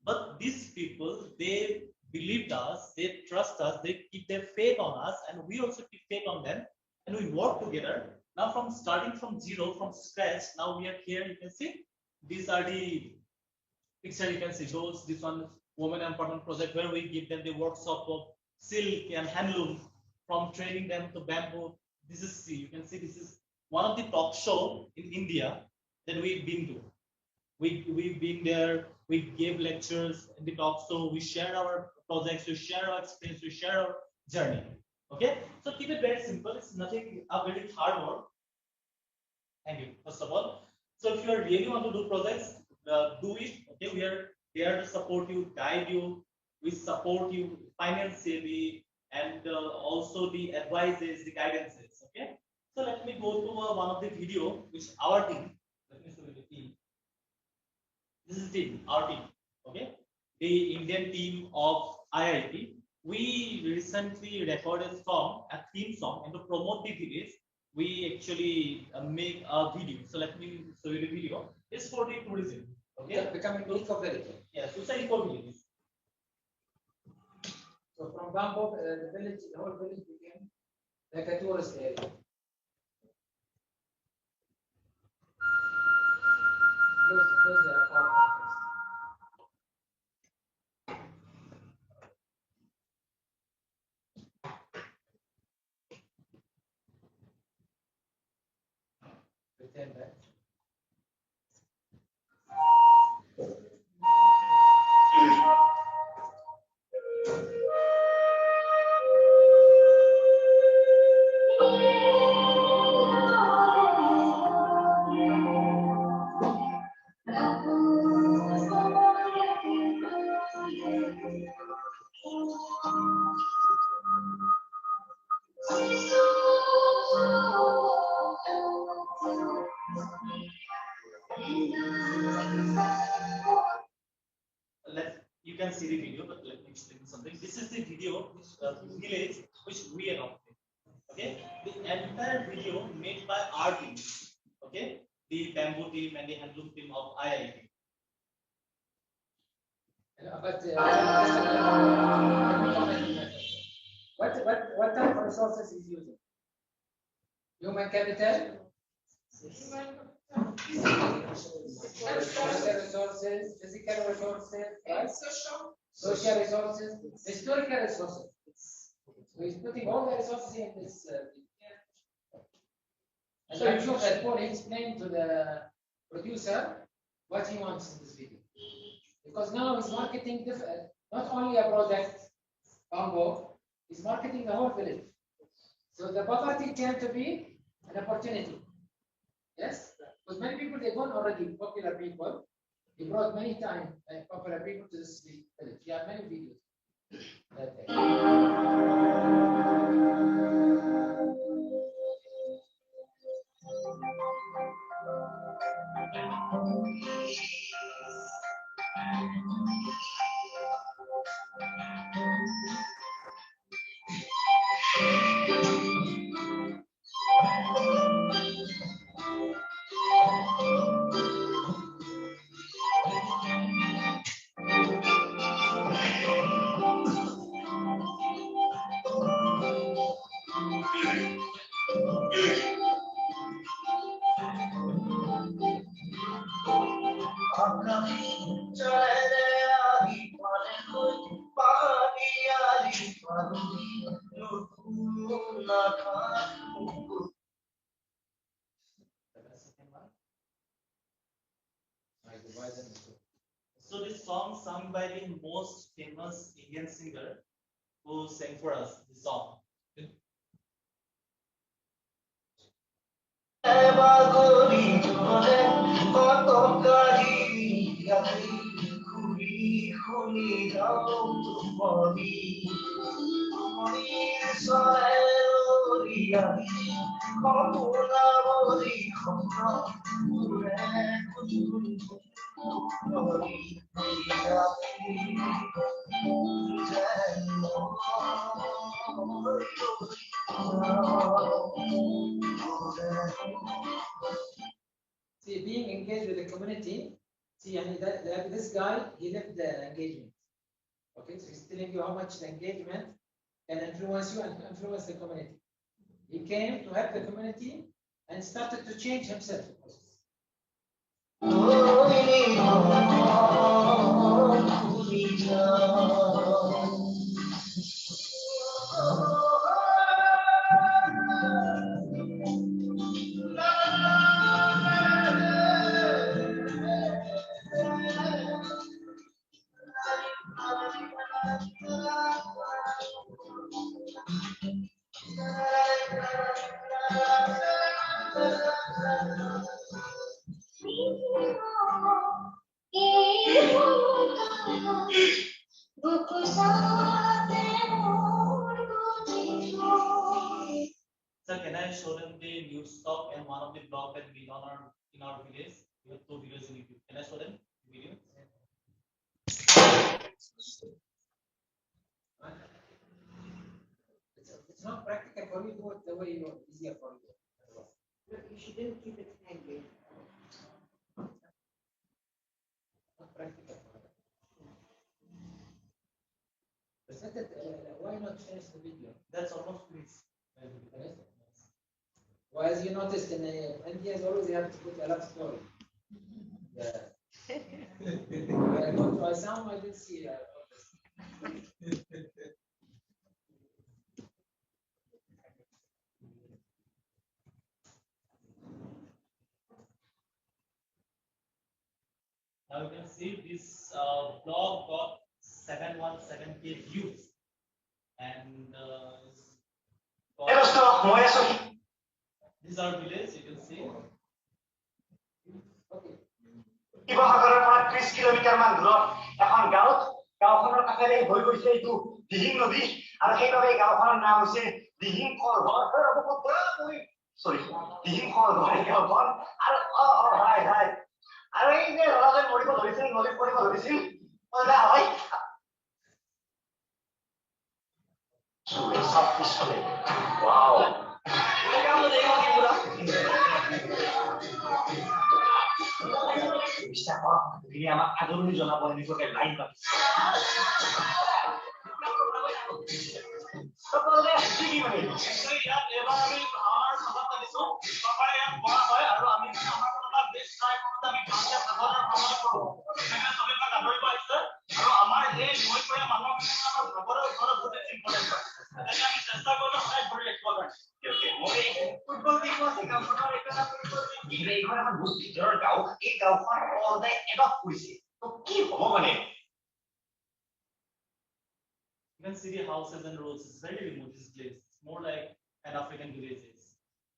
But these people, they believed us, they trust us, they keep their faith on us, and we also keep faith on them, and we work together. Now, from starting from zero, from scratch, now we are here. You can see these are the picture. You can see those. This one, women empowerment project, where we give them the workshop of silk and handloom, from training them to bamboo. This is, you can see, this is one of the top show in India that we've been to. We've been there, we gave lectures in the talk show, we share our projects, we share our experience, we share our journey. Okay, so keep it very simple. It's nothing a very hard work. Thank you, first of all. So if you really want to do projects, do it. Okay, we are there to support you, guide you, we support you financially, and also the advices, the guidances. Okay, so let me go to one of the video which our team, let me show you the team. This is team, our team. Okay, the Indian team of IIT. We recently recorded a theme song, and to promote the village, we actually make a video. So let me show you the video. It's for the tourism. Okay, It's becoming eco village. Yes, it's an eco village. So from Bangkok, the village, the whole village became like a tourist area. Close the apartment. Pretend that. You can see the video, but let me explain something. This is the video village which we adopted. Okay, the entire video made by our team. Okay, the bamboo team and the handloom team of IIT. But what type of resources is using? Human capital, resources, physical resources, right? Social resources, historical resources. So he's putting all the resources in this. And I'm sure that Paul explained to the producer what he wants in this video. Because now he's marketing not only a project, Congo, he's marketing the whole village. So the poverty came to be an opportunity. Yes? Because many people, they don't already popular people. He brought many times popular people to this village. He had many videos. So this song sung by the most famous Indian singer who sang for us the song. See, being engaged with the community, see, I mean, this guy, he lived the engagement. Okay, so he's telling you how much the engagement can influence you and influence the community. He came to help the community and started to change himself. Sir, can I show them the new stock and one of the blog that we done in our village? We have 2 videos in YouTube. Can I show them the video? It's not practical for you to do it the way you want. It's easier for you. You shouldn't keep it hanging. Not practical. Why not finish the video? That's almost finished. Well, as you noticed in India, always you have to put a love story. Yeah. When I go to Assam, I didn't see Now you can see this blog got 717K views, and this is our village. You can see. শিৱসাগৰৰ 30 kilometre মান দূৰত এখন গাঁৱত গাঁওখনৰ কাষেৰে বৈ গৈছে এইটো দিহিং নদী আৰু সেইবাবে গাঁওখনৰ নাম হৈছে Dihing call sorry Dihing call হয় হাই হাই আৰু এই যে ৰজাই মৰিব ধৰিছিল নদীত পৰিব ধৰিছিল ওলা হয় সব পিছলে wow কামটো দেই কি পুৰা বিশ্বাস কৰক তিনি আমাক আদৰণি জনাব এনেকুৱাকে লাইন পাতিছে সকলোৱে কি মানে ইয়াত এবাৰ আমি আমাৰ সভাত পাতিছোঁ সভাৰ ইয়াত কৰা হয় আৰু আমি আমাৰ পৰা বেষ্ট ট্ৰাই কৰোঁ আমি ভালকে সাধাৰণ ভ্ৰমণ কৰোঁ সেইকাৰণে চবেই তাক আদৰিব আহিছে আৰু আমাৰ এই নৈ পৰীয়া মানুহৰ আমাৰ ভাগৰৰ ওপৰত বহুত ইম্পৰ্টেণ্ট হয় সেইকাৰণে আমি চেষ্টা কৰোঁ সদায় ধৰি ৰাখিব কাৰণে মই ফুটবল টিমৰ কামখনৰ এটা এইখন আমাৰ বহুত ভিতৰৰ গাঁও এই গাঁওখন সদায় এডপ্ট কৰিছে তো কি হ'ব মানে You can see the houses and roads. It's very remote, this place. It's more like an African villages.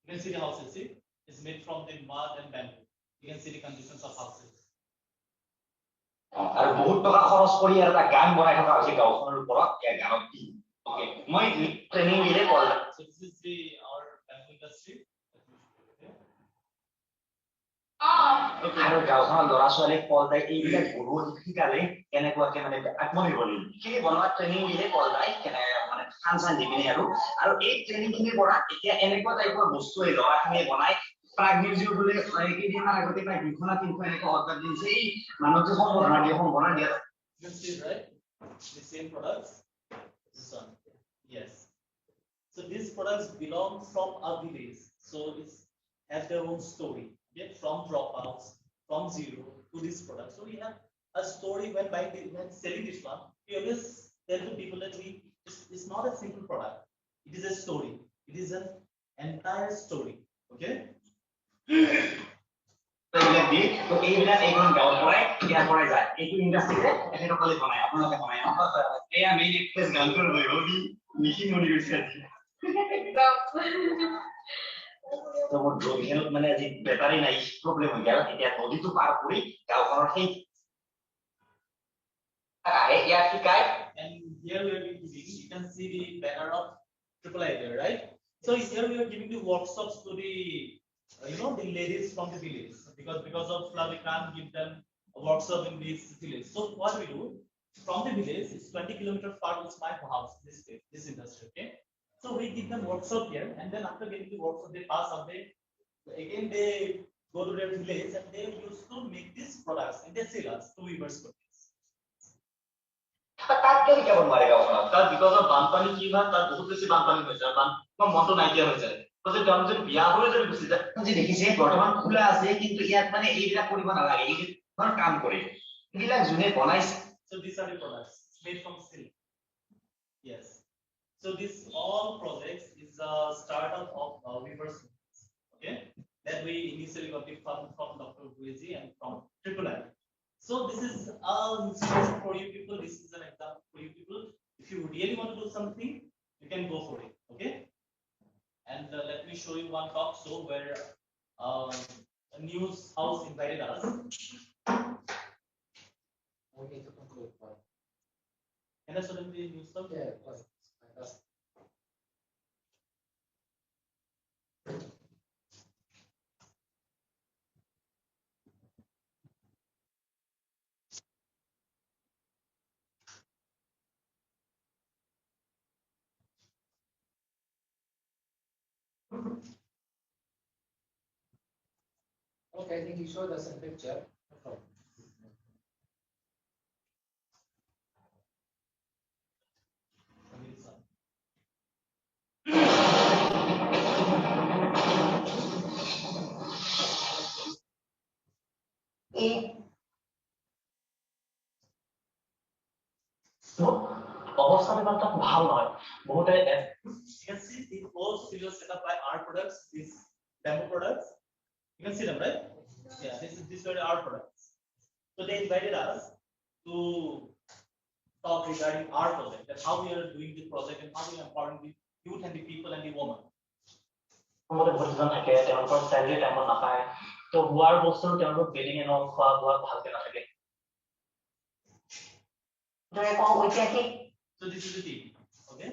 You can see the houses, see? It's made from the mud and bamboo. You can see the conditions of houses. আৰু বহুত টকা খৰচ কৰি এটা গান বনাই থকা হৈছে গাঁওখনৰ ওপৰত এই গানত কি ওকে মই ট্ৰেনিং দিলে call So this is the our bamboo industry. আৰু গাঁওখনৰ ল'ৰা ছোৱালীক কল তাই এইবিলাক বহুত শিকালে কেনেকুৱাকে মানে আত্মনিৰ্ভৰশীল সেইখিনি বনোৱা ট্ৰেনিং দিলে কল তাই মানে খান দি পিনে আৰু এই ট্ৰেনিং খিনিৰ পৰা এতিয়া এনেকুৱা টাইপৰ বস্তু এই ল'ৰাখিনিয়ে বনাই প্ৰাগ মিউজিয়াম বোলে কেইদিনমান আগতে প্ৰায় 200-300 এনেকুৱা অৰ্ডাৰ দিছে এই মানুহটো সম্বোধনা দিয়া You can see, right? The same products. This one. Yes. So these products belong from a village. So it has their own story. Okay? From dropouts, from zero to this product. So we have a story when selling this one. We always tell to people that it's not a simple product. It is a story. It is an entire story. Okay? তো এইবিলাক এইখন গাঁৱৰ পৰাই ইয়াৰ পৰাই যায় এইটো ইণ্ডাষ্ট্ৰীতে এখেতসকলে বনায় আপোনালোকে বনায় এয়া মেইন এক্সপ্ৰেছ গানটোৰ বৈভৱী মিশিং মণি গৈছে আজি তো মোৰ ড্ৰইঙত মানে আজি বেটাৰী নাই প্ৰব্লেম হৈ গ'ল এতিয়া নদীটো পাৰ কৰি গাঁওখনৰ সেই ইয়াত শিকায় and here we are giving, you can see the banner of III there, right? So here we are giving the workshops to the the ladies from the village because of flood we can't give them a workshop in this village. So what we do from the village is 20 kilometers far is my house, this industry. Okay, so we give them workshop here, and then after getting the workshop they pass on again they go to their village and they used to make these products and they sell us to weavers. তাত কেন কেৱল মাৰে গাঁওখনত তাত because of বানপানী কি হয় তাত বহুত বেছি বানপানী হৈ যায় মনটো নাইকিয়া হৈ যায় তো যে তেওঁ যদি বিয়া হৈ যদি গুচি যায় যি দেখিছে বৰ্তমান খোলা আছে কিন্তু ইয়াত মানে এইবিলাক কৰিব নালাগে এইবিলাক কাম কৰে এইবিলাক যোনে বনাইছে So these are the products made from silk. Yes. So this all projects is a startup of weavers. Okay, that we initially got the fund from Dr. Buheji and from III. So this is an inspiration for you people. This is an example for you people. If you really want to do something, you can go for it. Okay. And let me show you one talk show where a news house invited us. We need to conclude. Can I show them the news talk? Yeah. Okay, I think you showed us a picture. Okay. অবস্থাটা খুব ভালো হয় বহুতে you can see the whole studio set up by our products, these demo products. You can see them, right? Yeah, these were our products. So they invited us to talk regarding our project, that how we are doing the project and how we are empowering the youth and the people and the women. আমাদের ভোটজন থাকে তেওঁলোকৰ স্যালাৰি টাইমত নাপায় তো হোৱাৰ বস্তু তেওঁলোক building এনো খোৱা বোৱা ভালকে নাথাকে So this is the team. Okay,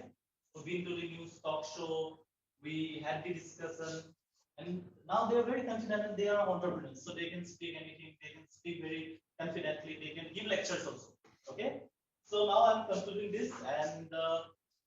been to the news talk show. We had the discussion, and now they are very confident and they are entrepreneurs, so they can speak anything. They can speak very confidently. They can give lectures also. Okay. So now I'm concluding this, and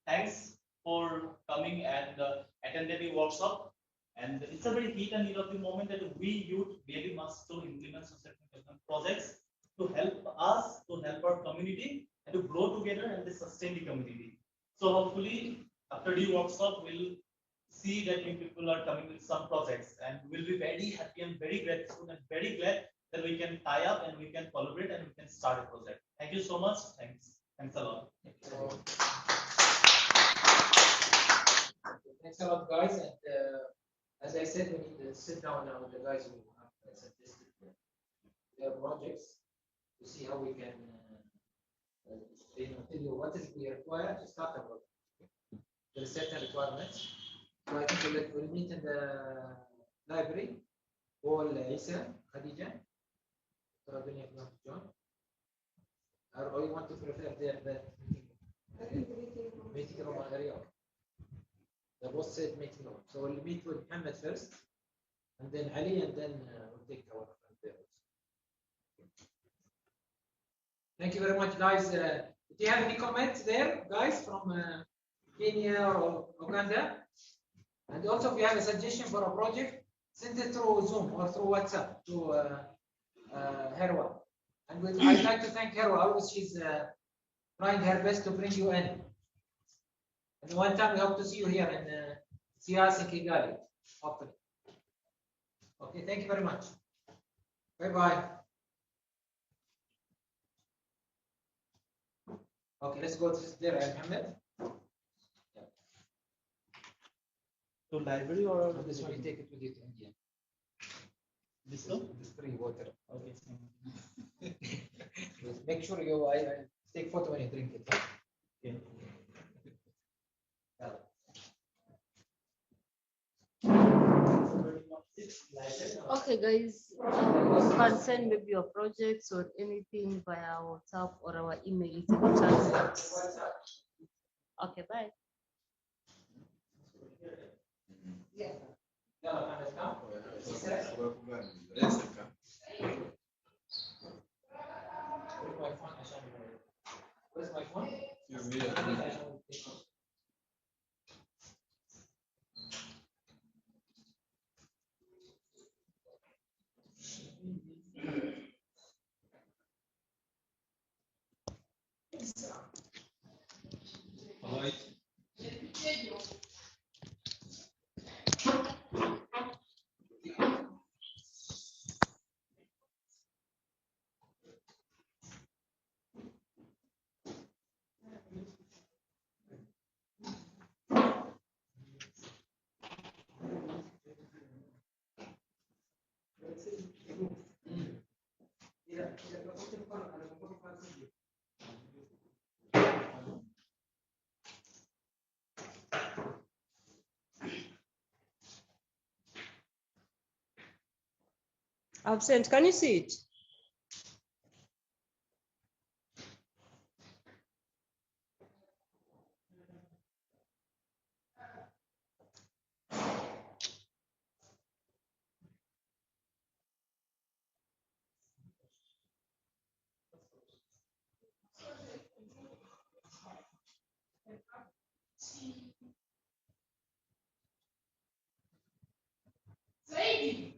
thanks for coming and attending the workshop. And it's a very heat and need of the moment that we youth really must to implement socioeconomic projects to help us, to help our community, and to grow together and to sustain the community. So hopefully after the workshop, we'll see that you people are coming with some projects, and we'll be very happy and very grateful and very glad that we can tie up and we can collaborate and we can start a project. Thank you so much. Thanks. Thanks a lot. Thanks a lot, guys. And as I said, we need to sit down now with the guys who have suggested their projects to see how we can tell you what is we require to start a project. There are certain requirements. So I think we'll meet in the library. All Isa, Khadija, Rabin, if you want to join. Or you want to prefer there that meeting room area? The boss said meeting room. So we'll meet with Mohammed first, and then Ali, and then we'll take our friend there. Thank you very much, guys. Do you have any comments there, guys, from Kenya or Uganda? And also, if you have a suggestion for a project, send it through Zoom or through WhatsApp to Herwa. And I'd like to thank Herwa. Always she's trying her best to bring you in. And one time we hope to see you here in SIAS in Kigali. Hopefully. Okay, thank you very much. Bye-bye. Okay, let's go to there, Mohammed. To library or this one, you take it with you to India. This one? This free water. Okay. Make sure you I take photo when you drink it. Okay. Okay, guys, you can send maybe your projects or anything via WhatsApp or our email. It's in the chat box. Okay, bye. Where's my phone? All right. I've sent. Can you see it? Zaidi.